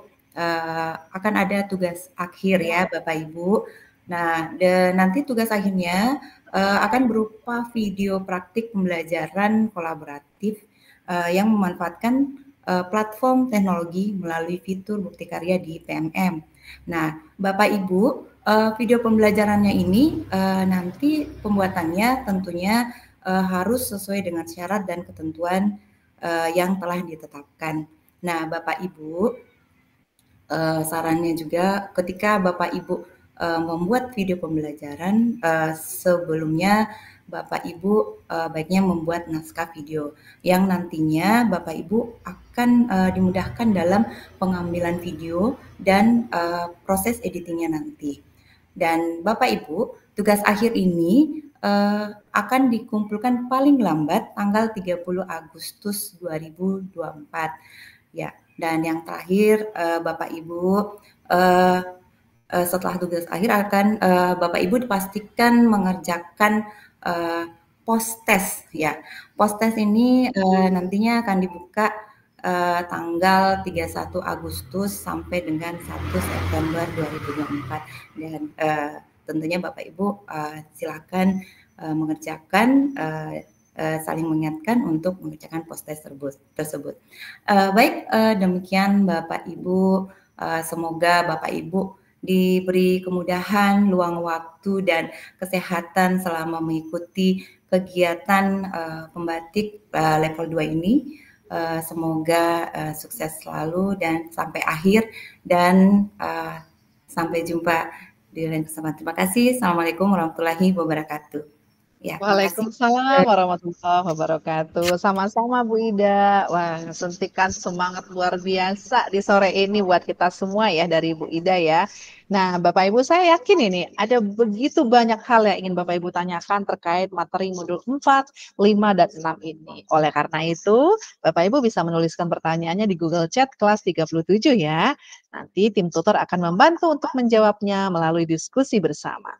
D: akan ada tugas akhir ya Bapak Ibu. Nah, dan nanti tugas akhirnya akan berupa video praktik pembelajaran kolaboratif yang memanfaatkan platform teknologi melalui fitur bukti karya di PMM. Nah, Bapak Ibu, video pembelajarannya ini nanti pembuatannya tentunya harus sesuai dengan syarat dan ketentuan yang telah ditetapkan. Nah, Bapak Ibu, sarannya juga ketika Bapak Ibu membuat video pembelajaran, sebelumnya Bapak Ibu baiknya membuat naskah video yang nantinya Bapak Ibu akan dimudahkan dalam pengambilan video dan proses editingnya nanti. Dan Bapak Ibu, tugas akhir ini akan dikumpulkan paling lambat tanggal 30 Agustus 2024. Ya, dan yang terakhir Bapak Ibu setelah tugas akhir akan Bapak Ibu dipastikan mengerjakan post test ya. Post test ini nantinya akan dibuka tanggal 31 Agustus sampai dengan 1 September 2024 dan tentunya Bapak Ibu silakan mengerjakan saling mengingatkan untuk mengerjakan post test tersebut. Baik, demikian Bapak Ibu, semoga Bapak Ibu diberi kemudahan, luang waktu, dan kesehatan selama mengikuti kegiatan pembatik level 2 ini. Semoga sukses selalu dan sampai akhir, dan sampai jumpa di lain kesempatan. Terima kasih. Assalamualaikum warahmatullahi wabarakatuh. Ya,
A: Waalaikumsalam warahmatullahi wabarakatuh. Sama-sama Bu Ida. Wah, suntikan semangat luar biasa di sore ini buat kita semua ya dari Bu Ida ya. Nah, Bapak Ibu saya yakin ini ada begitu banyak hal yang ingin Bapak Ibu tanyakan terkait materi modul 4, 5, dan 6 ini. Oleh karena itu, Bapak Ibu bisa menuliskan pertanyaannya di Google Chat kelas 37 ya. Nanti tim tutor akan membantu untuk menjawabnya melalui diskusi bersama.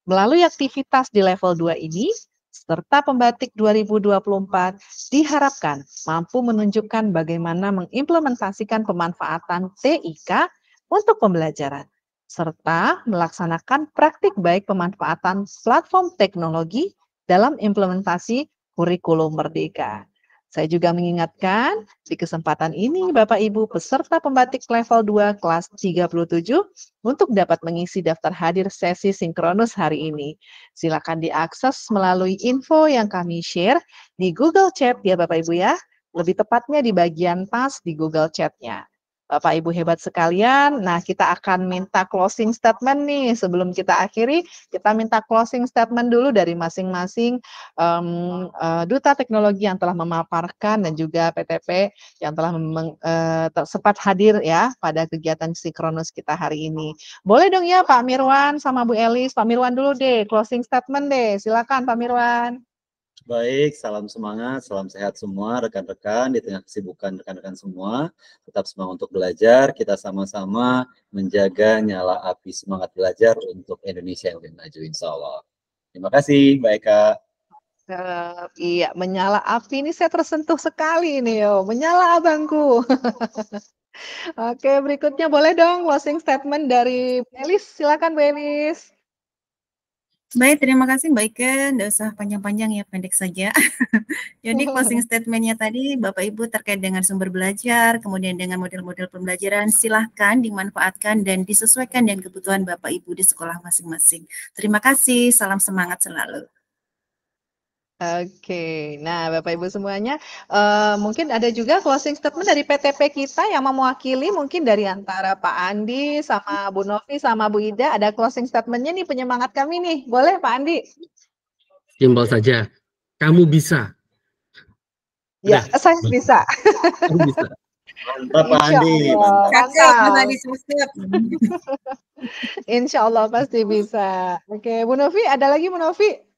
A: Melalui aktivitas di level 2 ini, serta pembatik 2024 diharapkan mampu menunjukkan bagaimana mengimplementasikan pemanfaatan TIK untuk pembelajaran, serta melaksanakan praktik baik pemanfaatan platform teknologi dalam implementasi kurikulum merdeka. Saya juga mengingatkan di kesempatan ini Bapak Ibu peserta pembatik level 2 kelas 37 untuk dapat mengisi daftar hadir sesi sinkronus hari ini. Silakan diakses melalui info yang kami share di Google Chat ya Bapak Ibu ya. Lebih tepatnya di bagian tas di Google Chat-nya. Bapak Ibu hebat sekalian, nah kita akan minta closing statement nih. Sebelum kita akhiri, kita minta closing statement dulu dari masing-masing Duta Teknologi yang telah memaparkan dan juga PTP yang telah sempat hadir ya pada kegiatan sinkronus kita hari ini. Boleh dong ya Pak Mirwan sama Bu Elis. Pak Mirwan dulu deh, closing statement deh. Silakan Pak Mirwan.
F: Baik, salam semangat, salam sehat semua rekan-rekan di tengah kesibukan rekan-rekan semua. Tetap semangat untuk belajar, kita sama-sama menjaga nyala api semangat belajar untuk Indonesia yang lebih maju, insya Allah. Terima kasih, Mbak Eka.
A: Iya, menyala api ini saya tersentuh sekali nih, yo. Menyala abangku. Oke, berikutnya boleh dong closing statement dari Bu Elis. Silakan Bu Elis.
G: Baik, terima kasih Mbak Ike. Nggak usah panjang-panjang ya, pendek saja. Jadi closing statement-nya tadi Bapak Ibu terkait dengan sumber belajar, kemudian dengan model-model pembelajaran, silahkan dimanfaatkan dan disesuaikan dengan kebutuhan Bapak Ibu di sekolah masing-masing. Terima kasih, salam semangat selalu.
A: Oke, nah Bapak Ibu semuanya, mungkin ada juga closing statement dari PTP kita yang mewakili mungkin dari antara Pak Andi sama Bu Novi sama Bu Ida, ada closing statement-nya nih penyemangat kami nih, boleh Pak Andi?
B: Simpel saja, kamu bisa.
A: Ya, saya bisa.
B: Kamu bisa.
F: Mantap Pak Andi, mantap.
A: Insya Allah pasti bisa. Oke, Bu Novi, ada lagi Bu Novi?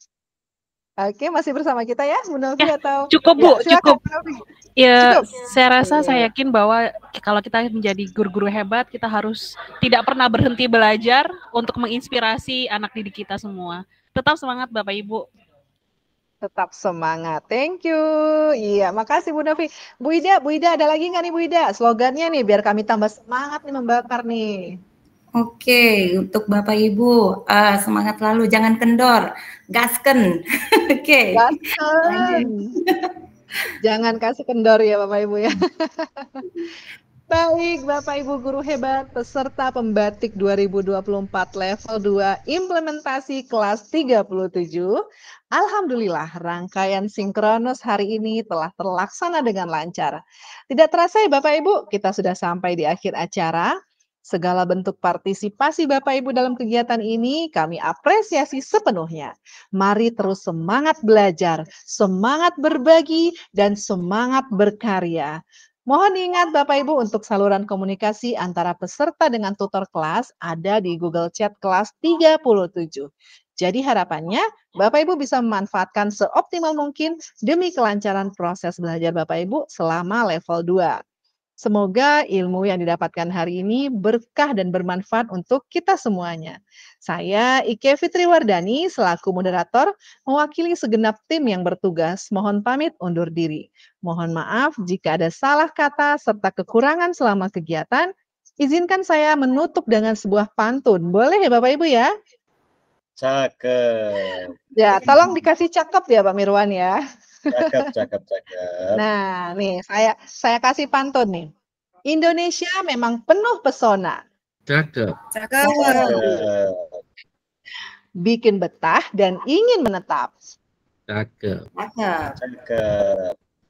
A: Oke, masih bersama kita ya, Bu Novi atau?
C: Cukup Bu,
A: Ya, silakan,
C: cukup.
A: Bu Novi.
C: Ya,
A: Cukup.
C: saya rasa saya yakin bahwa kalau kita menjadi guru-guru hebat, kita harus tidak pernah berhenti belajar untuk menginspirasi anak didik kita semua. Tetap semangat Bapak Ibu.
A: Tetap semangat. Thank you. Iya, makasih Bu Novi. Bu Ida ada lagi nggak nih Bu Ida? Slogannya nih biar kami tambah semangat nih membakar nih.
D: Oke, untuk Bapak Ibu, semangat lalu, jangan kendor, gasken. Oke.
A: Gasken. Jangan kasih kendor ya Bapak Ibu ya. Baik, Bapak Ibu guru hebat, peserta pembatik 2024 level 2 implementasi kelas 37. Alhamdulillah, rangkaian sinkronus hari ini telah terlaksana dengan lancar. Tidak terasa ya Bapak Ibu, kita sudah sampai di akhir acara. Segala bentuk partisipasi Bapak Ibu dalam kegiatan ini kami apresiasi sepenuhnya. Mari terus semangat belajar, semangat berbagi, dan semangat berkarya. Mohon diingat Bapak Ibu untuk saluran komunikasi antara peserta dengan tutor kelas ada di Google Chat kelas 37. Jadi harapannya Bapak Ibu bisa memanfaatkan seoptimal mungkin demi kelancaran proses belajar Bapak Ibu selama level 2. Semoga ilmu yang didapatkan hari ini berkah dan bermanfaat untuk kita semuanya. Saya Ike Fitriwardani selaku moderator mewakili segenap tim yang bertugas. Mohon pamit undur diri. Mohon maaf jika ada salah kata serta kekurangan selama kegiatan. Izinkan saya menutup dengan sebuah pantun. Boleh ya Bapak Ibu ya?
F: Cakep.
A: Ya, tolong dikasih cakep ya Pak Mirwan ya.
F: Cakep.
A: Nah, nih saya kasih pantun nih. Indonesia memang penuh pesona.
B: Cakep.
A: Bikin betah dan ingin menetap.
B: Cakep.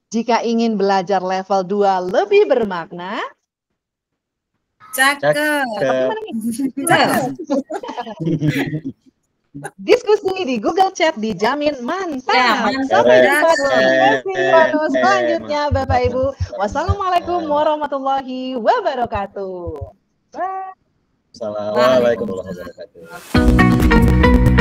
A: Jika ingin belajar level 2 lebih bermakna.
G: Cakep.
A: Diskusi di Google Chat dijamin mantap.
D: Ya,
A: Sampai jumpa di sinkronus selanjutnya Bapak Ibu. Wassalamualaikum warahmatullahi wabarakatuh.
F: Assalamualaikum warahmatullahi wabarakatuh.